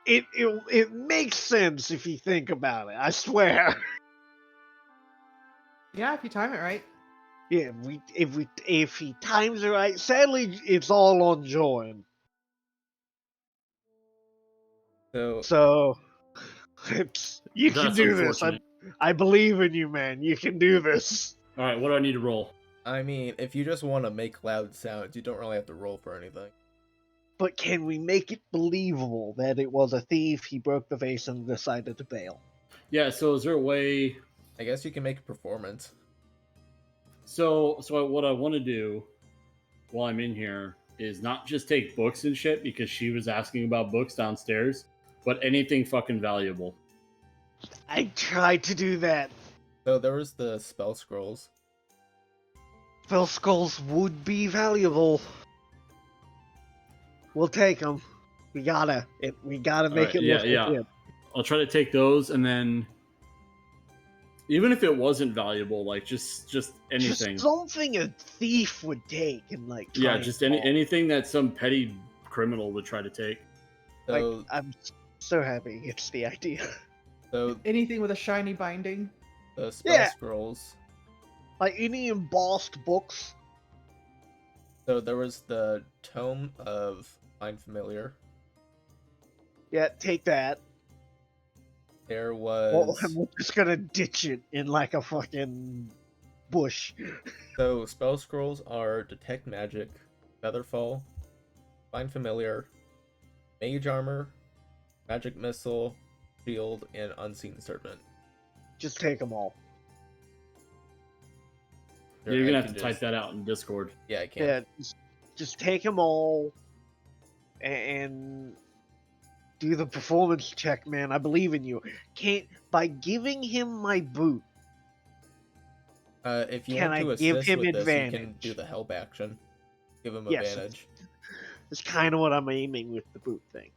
It makes sense if you think about it. I swear. yeah, if you time it right. Yeah, if he times it right. Sadly, it's all on Jorin. So you can That's do this. unfortunate. I believe in you, man. You can do this. All right, what do I need to roll? I mean, if you just want to make loud sounds, you don't really have to roll for anything. But can we make it believable that it was a thief? He broke the vase and decided to bail. Yeah. So is there a way? I guess you can make a performance. So what I want to do while I'm in here is not just take books and shit because she was asking about books downstairs, but anything fucking valuable. I tried to do that. So there was the spell scrolls. Spell skulls would be valuable. We'll take them. We gotta make All right, it look legit. I'll try to take those, and then even if it wasn't valuable, like just anything. Just something a thief would take and like. Try Yeah, just anything that some petty criminal would try to take. So, I'm so happy it's the idea. so Anything with a shiny binding. the spell Yeah. scrolls. Like any embossed books. So there was the Tome of Find Familiar. Yeah, take that. There Well, was I'm just gonna ditch it in like a fucking bush. so spell scrolls are Detect Magic, Featherfall, Find Familiar, Mage Armor, Magic Missile, Shield, and Unseen Serpent. Just take them all. Sure, You're I gonna have can to just- type that out in Discord. Yeah, I can. Yeah, just take them all and do the performance check, man. I believe in you. By giving him my boot. If you Can want to I give assist him with this, you can advantage? do the help action. Give him Yes. advantage. It's kind of what I'm aiming with the boot thing.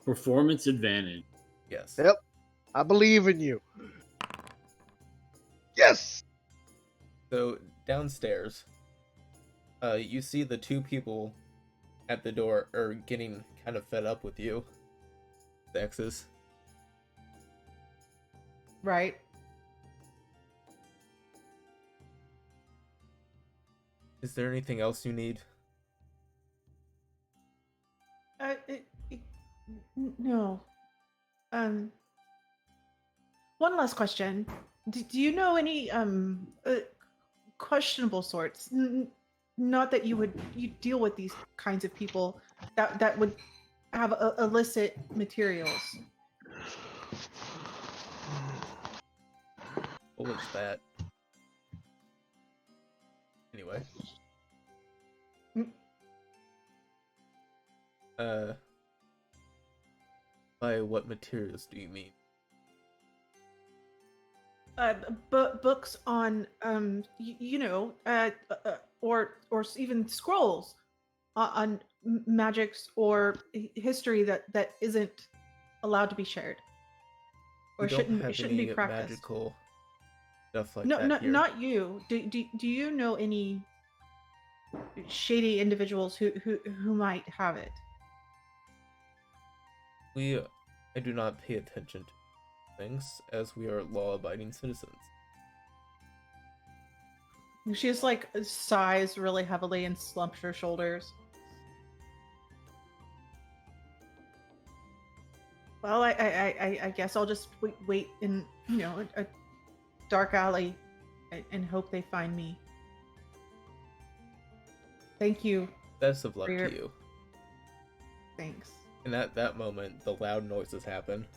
Performance advantage. Yes. Yep. I believe in you. Yes. So downstairs, you see the two people at the door are getting kind of fed up with you, Xaxis. Right. Is there anything else you need? No. One last question. Do you know any questionable sorts? Not that you deal with these kinds of people that would have illicit materials. What was that? Anyway. By what materials do you mean? Books on or even scrolls on magics or history that isn't allowed to be shared or We don't have shouldn't be any practiced. magical stuff like No, that here. not you. Do you know any shady individuals who might have it? I do not pay attention to things as we are law-abiding citizens. She just like sighs really heavily and slumps her shoulders. Well, I guess I'll just wait in a dark alley and hope they find me. Thank you. Best of luck to you. Thanks. And at that moment, the loud noises happen.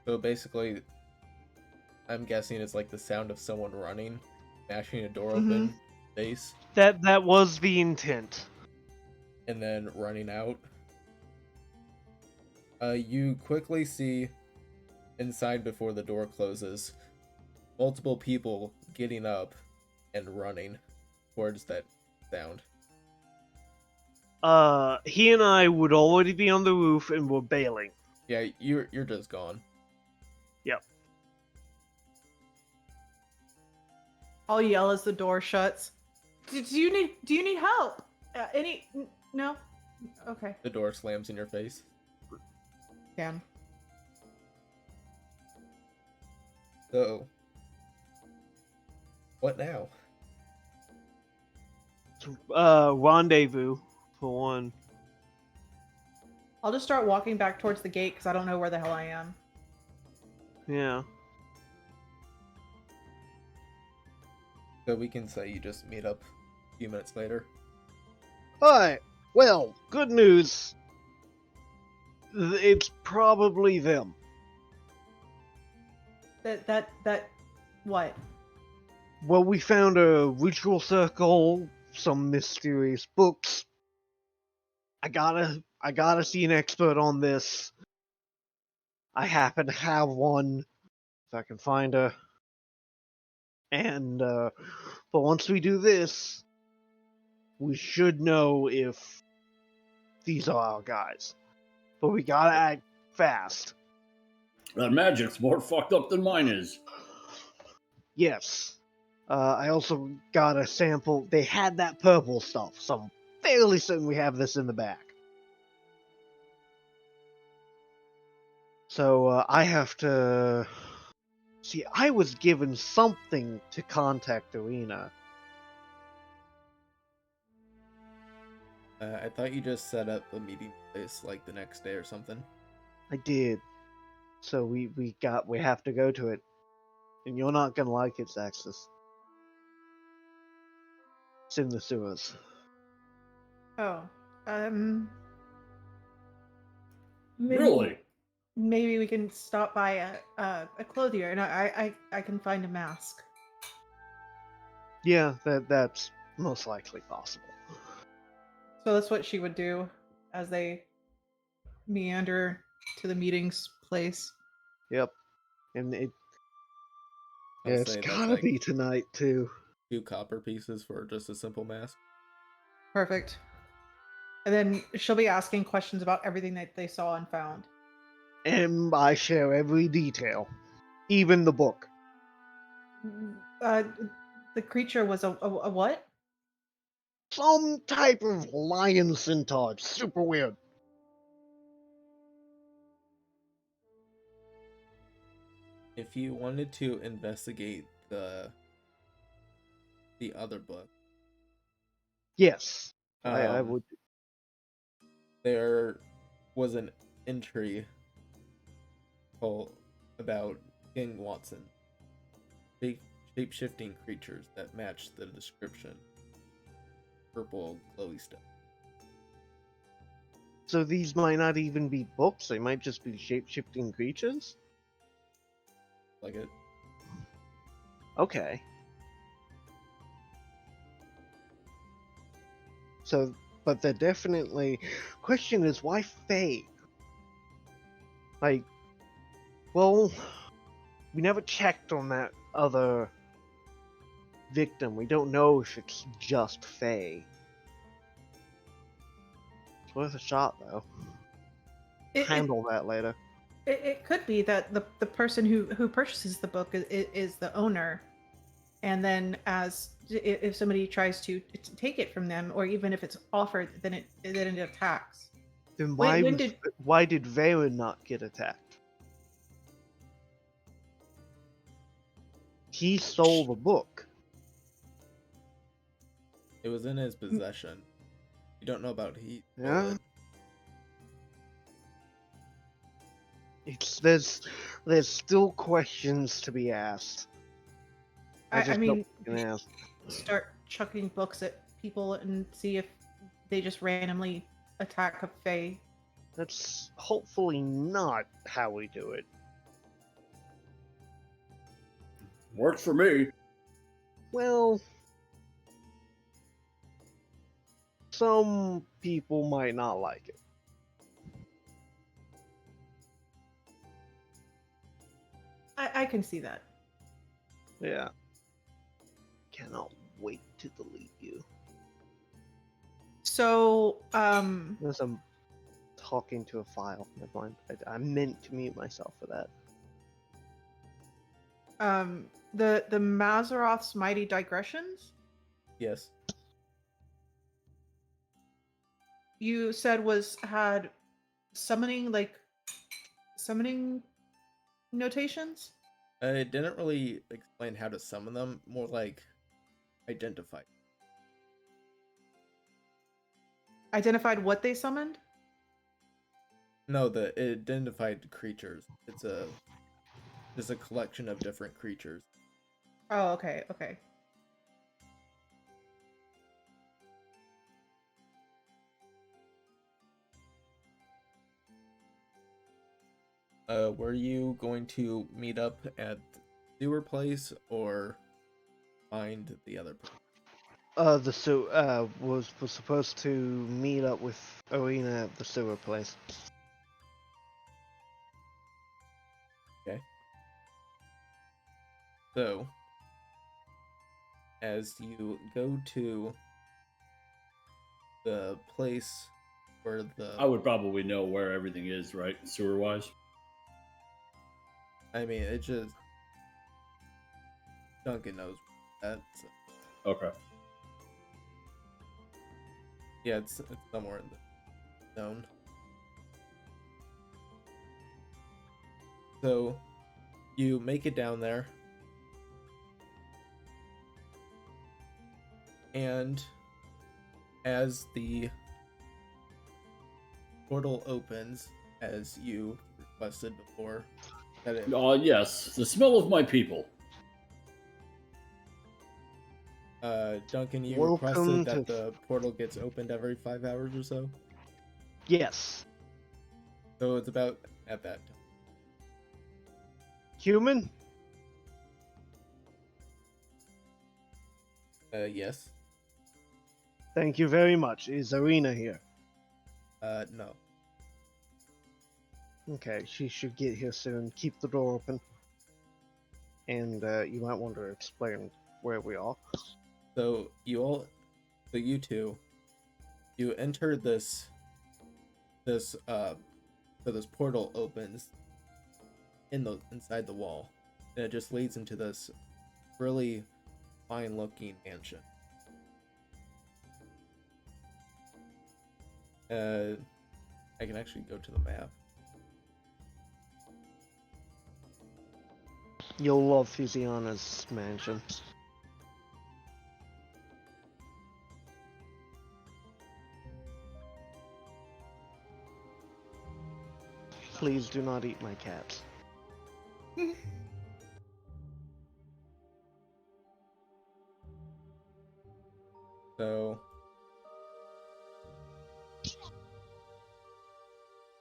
So basically, I'm guessing it's like the sound of someone running, mashing a door open, face, That was the intent. and then running out. You quickly see inside before the door closes, multiple people getting up and running towards that sound. He and I would already be on the roof and we're bailing. Yeah, you're just gone. Yep. I'll yell as the door shuts. Do you need help? No? Okay. The door slams in your face. Damn. So, what now? Rendezvous for one. I'll just start walking back towards the gate because I don't know where the hell I am. Yeah. So we can say you just meet up a few minutes later. Alright, well, good news. It's probably them. That what? Well, we found a ritual circle, some mysterious books. I gotta see an expert on this. I happen to have one, if I can find her. And, but once we do this, we should know if these are our guys. But we gotta act fast. That magic's more fucked up than mine is. Yes. I also got a sample. They had that purple stuff, so I'm fairly certain we have this in the back. So I have to... See, I was given something to contact Arena. I thought you just set up a meeting place like the next day or something. I did. So we have to go to it. And you're not gonna like it, Xaxis. It's in the sewers. Oh, Really? Maybe we can stop by a clothier and I can find a mask. Yeah, that's most likely possible. So that's what she would do as they meander to the meetings place. Yep. And I'll it's say that's gotta like be tonight too. 2 copper pieces for just a simple mask. Perfect. And then she'll be asking questions about everything that they saw and found. And I share every detail, even the book. The creature was a what? Some type of lion centaur. It's super weird. If you wanted to investigate the the other book, Yes, I um, would. there was an entry called about King Watson, shape-shifting creatures that matched the description. Purple glowy stuff. So these might not even be books. They might just be shape-shifting creatures. Like it. Okay. So, but they're definitely. Question is, why Fae? Like, well, we never checked on that other victim. We don't know if it's just Fae. It's worth a shot, though. It, Handle that later. it could be that the person who purchases the book is the owner, and then if somebody tries to take it from them, or even if it's offered, then it attacks. Then Wait, when did why did Valen not get attacked? He stole the book. It was in his possession. You don't know about he stole Yeah? it. There's still questions to be asked. I just mean, don't ask. start chucking books at people and see if they just randomly attack a Fae. That's hopefully not how we do it. Works for me. Well, some people might not like it. I can see that. Yeah. Cannot wait to delete you. So, As I'm talking to a file. Never mind. I meant to mute myself for that. the Mazaroth's mighty digressions Yes. you said had summoning notations. It didn't really explain how to summon them, more like identify. Identified what they summoned. No, it identified creatures. It's a collection of different creatures. Oh, okay. Were you going to meet up at the sewer place or find the other place? Was supposed to meet up with Arena at the sewer place. Okay. So, as you go to the place where I would probably know where everything is, right? Sewer wise. I mean, it just Duncan knows that. So. Okay. Yeah, it's somewhere in the zone. So, you make it down there. And as the portal opens, as you requested before, that it... Yes, the smell of my people. Duncan, you Welcome requested that to- the portal gets opened every 5 hours or so. Yes. So it's about at that time. Human? Yes. Thank you very much. Is Arena here? No. Okay, she should get here soon. Keep the door open. And you might want to explain where we are. So you two, you enter this portal opens inside the wall, and it just leads into this really fine looking mansion. I can actually go to the map. You'll love Fusiana's mansion. Please do not eat my cats. So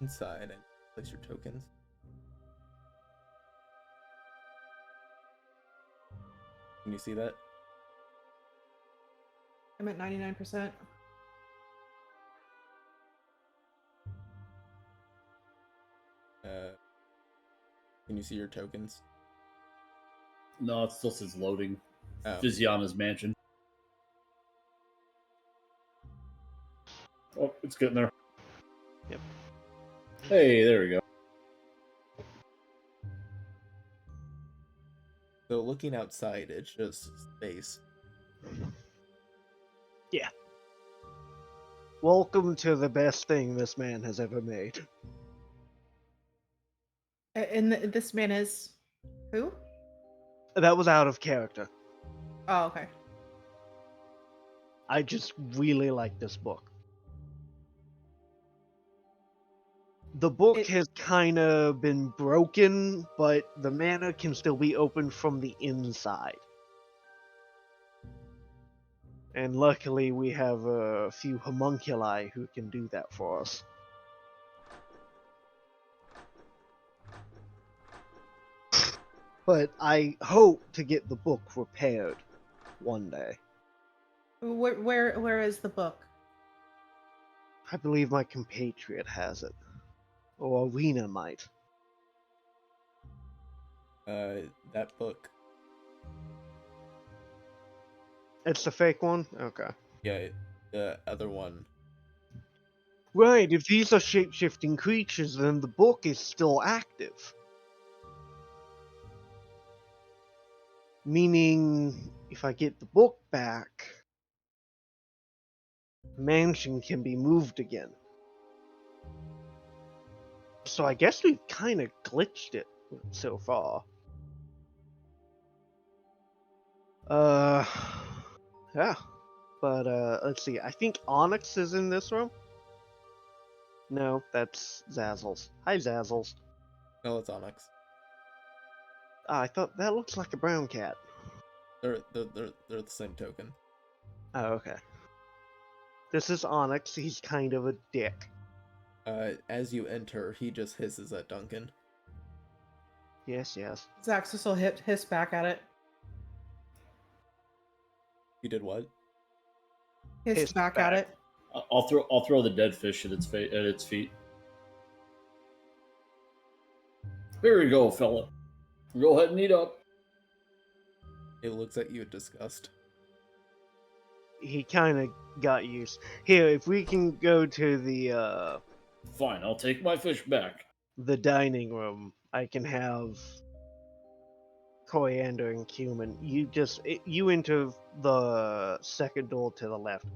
inside and place your tokens. Can you see that? I'm at 99%. Can you see your tokens? No, it still says loading. Oh. Physiana's mansion. Oh, it's getting there. Yep. Hey, there we go. So looking outside, it's just space. Yeah. Welcome to the best thing this man has ever made. And this man is who? That was out of character. Oh, okay. I just really like this book. The book has kind of been broken, but the manor can still be opened from the inside. And luckily we have a few homunculi who can do that for us. But I hope to get the book repaired one day. Where is the book? I believe my compatriot has it. Or Arena might. That book. It's the fake one? Okay. Yeah, the other one. Right, if these are shape-shifting creatures, then the book is still active. Meaning, if I get the book back, the mansion can be moved again. So I guess we've kind of glitched it so far. Yeah. But, let's see. I think Onyx is in this room. No, that's Zazzles. Hi, Zazzles. No, it's Onyx. I thought that looks like a brown cat. They're the same token. Oh, okay. This is Onyx. He's kind of a dick. As you enter, he just hisses at Duncan. Yes, yes. Xaxis will hiss back at it. You did what? Hiss back at it. I'll throw the dead fish at its feet. Here we go, fella. Go ahead and eat up. It looks at you in disgust. He kind of got used. Here, if we can go to the Fine, I'll take my fish back. the dining room, I can have coriander and cumin. You enter the second door to the left.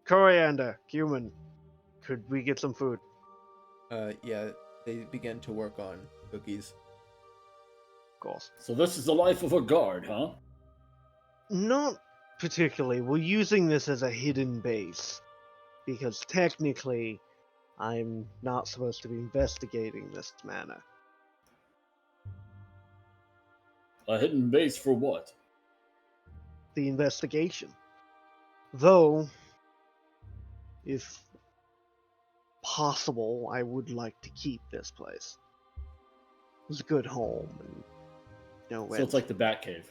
Coriander, cumin. Could we get some food? Yeah, they begin to work on cookies. Of course. So this is the life of a guard, huh? Not particularly. We're using this as a hidden base. Because technically, I'm not supposed to be investigating this manor. A hidden base for what? The investigation. Though, if possible, I would like to keep this place. It's a good home, and no So it's like the Batcave.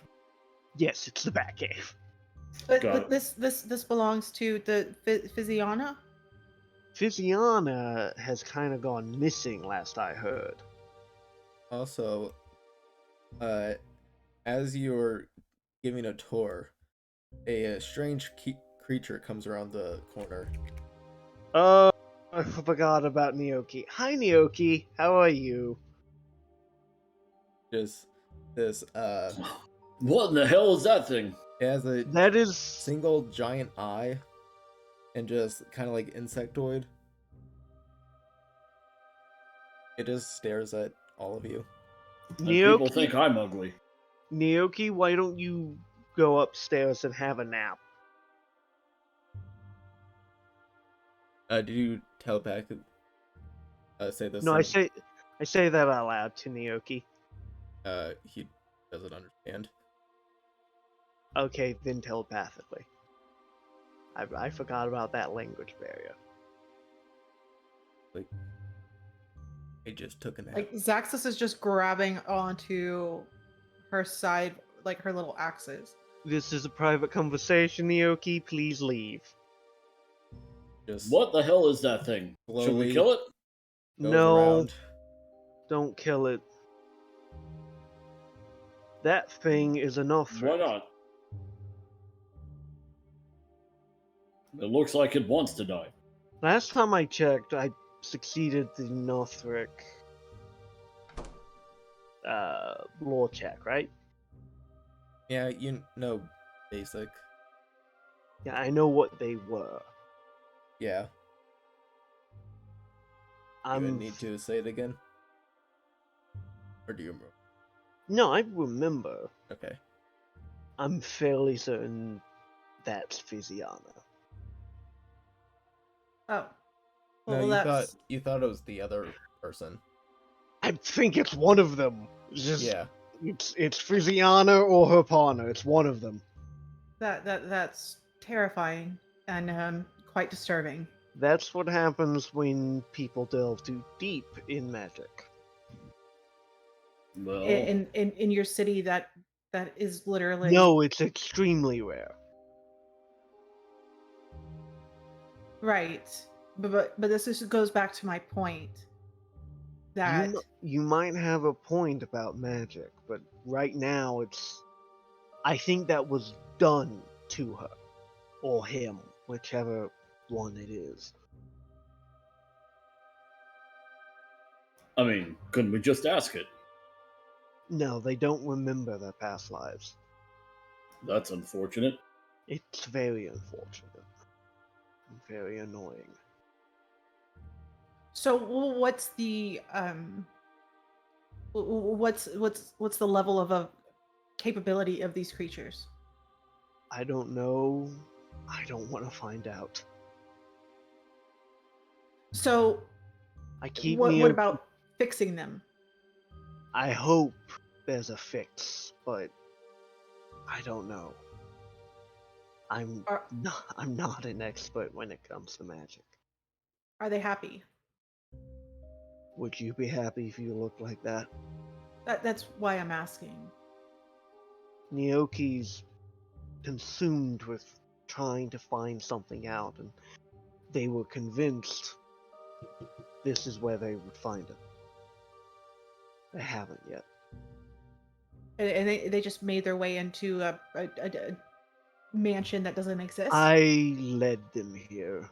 Yes, it's the Batcave. But this belongs to the Physiana? Physiana has kind of gone missing, last I heard. Also, as you're giving a tour, a strange creature comes around the corner. I forgot about Nioki. Hi, Nioki. How are you? Just this, What in the hell is that thing? it has a That is... single giant eye, and just kind of like insectoid. It just stares at all of you. And people think Nioki, I'm ugly. Nioki, why don't you go upstairs and have a nap? Did you telepathic say this. No, I say that out loud to Naoki. He doesn't understand. Okay, then telepathically. I forgot about that language barrier. Like, he just took a nap. Like Xaxis is just grabbing onto her side, like her little axes. This is a private conversation, Naoki. Please leave. Just What the hell is that thing? Should slowly we kill it? goes No, around. don't kill it. That thing is a Northrop. Why not? It looks like it wants to die. Last time I checked, I succeeded the Northrop lore check, right? Yeah, you know, basic. Yeah, I know what they were. Yeah. You I'm would need to say it again? Or do you remember? No, I remember. Okay. I'm fairly certain that's Physiana. Oh. No, Well, that's you thought it was the other person. I think it's one of them. It's just, Yeah. It's Physiana or her partner. It's one of them. that's terrifying and quite disturbing. That's what happens when people delve too deep in magic. Well, In your city, that is literally No, it's extremely rare. right. But this goes back to my point that You might have a point about magic, but right now I think that was done to her. Or him, whichever one it is. I mean, couldn't we just ask it? No, they don't remember their past lives. That's unfortunate. It's very unfortunate. Very annoying. so what's the what's the level of a capability of these creatures? I don't know. I don't want to find out. So I keep what about fixing them? I hope there's a fix, but I don't know. I'm not an expert when it comes to magic. Are they happy? Would you be happy if you looked like that? That's why I'm asking. Naoki's consumed with trying to find something out, and they were convinced this is where they would find it. They haven't yet. And they just made their way into a mansion that doesn't exist. I led them here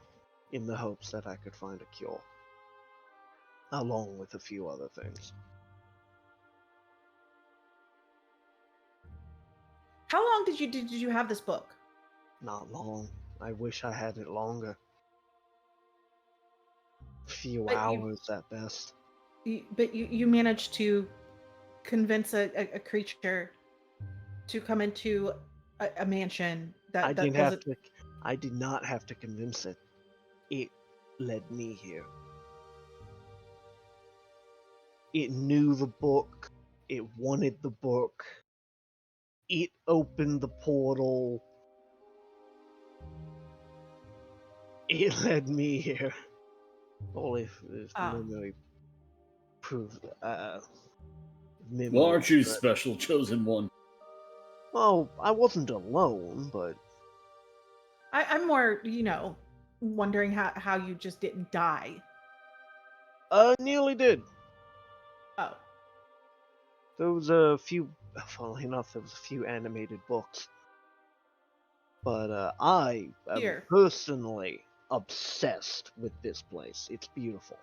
in the hopes that I could find a cure, along with a few other things. How long did you have this book? Not long. I wish I had it longer. Few But hours at best. But you managed to convince a creature to come into a mansion that I didn't wasn't. I did not have to convince it. It led me here. It knew the book. It wanted the book. It opened the portal. It led me here. Well, if memory proves memory. Well, aren't you but- special chosen one? Well, I wasn't alone, but I'm more, wondering how you just didn't die. nearly did. Oh, There was a few. Funnily enough, there was a few animated books. But I am Here. personally obsessed with this place. It's beautiful.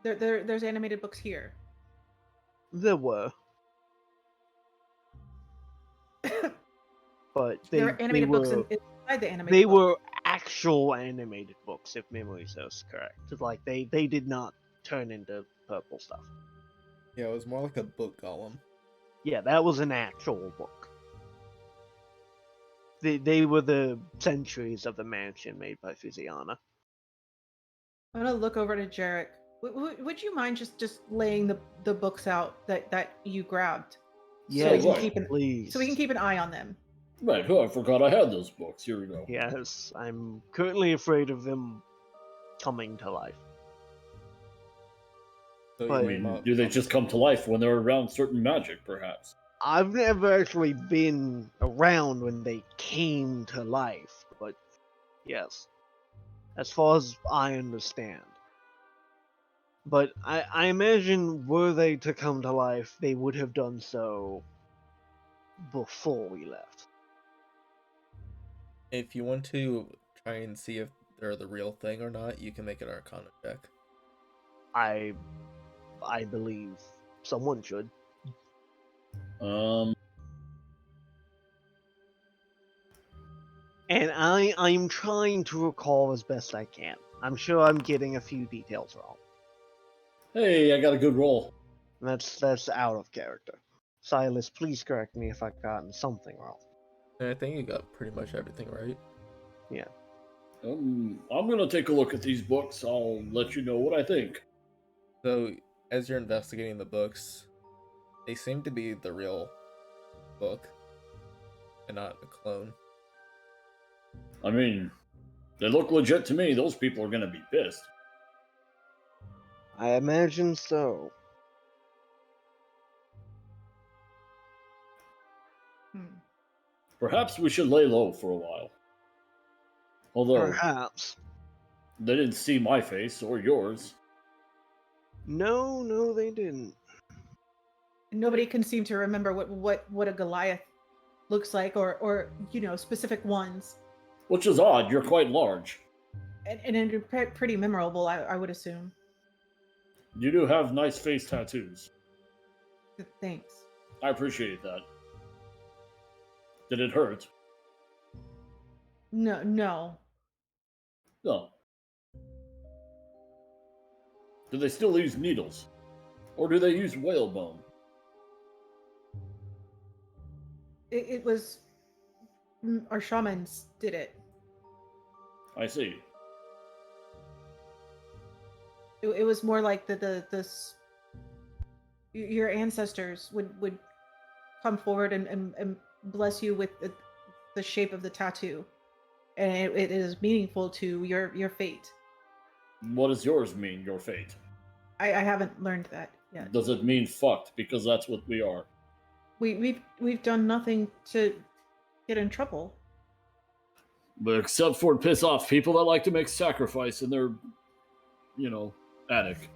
there's animated books here. There were, but There are animated were, books inside the animated. They book. were actual animated books, if memory serves correct. Like they did not turn into purple stuff. Yeah, it was more like a book column. Yeah, that was an actual book. They were the centuries of the mansion made by Physiana. I'm gonna look over to Jarek. Would you mind just laying the books out that you grabbed, Yes, we can right. keep please. so we can keep an eye on them? Right. Oh, I forgot I had those books. Here we go. Yes, I'm currently afraid of them coming to life. So But- you I lay 'em mean, out do they on the just come to life when they're around certain magic, perhaps? I've never actually been around when they came to life, but yes, as far as I understand. But I imagine were they to come to life, they would have done so before we left. If you want to try and see if they're the real thing or not, you can make an Arcana check. I believe someone should. And I'm trying to recall as best I can. I'm sure I'm getting a few details wrong. Hey, I got a good roll. That's out of character. Silas, please correct me if I've gotten something wrong. And I think you got pretty much everything right. I'm gonna take a look at these books. I'll let you know what I think. So, as you're investigating the books, they seem to be the real book and not a clone. I mean, they look legit to me. Those people are gonna be pissed. I imagine so. Hmm. Perhaps we should lay low for a while. Although Perhaps. they didn't see my face or yours. No, they didn't. Nobody can seem to remember what a Goliath looks like, or specific ones, Which is odd. You're quite large. and it's pretty memorable, I would assume. You do have nice face tattoos. Thanks. I appreciate that. Did it hurt? No. No. Do they still use needles? Or do they use whalebone? It was our shamans did it. I see. It was more like your ancestors would come forward and bless you with the shape of the tattoo, and it is meaningful to your fate. What does yours mean, your fate? I haven't learned that yet. Does it mean fucked? Because that's what we are. We've done nothing to get in trouble. But except for piss off people that like to make sacrifice in their, attic.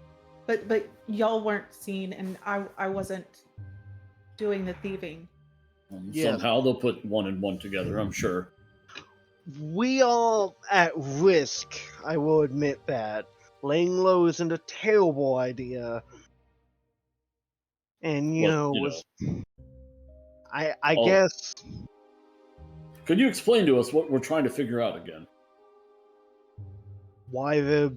But y'all weren't seen, and I wasn't doing the thieving. Yeah. Somehow they'll put one and one together, I'm sure. We are at risk, I will admit that. Laying low isn't a terrible idea. And, I Oh. guess Could you explain to us what we're trying to figure out again? why they're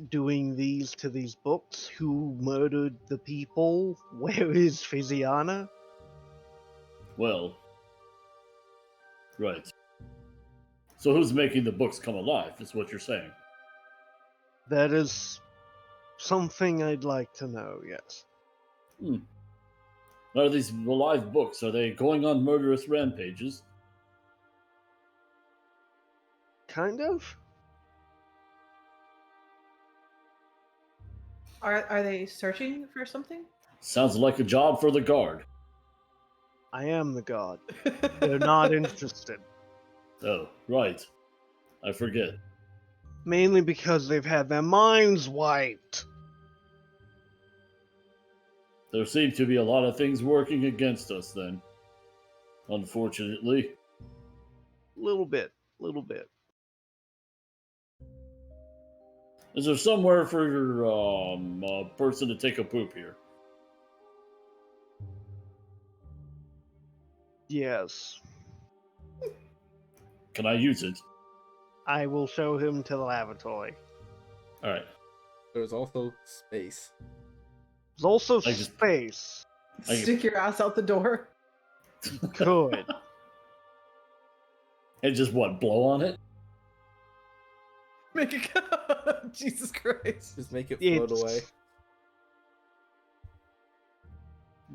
doing these to these books, who murdered the people, where is Physiana? Well, right. So who's making the books come alive, is what you're saying? That is something I'd like to know, yes. Are these alive books? Are they going on murderous rampages? Kind of? Are they searching for something? Sounds like a job for the guard. I am the god. They're not interested. Oh, right. I forget. Mainly because they've had their minds wiped. There seem to be a lot of things working against us then. Unfortunately. Little bit. Is there somewhere for a person to take a poop here? Yes. Can I use it? I will show him to the lavatory. Alright. There's also space. There's also I just- space. Stick your ass out the door. Good. And just what, blow on it? Make it go. Jesus Christ. Just make it float It's- away.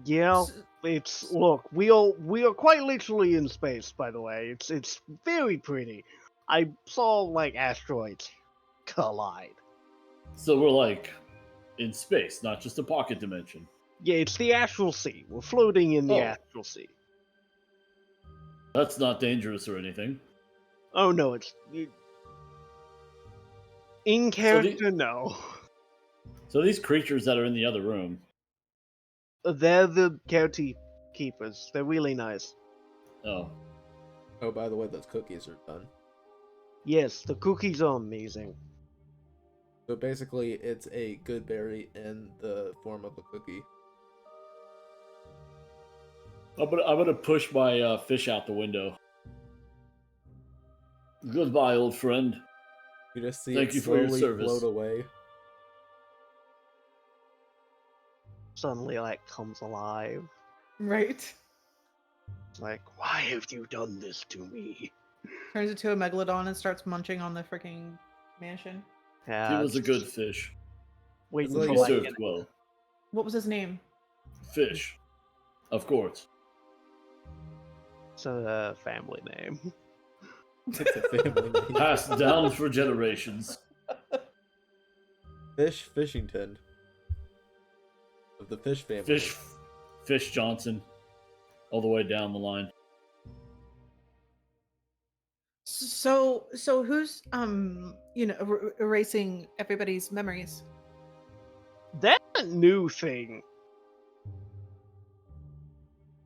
Yeah, S- it's look. We are quite literally in space. By the way, it's very pretty. I saw like asteroids collide. So we're like in space, not just a pocket dimension. Yeah, it's the astral sea. We're floating in the Oh. astral sea. That's not dangerous or anything. Oh no, in character. No, So these creatures that are in the other room, they're the keepers. They're really nice. oh, Oh, by the way, those cookies are done. Yes, the cookies are amazing. So basically, it's a good berry in the form of a cookie. I'm gonna push my fish out the window. Goodbye, old friend. You just see Thank it you for your slowly service. float away. Suddenly, like, comes alive. Right. It's like, why have you done this to me? Turns into a megalodon and starts munching on the freaking mansion. Yeah, He was a it's good fish. waiting It's for He like- like served well. What was his name? Fish, of course. it's a family name. It's a family name. Passed down for generations. Fishington. Of the fish family. Fish Johnson, all the way down the line. So who's erasing everybody's memories? That's a new thing.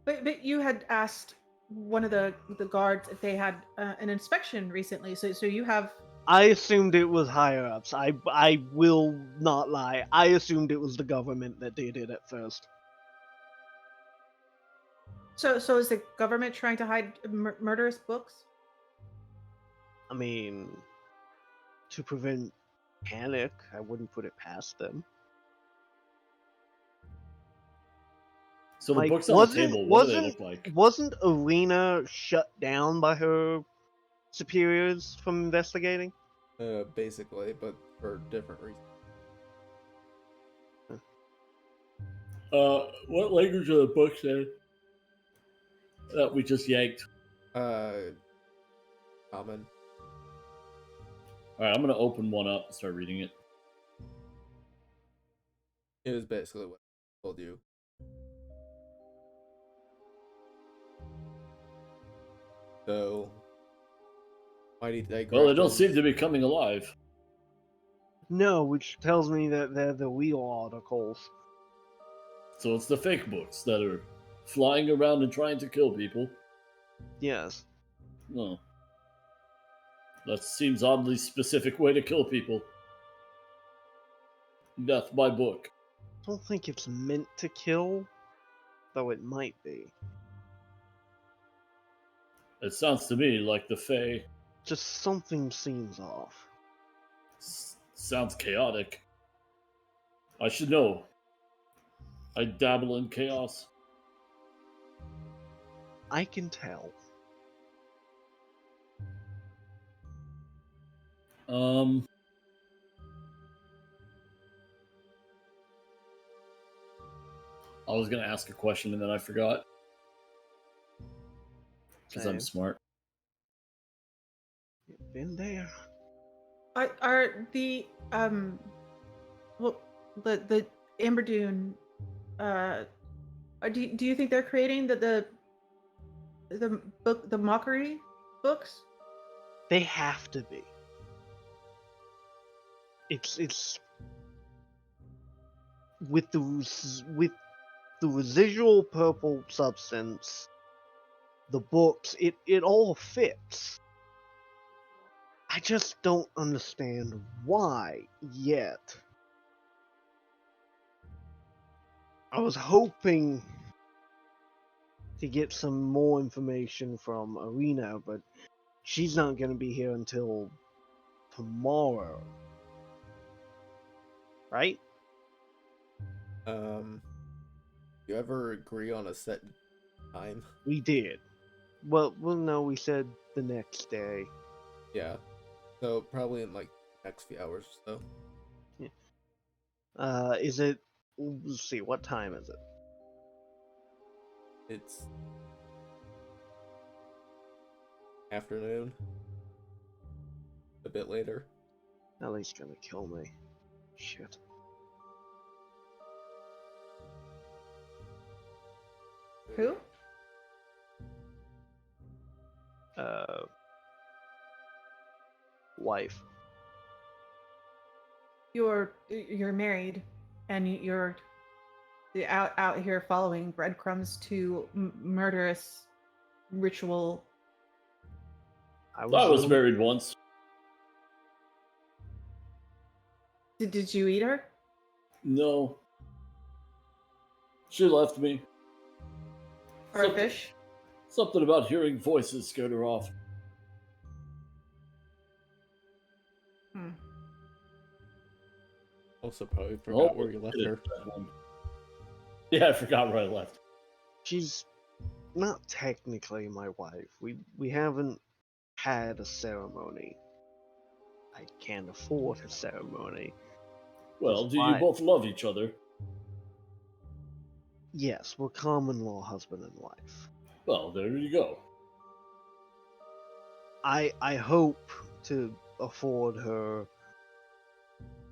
But you had asked one of the guards if they had an inspection recently. So you have. I assumed it was higher ups. I will not lie. I assumed it was the government that did it at first. So is the government trying to hide murderous books? I mean, to prevent panic, I wouldn't put it past them. So the Like, books on the table, what do they look like? Wasn't Arena shut down by her superiors from investigating? Basically, but for different reasons. What language are the books in? That we just yanked. Common. Alright, I'm gonna open one up and start reading it. It was basically what I told you. So, mighty digressions. Well, they don't seem to be coming alive. No, which tells me that they're the real articles. So it's the fake books that are flying around and trying to kill people. Yes. No. That seems oddly specific way to kill people. Death by book. I don't think it's meant to kill, though it might be. It sounds to me like the Fae. Just something seems off. Sounds chaotic. I should know. I dabble in chaos. I can tell. I was gonna ask a question and then I forgot. Because I'm Same. smart. Been there. Are the the Amberdune do you think they're creating the book, the mockery books? They have to be. It's with the residual purple substance, the books, it all fits. I just don't understand why yet. I was hoping to get some more information from Arena, but she's not going to be here until tomorrow. Right? You ever agree on a set time? We did. Well, no, we said the next day. Yeah. So probably in like next few hours or so. Is it? Let's see. What time is it? It's afternoon. A bit later. Ellie's gonna kill me. Shit. Who? Wife. You're married, and you're out here following breadcrumbs to murderous ritual. I was married once. Did you eat her? No. She left me. Or a fish? Something about hearing voices scared her off. Also probably forgot where you left her. Yeah, I forgot where I left. She's not technically my wife. We haven't had a ceremony. I can't afford a ceremony. Well, do you both love each other? Yes, we're common law husband and wife. Well, there you go. I hope to afford her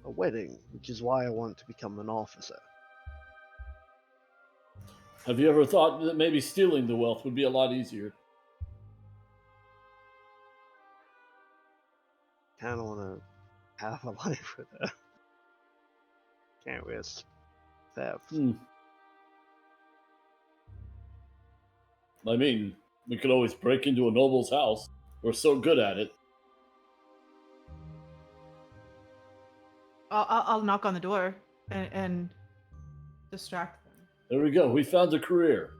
a wedding, which is why I want to become an officer. Have you ever thought that maybe stealing the wealth would be a lot easier? Kinda wanna have a life with her. Can't risk theft. I mean, we could always break into a noble's house. We're so good at it. I'll knock on the door and distract them. There we go. We found a career.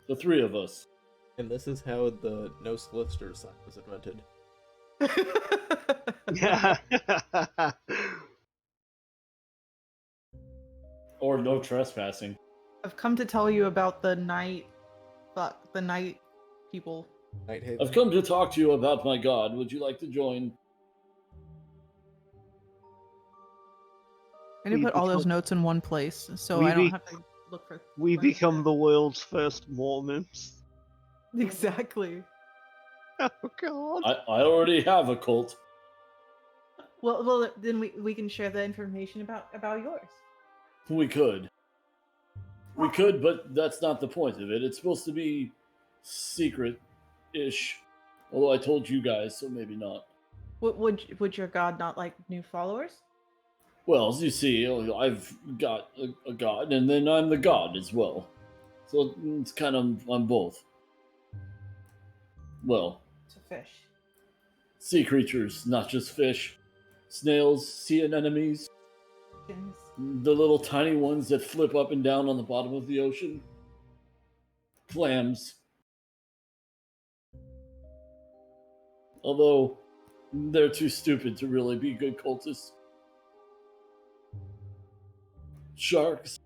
The three of us. And this is how the no solicitor sign was invented. Yeah. Or no trespassing. I've come to tell you about the night people. Nighthaven. I've come to talk to you about my god. Would you like to join? I need to put all those notes in one place so I don't have to look for. We become the world's first Mormons. Exactly. Oh god. I already have a cult. Well, then we can share the information about yours. We could, but that's not the point of it. It's supposed to be secret-ish. Although I told you guys, so maybe not. Would your god not like new followers? Well, as you see, I've got a god, and then I'm the god as well. So it's kind of on both. Well, It's a fish. sea creatures, not just fish. Snails, sea anemones, Chickens. the little tiny ones that flip up and down on the bottom of the ocean. Clams. Although, they're too stupid to really be good cultists. Sharks.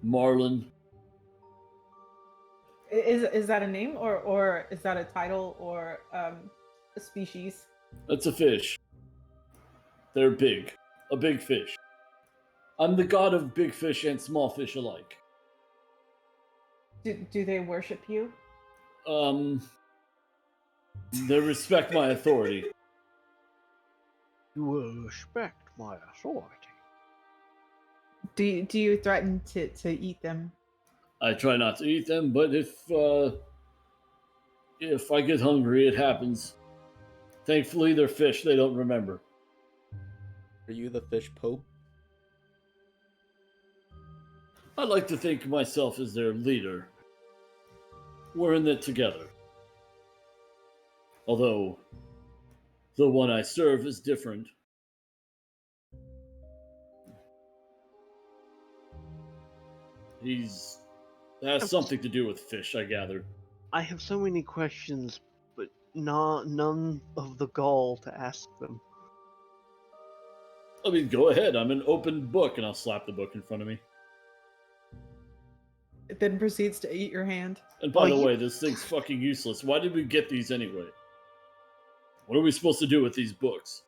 Marlin. Is that a name or is that a title or a species? That's a fish. They're big. A big fish. I'm the god of big fish and small fish alike. Do they worship you? They respect my authority. You will respect my authority. Do you threaten to eat them? I try not to eat them, but if I get hungry, it happens. Thankfully, they're fish. They don't remember. Are you the fish pope? I like to think of myself as their leader. We're in it together. Although, the one I serve is different. That has something to do with fish, I gather. I have so many questions, but none of the gall to ask them. I mean, go ahead. I'm an open book, and I'll slap the book in front of me. It then proceeds to eat your hand. And by the way, this thing's fucking useless. Why did we get these anyway? What are we supposed to do with these books?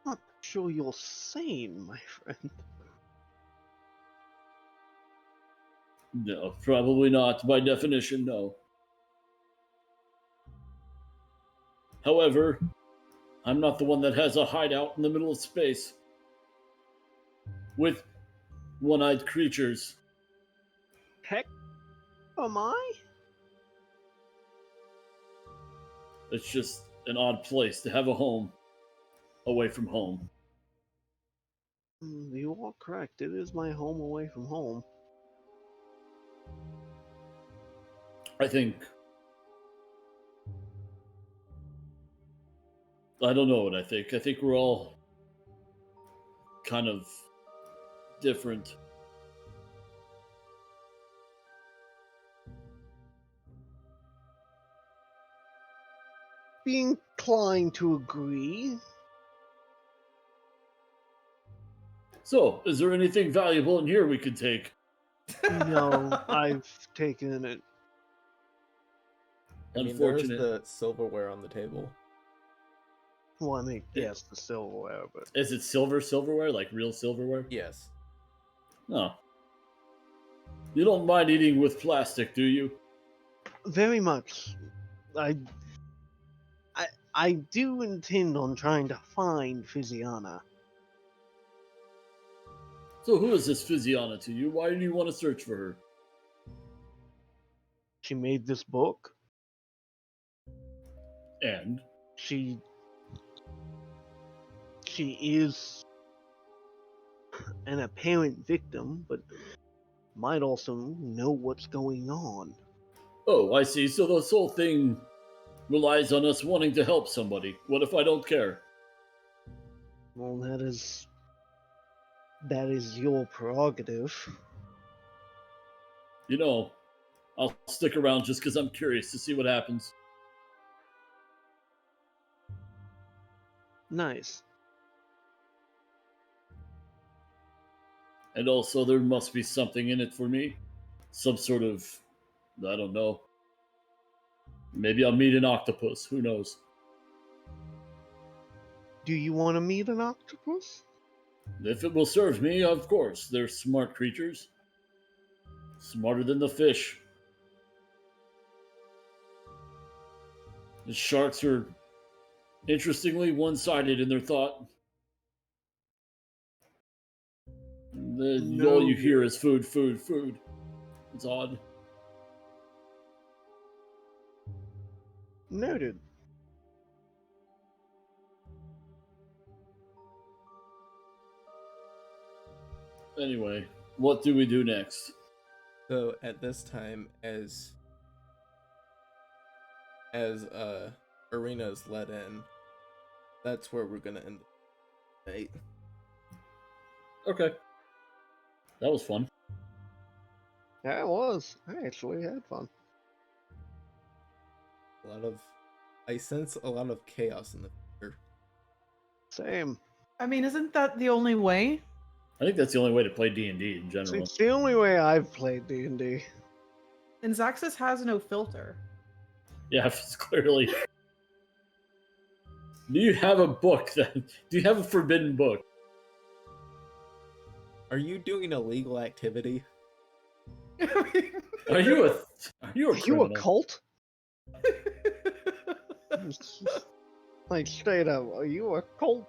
Not sure you're sane, my friend. No, probably not. By definition, no. However, I'm not the one that has a hideout in the middle of space with one-eyed creatures. Heck, am I? It's just an odd place to have a home away from home. You are correct. It is my home away from home. I don't know what I think. I think we're all kind of different. Be inclined to agree. So, is there anything valuable in here we could take? No, I've taken it. I mean, there's Unfortunate. the silverware on the table. Well, I mean, yes, the silverware, but Is it silverware? Like real silverware? Yes. No. You don't mind eating with plastic, do you? very much. I do intend on trying to find Physiana. So who is this Physiana to you? Why do you want to search for her? She made this book. And? She is an apparent victim, but might also know what's going on. Oh, I see. So this whole thing relies on us wanting to help somebody. What if I don't care? Well, that is your prerogative. You know, I'll stick around just because I'm curious to see what happens. Nice. And also, there must be something in it for me. Some sort of, I don't know. Maybe I'll meet an octopus. Who knows? Do you want to meet an octopus? If it will serve me, of course. They're smart creatures. Smarter than the fish. The sharks are, interestingly, one-sided in their thought. All you hear is food, food, food. It's odd. Noted. Anyway, what do we do next? So at this time, as Arena is let in, that's where we're gonna end the night. Okay. That was fun. Yeah, it was. I actually had fun. I sense a lot of chaos in the future. Same. I mean, isn't that the only way? I think that's the only way to play D&D in general. It's the only way I've played D&D. And Xaxis has no filter. Yeah, it's clearly. Do you have a book that? Do you have a forbidden book? Are you doing illegal activity? Are you a Are you criminal? a cult? Like, straight up, are you a cult?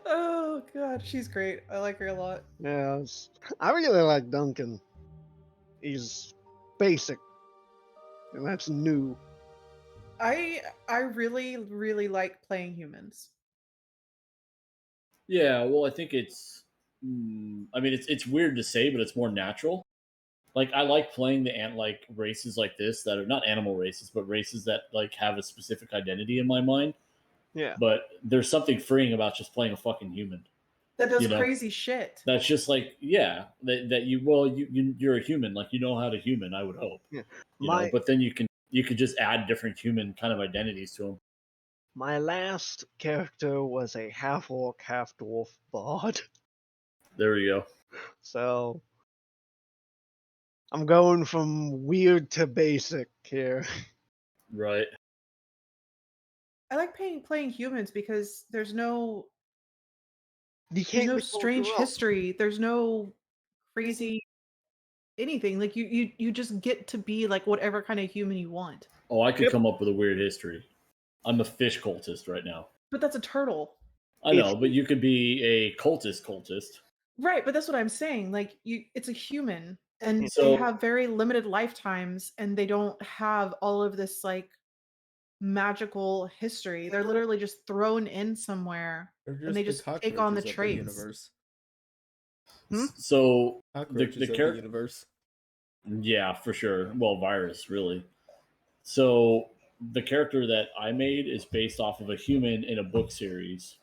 Oh god, she's great. I like her a lot. Yeah, I really like Duncan. He's basic, and that's new. I really, really like playing humans. Yeah, well, I think it's. I mean, it's weird to say, but it's more natural. Like, I like playing the ant-like races like this that are not animal races, but races that like have a specific identity in my mind. Yeah. But there's something freeing about just playing a fucking human. That does You know, crazy shit. That's just like, yeah, that you're a human, like you know how to human. I would hope. Yeah. You know, but then you could just add different human kind of identities to them. My last character was a half-orc, half-dwarf bard. There we go. So I'm going from weird to basic here. Right. I like playing humans because You there's can't no be told strange you're wrong. history. There's no crazy anything. Like you just get to be like whatever kind of human you want. Oh, I could Yep. come up with a weird history. I'm a fish cultist right now. But that's a turtle. I If know, but you could be a cultist. Right, but that's what I'm saying. Like it's a human and they So have very limited lifetimes and they don't have all of this like magical history. They're literally just thrown in somewhere They're and they just the just take on the cockroaches of the traits. universe. so Cockroaches the of the character, universe. yeah, for sure. Well, virus really. So the character that I made is based off of a human in a book series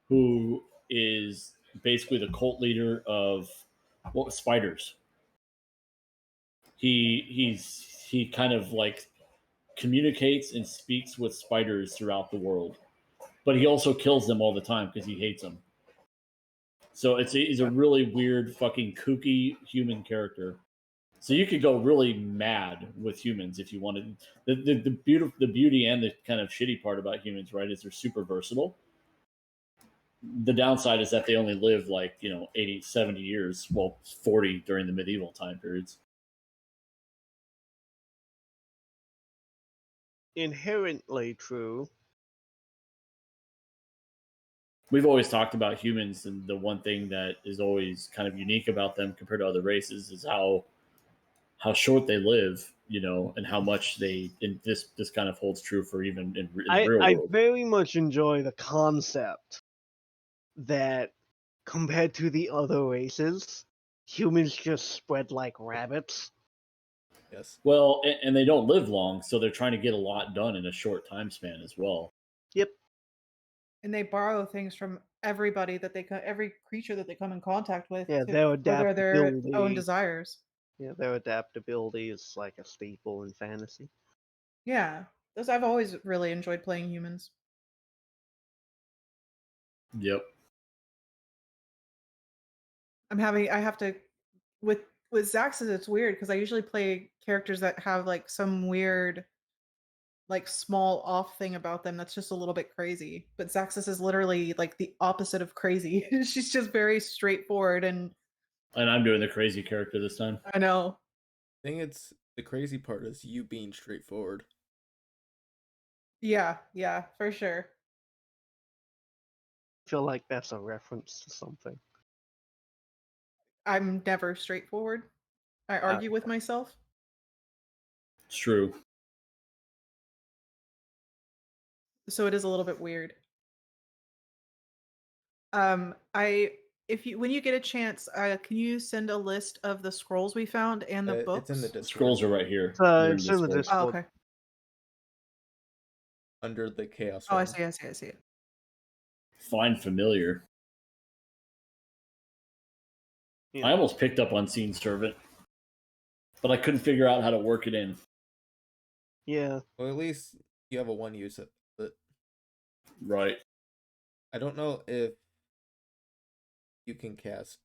who is basically the cult leader of spiders. He kind of like communicates and speaks with spiders throughout the world, but he also kills them all the time because he hates them. So he's a really weird, fucking kooky human character. So you could go really mad with humans if you wanted. The beauty and the kind of shitty part about humans, right, is they're super versatile. The downside is that they only live like 80, 70 years, well 40 during the medieval time periods. inherently true. We've always talked about humans, and the one thing that is always kind of unique about them compared to other races is how short they live, and how much they. And this kind of holds true for even in the real I world. very much enjoy the concept that compared to the other races, humans just spread like rabbits. Yes. Well, and they don't live long, so they're trying to get a lot done in a short time span as well. Yep. And they borrow things from everybody that every creature that they come in contact with Yeah, to their further their own adaptability. desires. Yeah, their adaptability is like a staple in fantasy. Yeah. Those I've always really enjoyed playing humans. Yep. I have to with Xaxis it's weird because I usually play characters that have like some weird like small off thing about them that's just a little bit crazy. But Xaxis is literally like the opposite of crazy. She's just very straightforward and And I'm doing the crazy character this time. I know. I think it's the crazy part is you being straightforward. Yeah, yeah, for sure. I feel like that's a reference to something. I'm never straightforward. I argue with myself. It's true. So it is a little bit weird. I if you when you get a chance, can you send a list of the scrolls we found and the It's in the books? Discord. Scrolls are right here. They're It's in the Oh, Discord. okay. under the chaos. Oh, I realm. see, I see, I see it. Find familiar. Yeah. I almost picked up Unseen Servant, but I couldn't figure out how to work it in. Yeah. Well, at least you have a one use of it. Right. I don't know if you can cast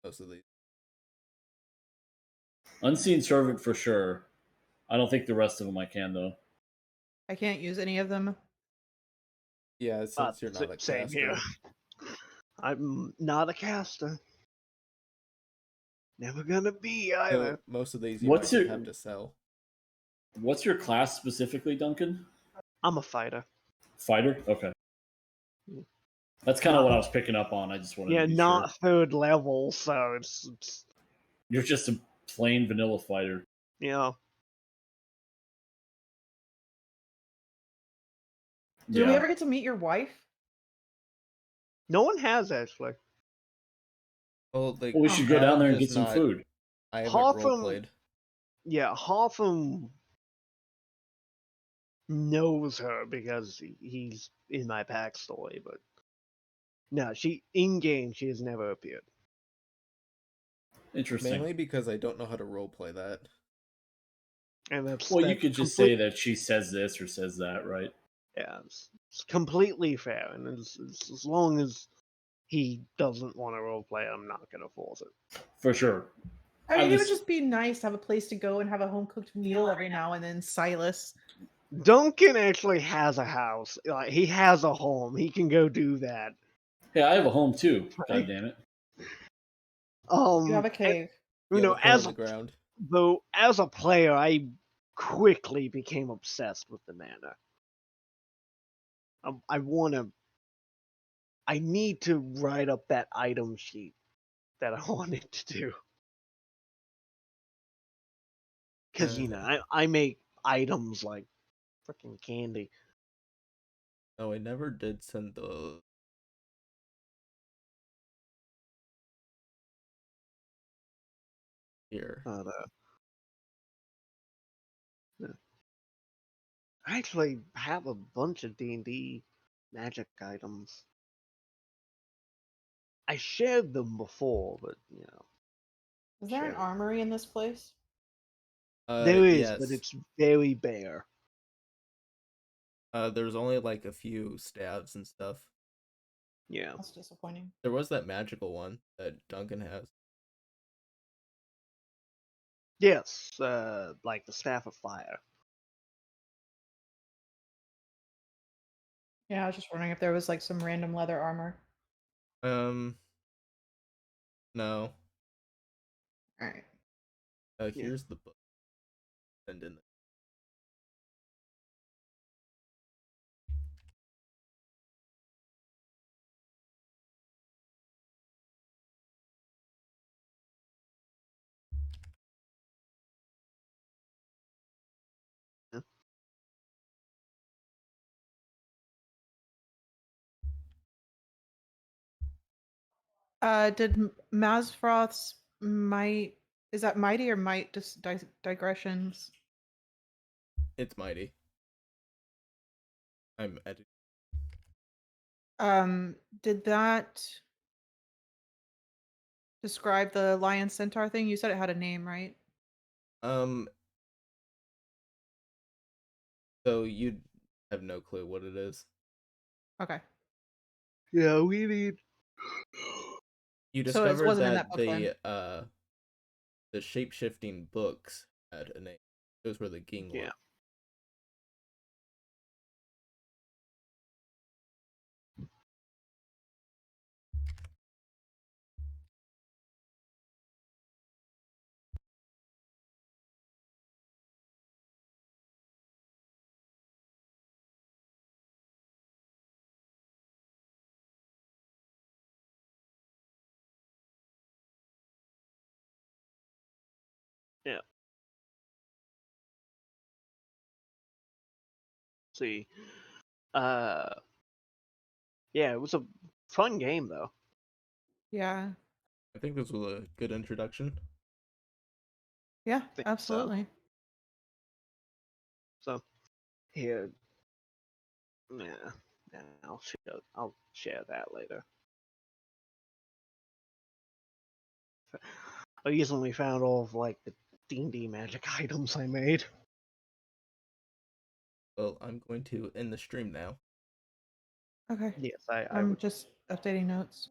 most of these. Unseen Servant for sure. I don't think the rest of them I can though. I can't use any of them. Yeah, since you're not a Same caster. here. I'm not a caster. Never gonna be either. So most of these you What's might your- have to sell. What's your class specifically, Duncan? I'm a fighter. Fighter? Okay. That's kind of what I was picking up on. I just wanted Yeah, to be not sure. third level, so it's You're just a plain vanilla fighter. you know. Did we ever get to meet your wife? No one has actually. Well, like, Well, we should go down there and get just some not- food. I haven't Half role of- played. Yeah, Hotham knows her because he's in my backstory, but no, in game she has never appeared. Interesting. Mainly because I don't know how to role play that. And that's Well, you that's could just say that she says this or says that, right? Yeah, it's completely fair, and as long as he doesn't want to roleplay, I'm not gonna force it. For sure. I mean, I'm it would just just be nice to have a place to go and have a home cooked meal every now and then. Silas. Duncan actually has a house. Like, he has a home. He can go do that. hey, I have a home too. Right? God damn it! You have a And, cave. you You have know, a hole in the ground. as a player, I quickly became obsessed with the manor. I want to. I need to write up that item sheet that I wanted to do. Because, you know, I make items like freaking candy. No, I never did send the. Here. But, yeah. I actually have a bunch of D&D magic items. I shared them before, but, you know. Is there an Sure. armory in this place? There is, but Yes. it's very bare. There's only like a few staves and stuff. Yeah. That's disappointing. There was that magical one that Duncan has. Yes, like the Staff of Fire. Yeah, I was just wondering if there was like some random leather armor. No. All right. Yeah. Here's the book. Send in. Yeah. Did Mazfroth's might is that mighty or might just digressions? It's mighty. I'm editing. Did that describe the lion centaur thing? You said it had a name, right? So you have no clue what it is. Okay. Yeah, we need. You So it discovered wasn't in that that book then. the shape-shifting books had a name. Those were the Gingwa. Yeah. Yeah. See. Uh. Yeah, it was a fun game though. Yeah. I think this was a good introduction. Yeah, Think so. absolutely. So here. Yeah. Yeah. I'll share that later. I recently found all of like the D&D magic items I made. Well, I'm going to end the stream now. Okay. Yes, I I'm would. just updating notes.